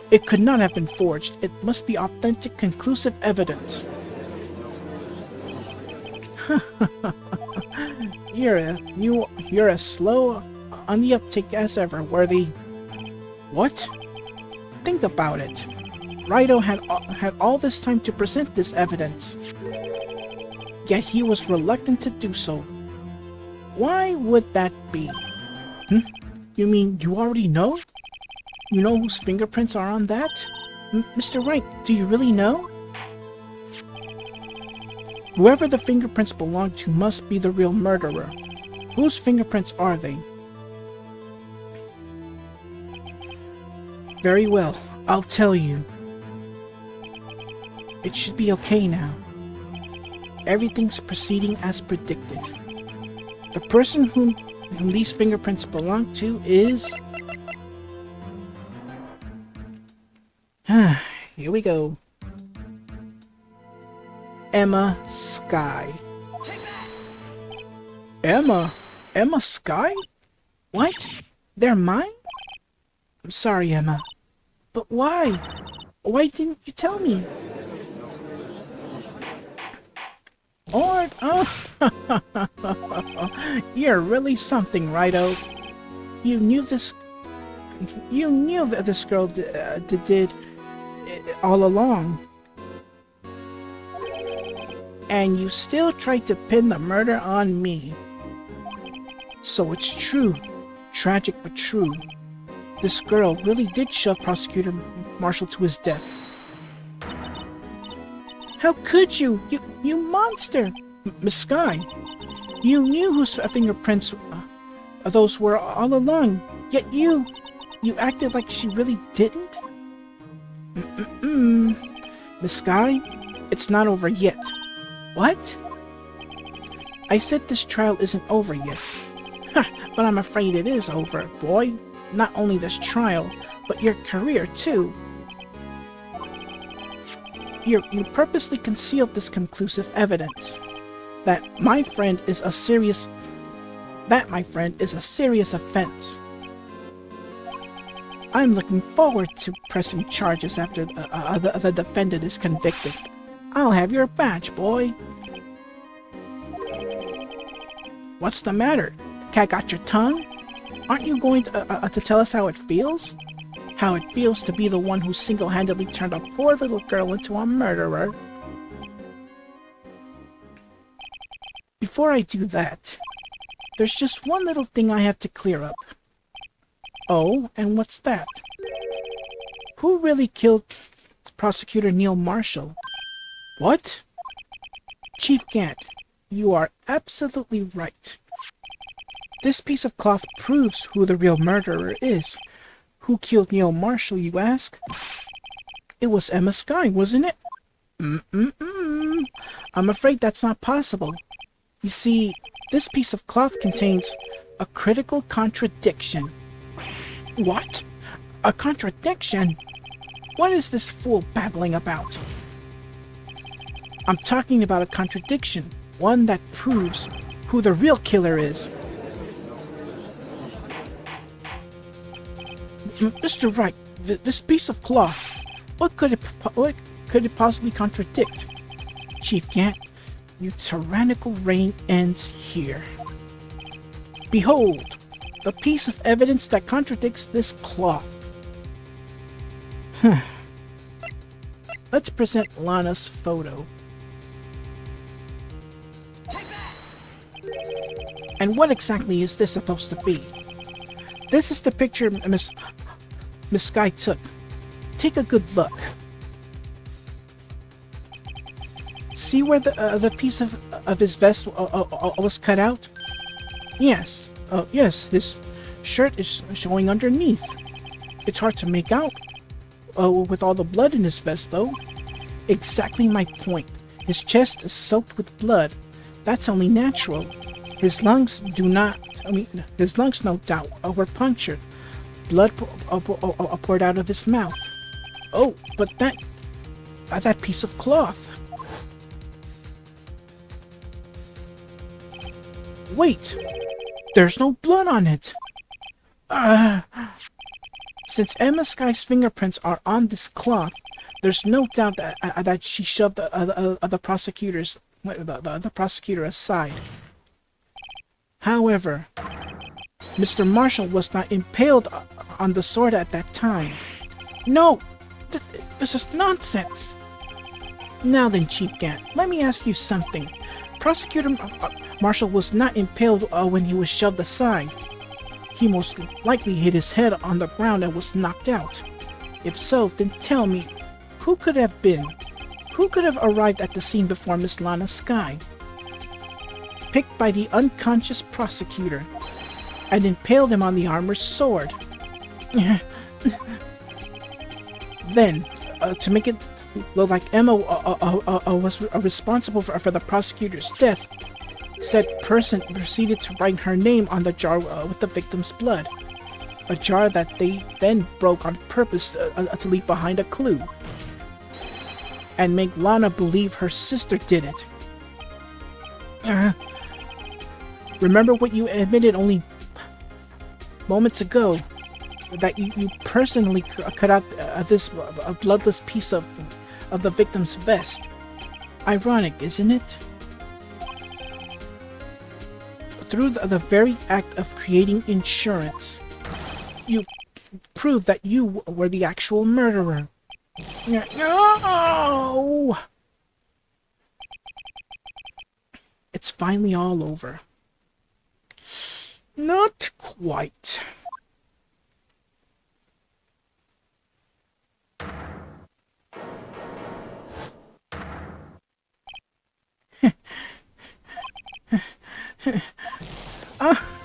it could not have been forged? It must be authentic, conclusive evidence. You're as slow on the uptake as ever, Worthy. What? Think about it. Wright had all this time to present this evidence, yet he was reluctant to do so. Why would that be? You mean you already know? You know whose fingerprints are on that? Mr. Wright, do you really know? Whoever the fingerprints belong to must be the real murderer. Whose fingerprints are they? Very well, I'll tell you. It should be okay now. Everything's proceeding as predicted. The person whom these fingerprints belong to is... Here we go. Emma Skye. Emma Skye? What? They're mine? I'm sorry, Emma. But why? Why didn't you tell me? Oh, you're really something, Righto. You knew that this girl did all along. And you still tried to pin the murder on me. So it's true. Tragic but true. This girl really did shove Prosecutor Marshall to his death. How could you? You monster! Miss Skye, you knew whose fingerprints those were all along, yet you acted like she really didn't? Miss Skye, it's not over yet. What? I said this trial isn't over yet. But I'm afraid it is over, boy. Not only this trial, but your career too. You purposely concealed this conclusive evidence. That, my friend, is a serious offense. I'm looking forward to pressing charges after the defendant is convicted. I'll have your badge, boy. What's the matter? Cat got your tongue? Aren't you going to tell us how it feels? How it feels to be the one who single-handedly turned a poor little girl into a murderer? Before I do that, there's just one little thing I have to clear up. Oh, and what's that? Who really killed Prosecutor Neil Marshall? What? Chief Gant, you are absolutely right. This piece of cloth proves who the real murderer is. Who killed Neil Marshall, you ask? It was Emma Skye, wasn't it? I'm afraid that's not possible. You see, this piece of cloth contains a critical contradiction. What? A contradiction? What is this fool babbling about? I'm talking about a contradiction. One that proves who the real killer is. Mr. Wright, this piece of cloth, what could it possibly contradict? Chief Gant, your tyrannical reign ends here. Behold, the piece of evidence that contradicts this cloth. Let's present Lana's photo. And what exactly is this supposed to be? This is the picture Miss Sky took. Take a good look. See where the piece of his vest was cut out? Yes. Yes, his shirt is showing underneath. It's hard to make out with all the blood in his vest, though. Exactly my point. His chest is soaked with blood. That's only natural. His lungs his lungs, no doubt, were punctured. Blood poured out of his mouth. Oh, but that piece of cloth. Wait, there's no blood on it. Since Emma Sky's fingerprints are on this cloth, there's no doubt that she shoved the prosecutor aside. However, Mr. Marshall was not impaled on the sword at that time. No, this is nonsense. Now then, Chief Gant, let me ask you something. Prosecutor Marshall was not impaled when he was shoved aside. He most likely hit his head on the ground and was knocked out. If so, then tell me, who could have been? Who could have arrived at the scene before Miss Lana Sky? Picked by the unconscious prosecutor and impaled him on the armor's sword. Then, to make it look like Emma was responsible for the prosecutor's death, said person proceeded to write her name on the jar with the victim's blood. A jar that they then broke on purpose to leave behind a clue. And make Lana believe her sister did it. Remember what you admitted only moments ago, that you personally cut out this bloodless piece of the victim's vest. Ironic, isn't it? Through the very act of creating insurance, you proved that you were the actual murderer. No! It's finally all over. Not quite.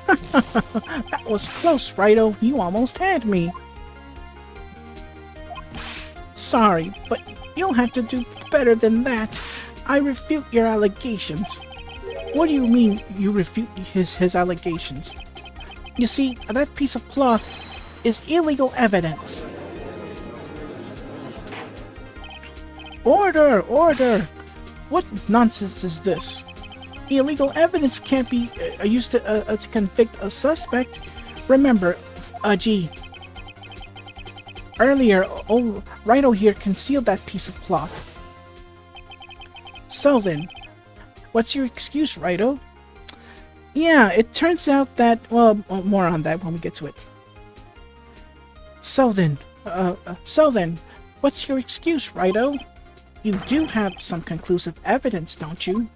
That was close, Wright-o. You almost had me. Sorry, but you'll have to do better than that. I refute your allegations. What do you mean you refute his allegations? You see, that piece of cloth is illegal evidence. Order! Order! What nonsense is this? Illegal evidence can't be used to convict a suspect. Remember, gee. Earlier, old Wright-o here concealed that piece of cloth. So then, what's your excuse, Wright-o? Yeah, it turns out that, well, more on that when we get to it. So then, what's your excuse, Wright-o? You do have some conclusive evidence, don't you?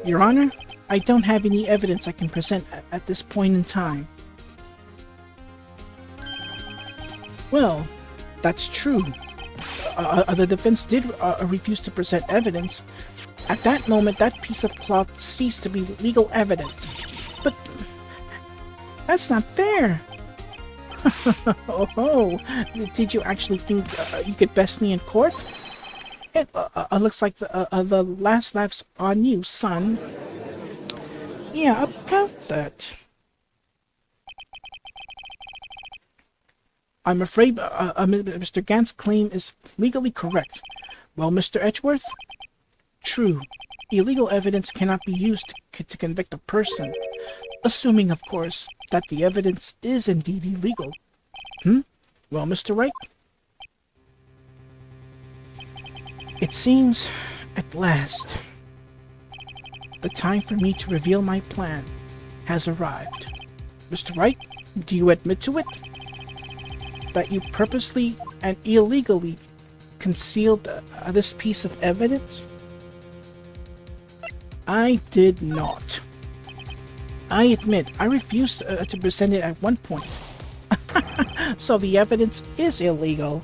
Your Honor, I don't have any evidence I can present at this point in time. Well, that's true. The defense did refuse to present evidence. At that moment, that piece of cloth ceased to be legal evidence. But that's not fair. Oh, did you actually think you could best me in court? It looks like the last laugh's on you, son. Yeah, about that. I'm afraid Mr. Gant's claim is legally correct. Well, Mr. Edgeworth, true. Illegal evidence cannot be used to convict a person, assuming, of course, that the evidence is indeed illegal. Well, Mr. Wright? It seems, at last, the time for me to reveal my plan has arrived. Mr. Wright, do you admit to it? That you purposely and illegally concealed this piece of evidence? I did not. I admit, I refused to present it at one point. So the evidence is illegal.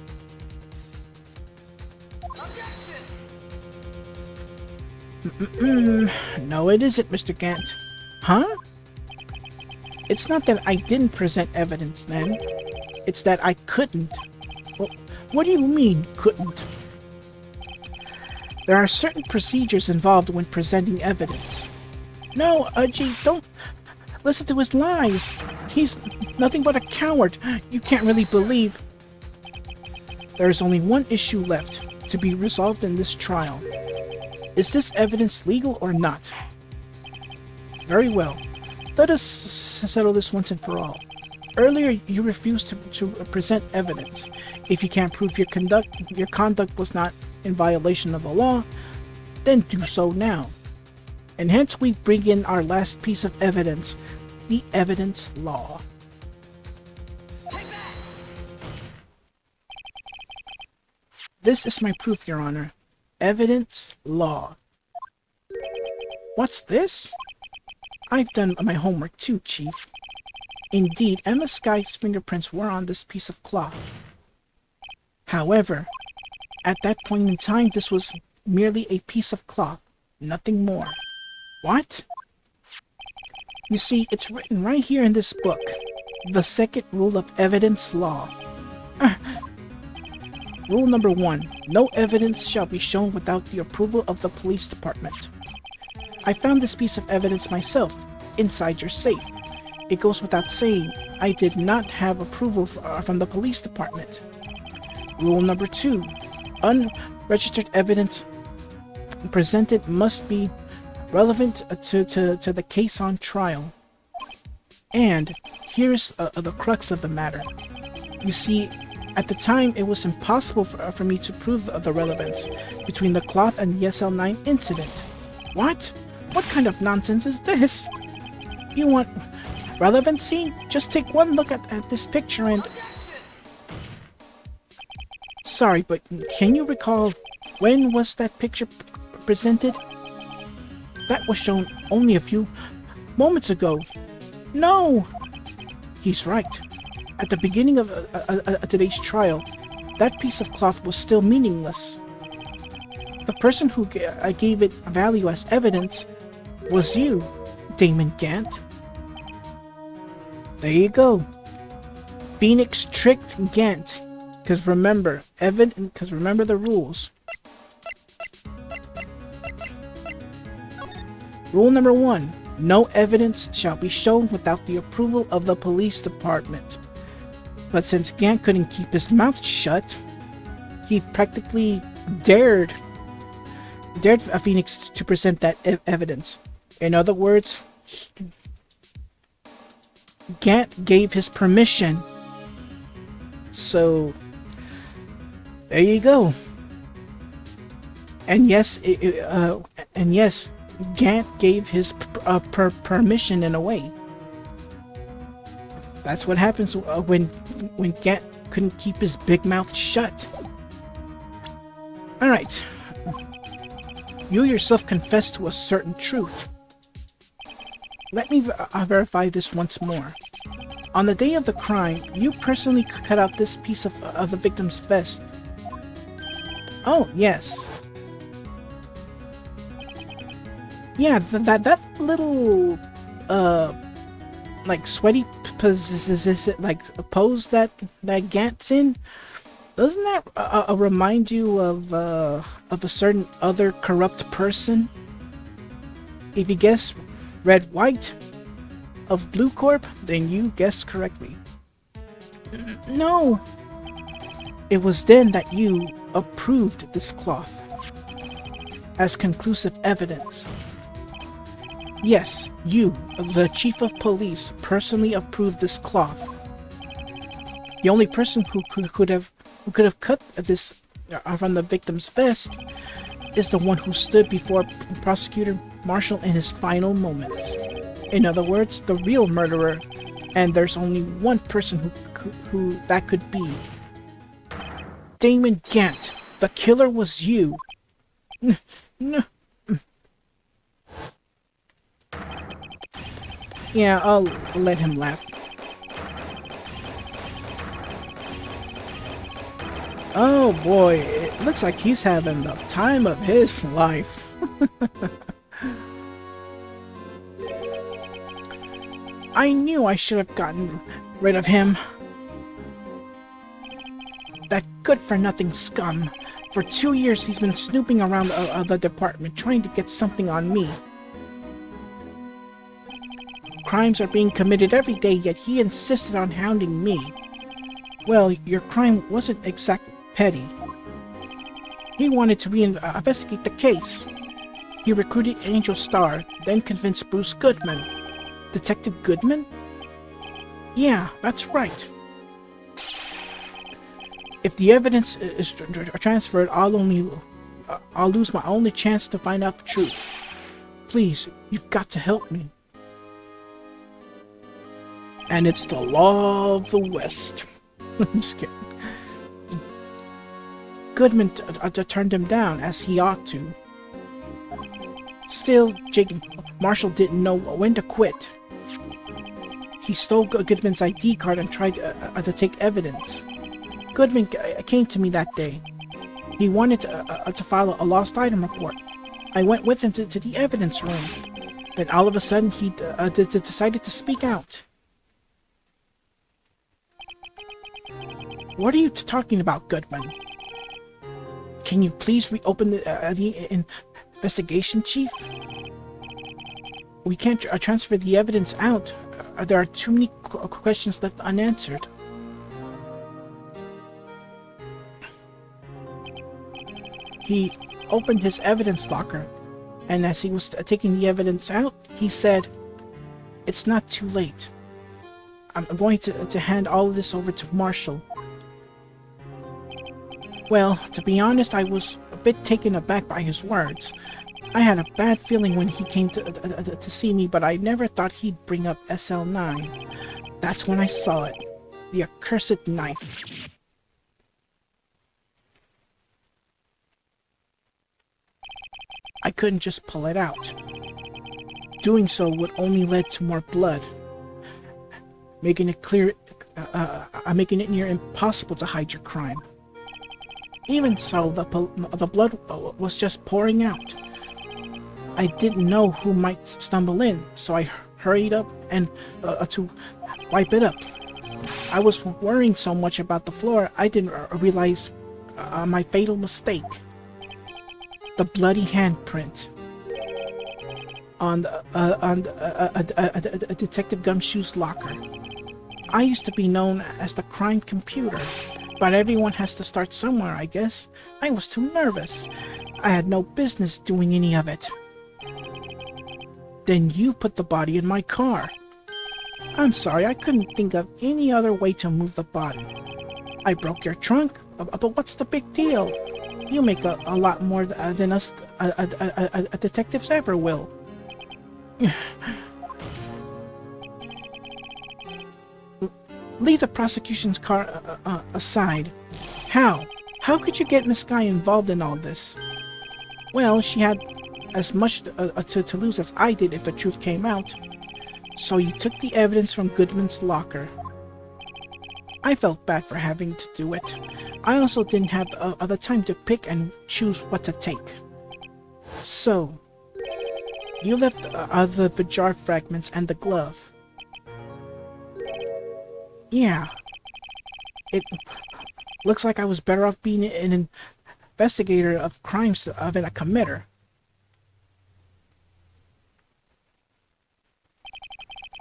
No, it isn't, Mr. Gant. Huh? It's not that I didn't present evidence then. It's that I couldn't. Well, what do you mean, couldn't? There are certain procedures involved when presenting evidence. No, Udgy, don't listen to his lies. He's nothing but a coward. You can't really believe. There is only one issue left to be resolved in this trial. Is this evidence legal or not? Very well. Let us settle this once and for all. Earlier, you refused to present evidence. If you can't prove your conduct was not in violation of the law, then do so now. And hence we bring in our last piece of evidence, the evidence law. This is my proof, Your Honor. Evidence law. What's this? I've done my homework too, Chief. Indeed, Emma Sky's fingerprints were on this piece of cloth. However, at that point in time, this was merely a piece of cloth, nothing more. What? You see, it's written right here in this book. The second rule of evidence law. Rule number 1. No evidence shall be shown without the approval of the police department. I found this piece of evidence myself, inside your safe. It goes without saying, I did not have approval from the police department. Rule number 2. Unregistered evidence presented must be relevant to the case on trial. And here's the crux of the matter. You see, at the time, it was impossible for me to prove the relevance between the cloth and the SL9 incident. What? What kind of nonsense is this? You want relevancy? Just take one look at this picture and... Sorry, but can you recall when was that picture presented? That was shown only a few moments ago. No! He's right. At the beginning of today's trial, that piece of cloth was still meaningless. The person who gave it value as evidence was you, Damon Gant. There you go. Phoenix tricked Gant. Because remember the rules. Rule number 1. No evidence shall be shown without the approval of the police department. But since Gant couldn't keep his mouth shut, he practically dared Phoenix to present that evidence. In other words, Gant gave his permission. So, there you go. And yes, Gant gave his permission in a way. That's what happens when Gant couldn't keep his big mouth shut. Alright. You yourself confessed to a certain truth. Let me verify this once more. On the day of the crime, you personally cut out this piece of the victim's vest. Oh, yes. Yeah, that little, like, sweaty pose that Gant's in, doesn't that remind you of a certain other corrupt person? If you guess Red White of Blue Corp, then you guessed correctly. No! It was then that you approved this cloth. as conclusive evidence. Yes, you, the chief of police, personally approved this cloth. The only person who could have cut this from the victim's vest is the one who stood before Prosecutor Marshall in his final moments. In other words, the real murderer, and there's only one person who that could be. Damon Gant, the killer was you. No. Yeah, I'll let him laugh. Oh boy, it looks like he's having the time of his life. I knew I should have gotten rid of him. That good-for-nothing scum. For 2 years he's been snooping around the department trying to get something on me. Crimes are being committed every day, yet he insisted on hounding me. Well, your crime wasn't exactly petty. He wanted to investigate the case. He recruited Angel Starr, then convinced Bruce Goodman. Detective Goodman? Yeah, that's right. If the evidence is transferred, I'll lose my only chance to find out the truth. Please, you've got to help me. And it's the law of the West. I'm just kidding. Goodman turned him down, as he ought to. Still, Jake Marshall didn't know when to quit. He stole Goodman's ID card and tried to take evidence. Goodman came to me that day. He wanted to file a lost item report. I went with him to the evidence room. Then all of a sudden, he decided to speak out. What are you talking about, Goodman? Can you please reopen the investigation, Chief? We can't transfer the evidence out. There are too many questions left unanswered. He opened his evidence locker, and as he was taking the evidence out, he said, "It's not too late. I'm going to hand all of this over to Marshall." Well, to be honest, I was a bit taken aback by his words. I had a bad feeling when he came to see me, but I never thought he'd bring up SL9. That's when I saw it. The accursed knife. I couldn't just pull it out. Doing so would only lead to more blood, making it near impossible to hide your crime. Even so, the blood was just pouring out. I didn't know who might stumble in, so I hurried up and to wipe it up. I was worrying so much about the floor, I didn't realize my fatal mistake. The bloody handprint on Detective Gumshoe's locker. I used to be known as the crime computer, but everyone has to start somewhere, I guess. I was too nervous. I had no business doing any of it. Then you put the body in my car. I'm sorry, I couldn't think of any other way to move the body. I broke your trunk, but what's the big deal? You make a lot more than us detectives ever will. Leave the prosecution's car aside. How? How could you get Miss Guy involved in all this? Well, she had as much to lose as I did if the truth came out. So you took the evidence from Goodman's locker. I felt bad for having to do it. I also didn't have the time to pick and choose what to take. So, you left the jar fragments and the glove. Yeah. It looks like I was better off being an investigator of crimes than a committer.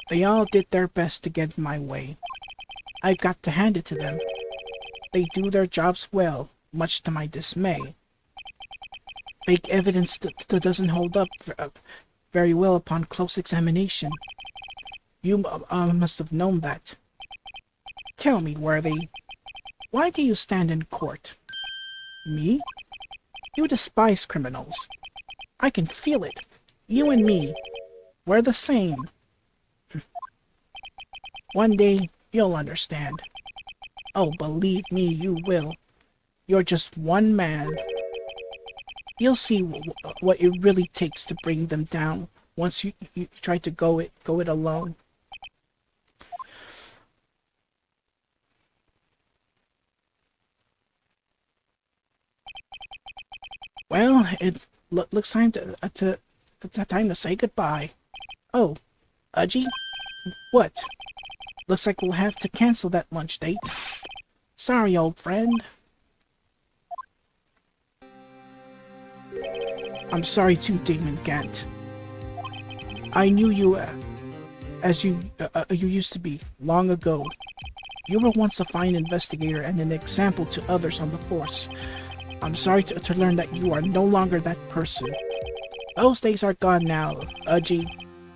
They all did their best to get in my way. I've got to hand it to them. They do their jobs well, much to my dismay. Fake evidence that doesn't hold up very well upon close examination. You must have known that. Tell me, Worthy, why do you stand in court? Me? You despise criminals. I can feel it. You and me, we're the same. One day, you'll understand. Oh, believe me, you will. You're just one man. You'll see what it really takes to bring them down once you try to go it alone. Well, it looks time time to say goodbye. Oh, Udgy? What? Looks like we'll have to cancel that lunch date. Sorry, old friend. I'm sorry too, Damon Gant. I knew you as you used to be long ago. You were once a fine investigator and an example to others on the force. I'm sorry to learn that you are no longer that person. Those days are gone now, Udgy.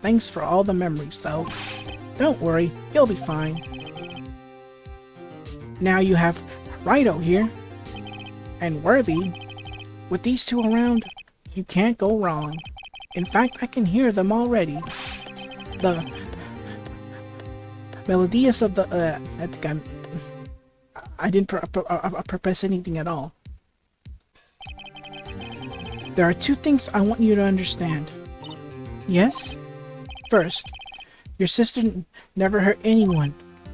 Thanks for all the memories, though. Don't worry, you'll be fine. Now you have Wright here, and Worthy. With these two around, you can't go wrong. In fact, I can hear them already. The melodious of the I didn't press anything at all. There are two things I want you to understand. Yes? First, your sister never hurt anyone.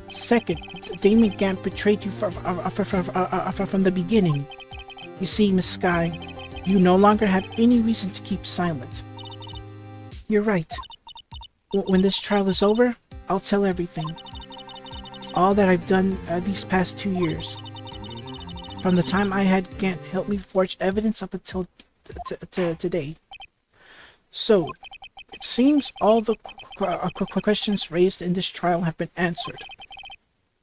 Second, Damon Gant betrayed you from the beginning. You see, Miss Sky, you no longer have any reason to keep silent. You're right. When this trial is over, I'll tell everything. All that I've done these past 2 years. From the time I had Gant help me forge evidence up until today. So, it seems all the questions raised in this trial have been answered.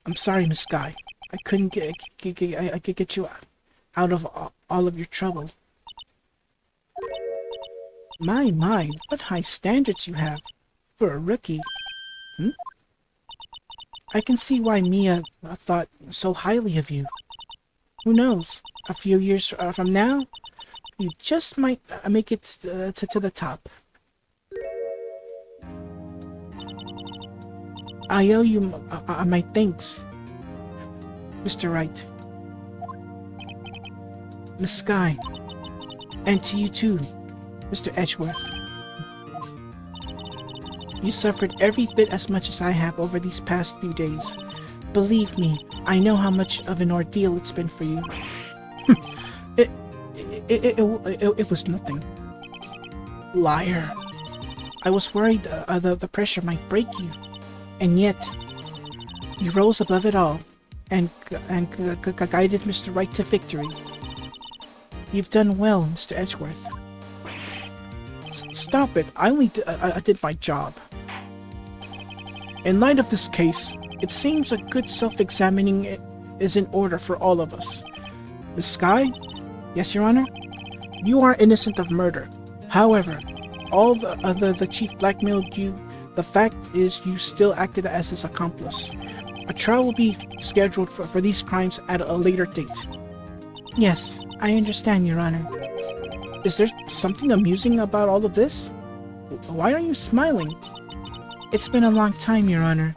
I'm sorry, Miss Sky. I couldn't get you out of all of your trouble. My, what high standards you have for a rookie. I can see why Mia thought so highly of you. Who knows? A few years from now, you just might make it to the top. I owe you my thanks, Mr. Wright. Miss Sky, and to you too, Mr. Edgeworth. You suffered every bit as much as I have over these past few days. Believe me, I know how much of an ordeal it's been for you. It was nothing. Liar. I was worried the pressure might break you. And yet, you rose above it all and guided Mr. Wright to victory. You've done well, Mr. Edgeworth. Stop it. I only did my job. In light of this case, it seems a good self-examining is in order for all of us. Miss Sky? Yes, Your Honor? You are innocent of murder. However, all the chief blackmailed you. The fact is you still acted as his accomplice. A trial will be scheduled for these crimes at a later date. Yes, I understand, Your Honor. Is there something amusing about all of this? Why are you smiling? It's been a long time, Your Honor.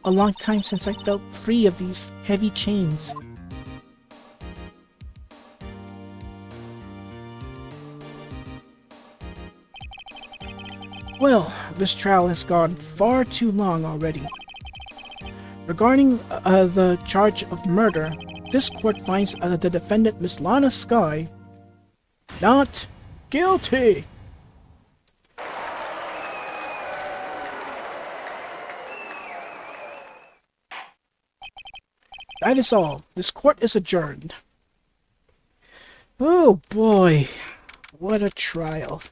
A long time since I felt free of these heavy chains. Well, this trial has gone far too long already. Regarding the charge of murder, this court finds the defendant, Miss Lana Sky, not guilty. That is all. This court is adjourned. Oh boy, what a trial.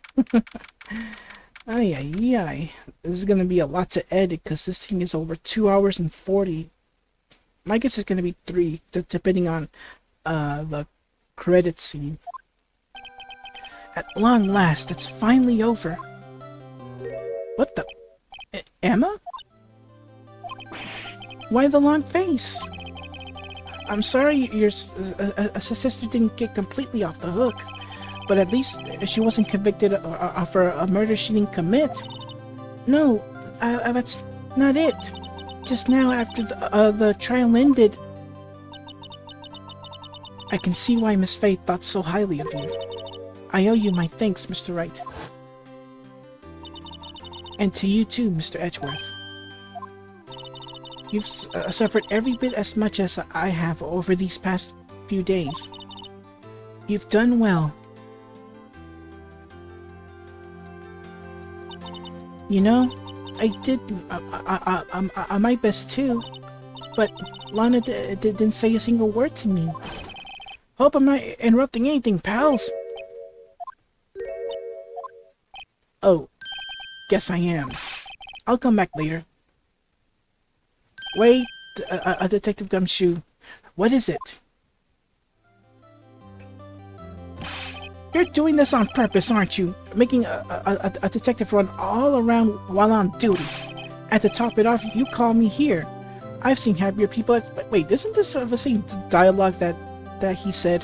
Ay, ay, ay. This is gonna be a lot to edit because this thing is over 2 hours and 40. My guess is gonna be 3, depending on the credit scene. At long last, it's finally over. What the? Emma? Why the long face? I'm sorry your sister didn't get completely off the hook, but at least she wasn't convicted for a murder she didn't commit. No, that's not it. Just now, after the trial ended, I can see why Miss Fay thought so highly of you. I owe you my thanks, Mr. Wright. And to you too, Mr. Edgeworth. You've suffered every bit as much as I have over these past few days. You've done well. You know, I did my best too, but Lana didn't say a single word to me. Hope I'm not interrupting anything, pals. Oh, guess I am. I'll come back later. Wait, Detective Gumshoe. What is it? You're doing this on purpose, aren't you? Making a detective run all around while on duty. And to top it off, you call me here. I've seen happier people at... Wait, isn't this the same dialogue that he said?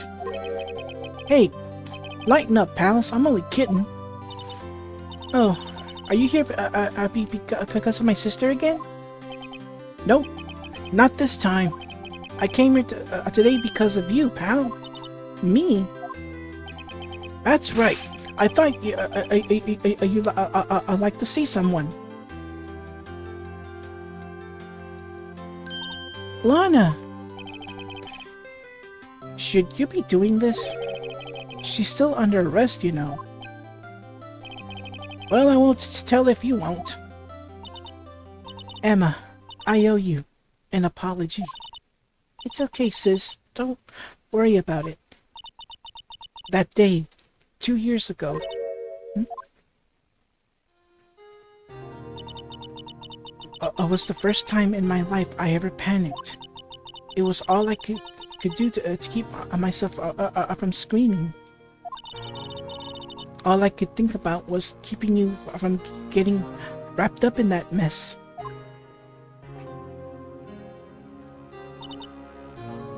Hey, lighten up, pals. I'm only kidding. Oh, are you here because of my sister again? Nope, not this time. I came here today because of you, pal. Me? That's right. I thought you'd like to see someone. Lana! Should you be doing this? She's still under arrest, you know. Well, I won't tell if you won't. Emma, I owe you an apology. It's okay, sis. Don't worry about it. That day, 2 years ago. It was the first time in my life I ever panicked. It was all I could do to keep myself from screaming. All I could think about was keeping you from getting wrapped up in that mess.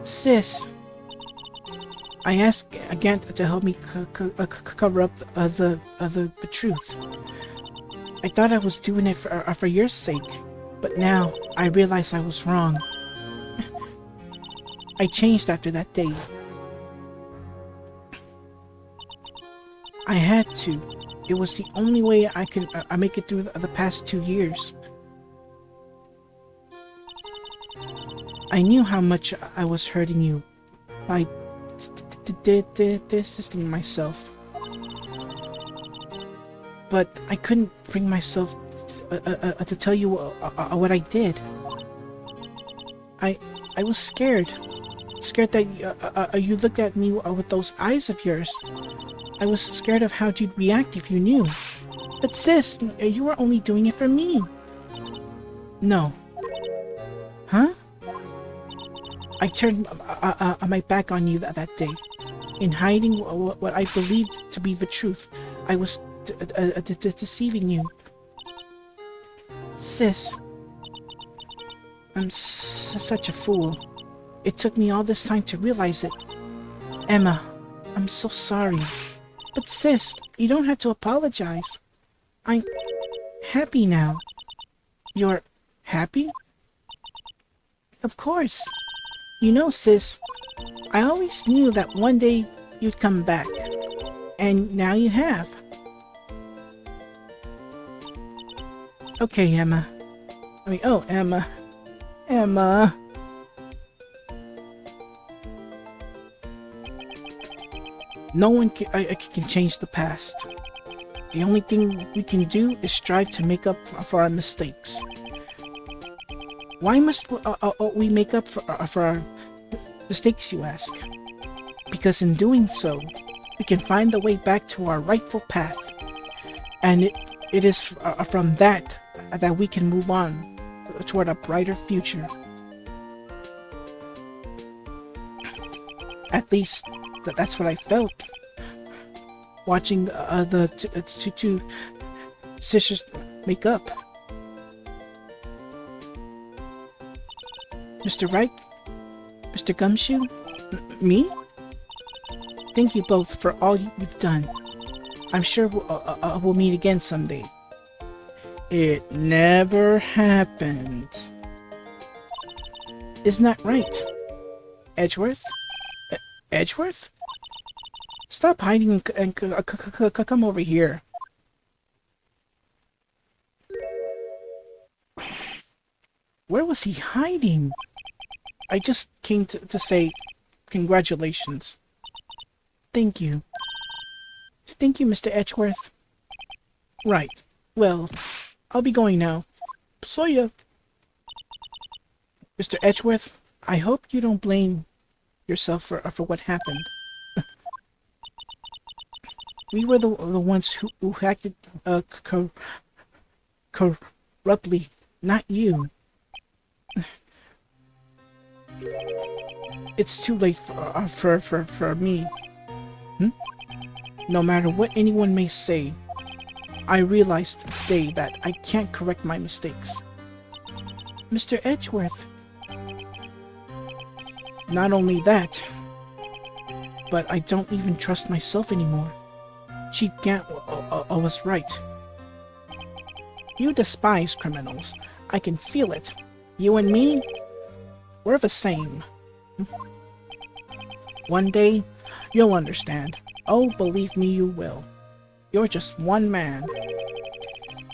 Sis, I asked Gant to help me cover up the truth. I thought I was doing it for your sake, but now I realize I was wrong. I changed after that day. I had to. It was the only way I could make it through the past 2 years. I knew how much I was hurting you by distancing myself. But I couldn't bring myself to tell you what I did. I was scared. Scared that you looked at me with those eyes of yours. I was scared of how you'd react if you knew. But sis, you were only doing it for me. No. Huh? I turned my back on you that day. In hiding what I believed to be the truth, I was deceiving you. Sis, I'm such a fool. It took me all this time to realize it. Emma, I'm so sorry. But sis, you don't have to apologize. I'm happy now. You're happy? Of course. You know, sis, I always knew that one day you'd come back. And now you have. Okay, Emma. Emma. Emma. No one can change the past. The only thing we can do is strive to make up for our mistakes. Why must we make up for our mistakes, you ask? Because in doing so, we can find the way back to our rightful path. And it is from that we can move on toward a brighter future. At least, that's what I felt. watching the two sisters make up. Mr. Wright? Mr. Gumshoe? Me? Thank you both for all you've done. I'm sure we'll meet again someday. It never happened. Isn't that right? Edgeworth? Edgeworth? Stop hiding and come over here. Where was he hiding? I just came to say congratulations. Thank you. Thank you, Mr. Edgeworth. Right. Well, I'll be going now. See ya. Mr. Edgeworth, I hope you don't blame yourself for what happened. We were the ones who acted corruptly, not you. It's too late for me. No matter what anyone may say, I realized today that I can't correct my mistakes. Mr. Edgeworth. Not only that, but I don't even trust myself anymore. Chief Gant was right. You despise criminals. I can feel it. You and me, we're the same. One day, you'll understand. Oh, believe me, you will. You're just one man.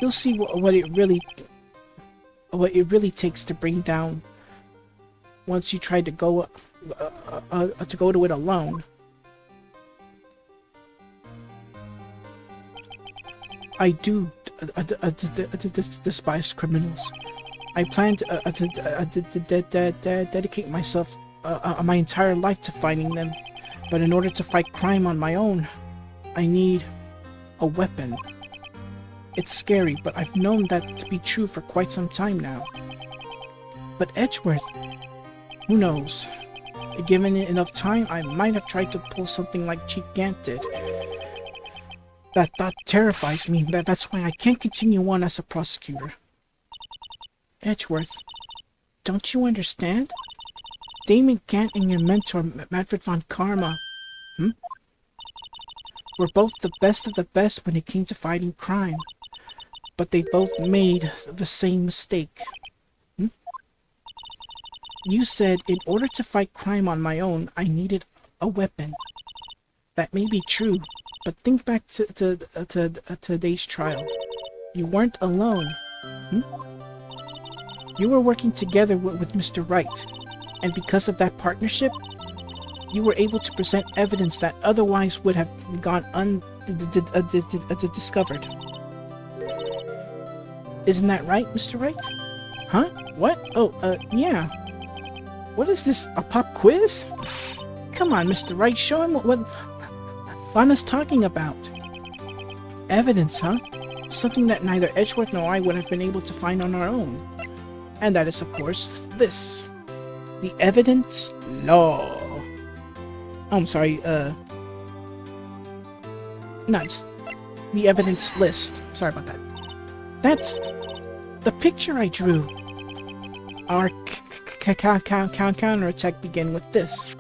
You'll see what it really takes to bring down. Once you try to go to it alone. I do despise criminals. I plan to dedicate myself my entire life to fighting them. But in order to fight crime on my own, I need a weapon. It's scary, but I've known that to be true for quite some time now. But Edgeworth, who knows? Given it enough time, I might have tried to pull something like Chief Gant did. That thought terrifies me. That's why I can't continue on as a prosecutor. Edgeworth, don't you understand? Damon Gant and your mentor, Manfred von Karma, were both the best of the best when it came to fighting crime. But they both made the same mistake. You said in order to fight crime on my own, I needed a weapon. That may be true, but think back to today's trial. You weren't alone. You were working together with Mr. Wright, and because of that partnership, you were able to present evidence that otherwise would have gone undiscovered. Isn't that right, Mr. Wright? Huh? What? Oh, yeah. What is this, a pop quiz? Come on, Mr. Wright, show him what Lana's talking about. Evidence, huh? Something that neither Edgeworth nor I would have been able to find on our own. And that is, of course, this. The evidence law. Oh, I'm sorry, not the evidence list. Sorry about that. That's the picture I drew. Our counterattack began with this.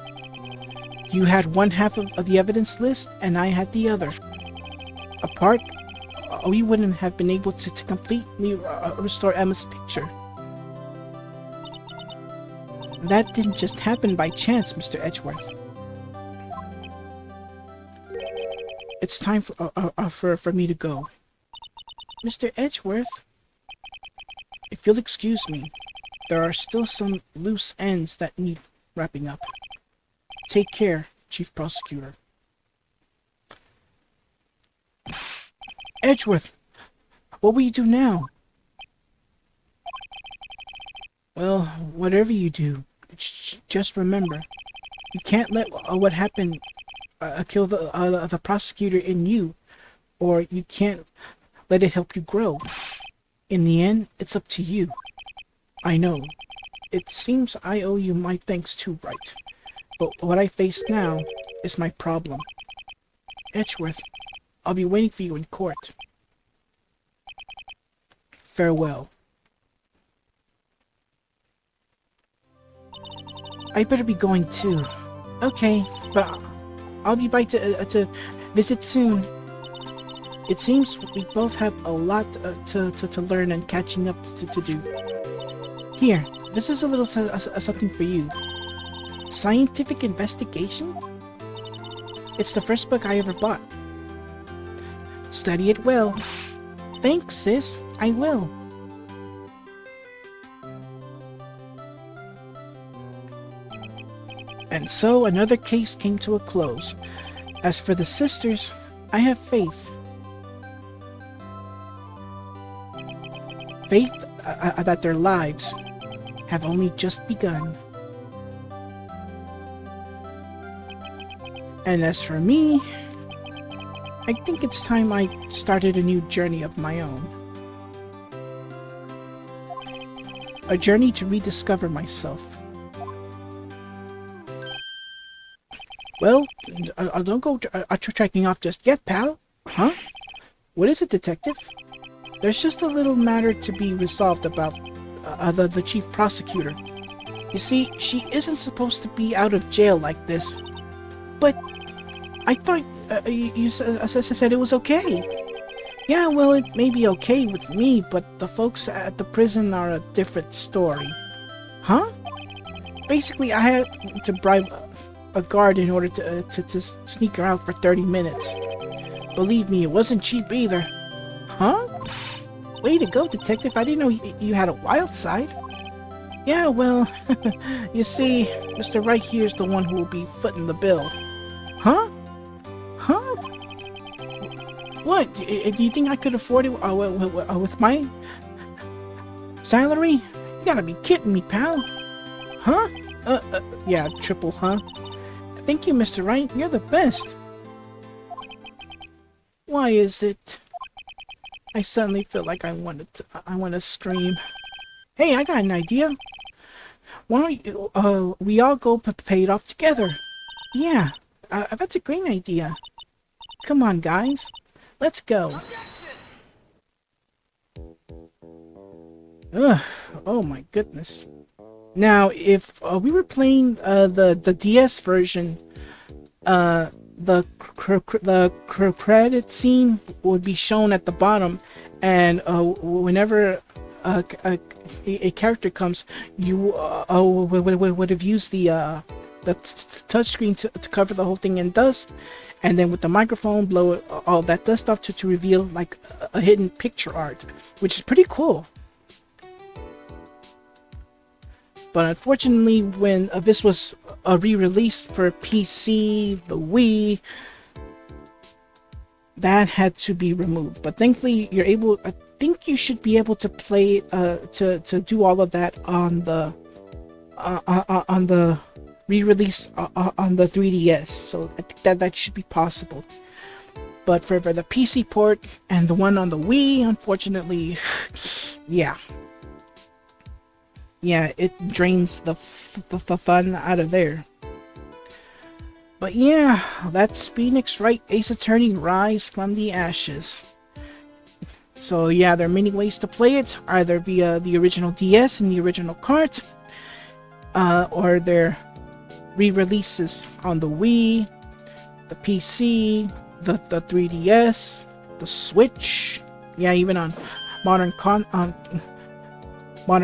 You had one half of the evidence list, and I had the other. Apart, we wouldn't have been able to completely restore Emma's picture. That didn't just happen by chance, Mr. Edgeworth. It's time for me to go. Mr. Edgeworth, if you'll excuse me, there are still some loose ends that need wrapping up. Take care, Chief Prosecutor. Edgeworth, what will you do now? Well, whatever you do, just remember, you can't let what happened kill the prosecutor in you, or you can't let it help you grow. In the end, it's up to you. I know. It seems I owe you my thanks too, Wright. But what I face now is my problem. Edgeworth, I'll be waiting for you in court. Farewell. I better be going too. Okay, but I'll be by to visit soon. It seems we both have a lot to learn and catching up to do. Here, this is a little something for you. Scientific investigation? It's the first book I ever bought. Study it well. Thanks, sis. I will. And so another case came to a close. As for the sisters, I have faith. Faith that their lives have only just begun. And as for me, I think it's time I started a new journey of my own. A journey to rediscover myself. Well, don't go tracking off just yet, pal. Huh? What is it, detective? There's just a little matter to be resolved about the chief prosecutor. You see, she isn't supposed to be out of jail like this. But I thought you said it was okay. Yeah, well, it may be okay with me, but the folks at the prison are a different story. Huh? Basically, I had to bribe a guard in order to sneak her out for 30 minutes. Believe me, it wasn't cheap either. Huh? Way to go, detective. I didn't know you had a wild side. Yeah, well, you see, Mr. Wright here's the one who will be footing the bill. Huh? Huh? What? Do you think I could afford it with my salary? You gotta be kidding me, pal. Huh? Yeah, triple huh? Thank you, Mr. Wright. You're the best. Why is it? I suddenly feel like I want to scream. Hey, I got an idea. Why don't we all go pay it off together? Yeah, that's a great idea. Come on, guys. Let's go. Ugh, oh my goodness. Now, if we were playing the DS version, the credit scene would be shown at the bottom, and whenever a character comes, you would have used the touchscreen to cover the whole thing in dust, and then with the microphone blow all that dust off to reveal like a hidden picture art, which is pretty cool. But unfortunately, when this was re-released for PC, the Wii, that had to be removed. But thankfully, you're able. I think you should be able to play to do all of that on the re-release on the 3DS. So I think that should be possible. But for the PC port and the one on the Wii, unfortunately, yeah. Yeah, it drains the fun out of there. But yeah, that's Phoenix Wright Ace Attorney Rise from the Ashes. So yeah, there are many ways to play it, either via the original DS and the original cart, or their re-releases on the Wii, the PC, the 3DS, the Switch, yeah, even on modern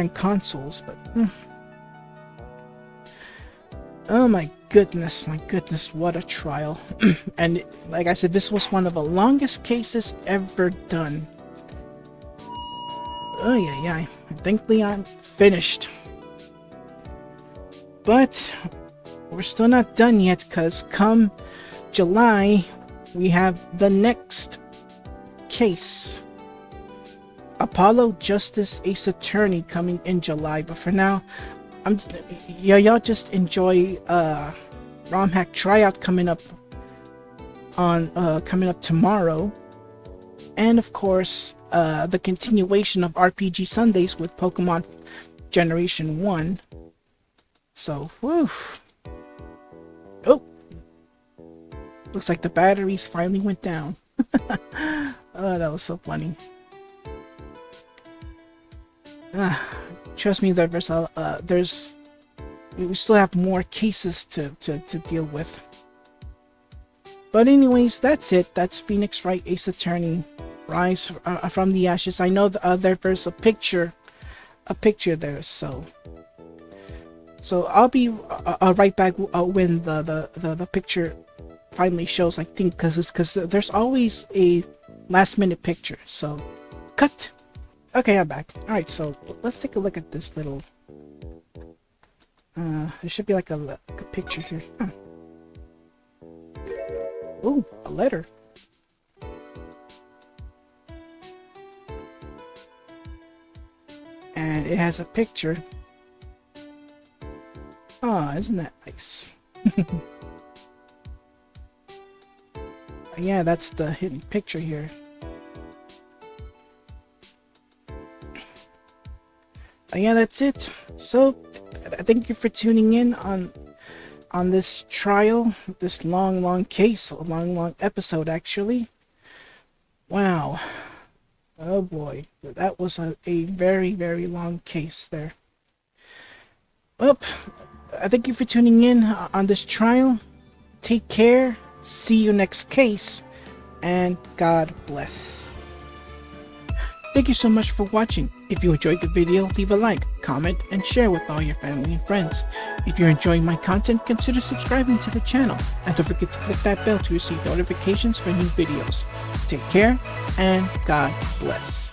consoles. But oh my goodness, what a trial. And like I said, this was one of the longest cases ever done. Oh yeah, thankfully I'm finished. But we're still not done yet, because come July we have the next case, Apollo Justice Ace Attorney, coming in July. But for now, y'all just enjoy ROM Hack Tryout coming up tomorrow, and of course the continuation of RPG Sundays with Pokemon Generation 1. So, whew. Oh, looks like the batteries finally went down. Oh, that was so funny. Trust me, we still have more cases to deal with. But anyways, that's it. That's Phoenix Wright, Ace Attorney, Rise from the Ashes. I know there's a picture there, so I'll be right back when the picture finally shows. I think because there's always a last minute picture. So cut. Okay, I'm back. All right, so let's take a look at this little. There should be like a picture here. Huh. Ooh, a letter. And it has a picture. Oh, isn't that nice? Yeah, that's the hidden picture here. Yeah, that's it. So, thank you for tuning in on this trial, this long case, a long episode actually. Wow. Oh boy, that was a very long case there. Well, thank you for tuning in on this trial. Take care, see you next case, and God bless. Thank you so much for watching. If you enjoyed the video, leave a like, comment, and share with all your family and friends. If you're enjoying my content, consider subscribing to the channel. And don't forget to click that bell to receive notifications for new videos. Take care, and God bless.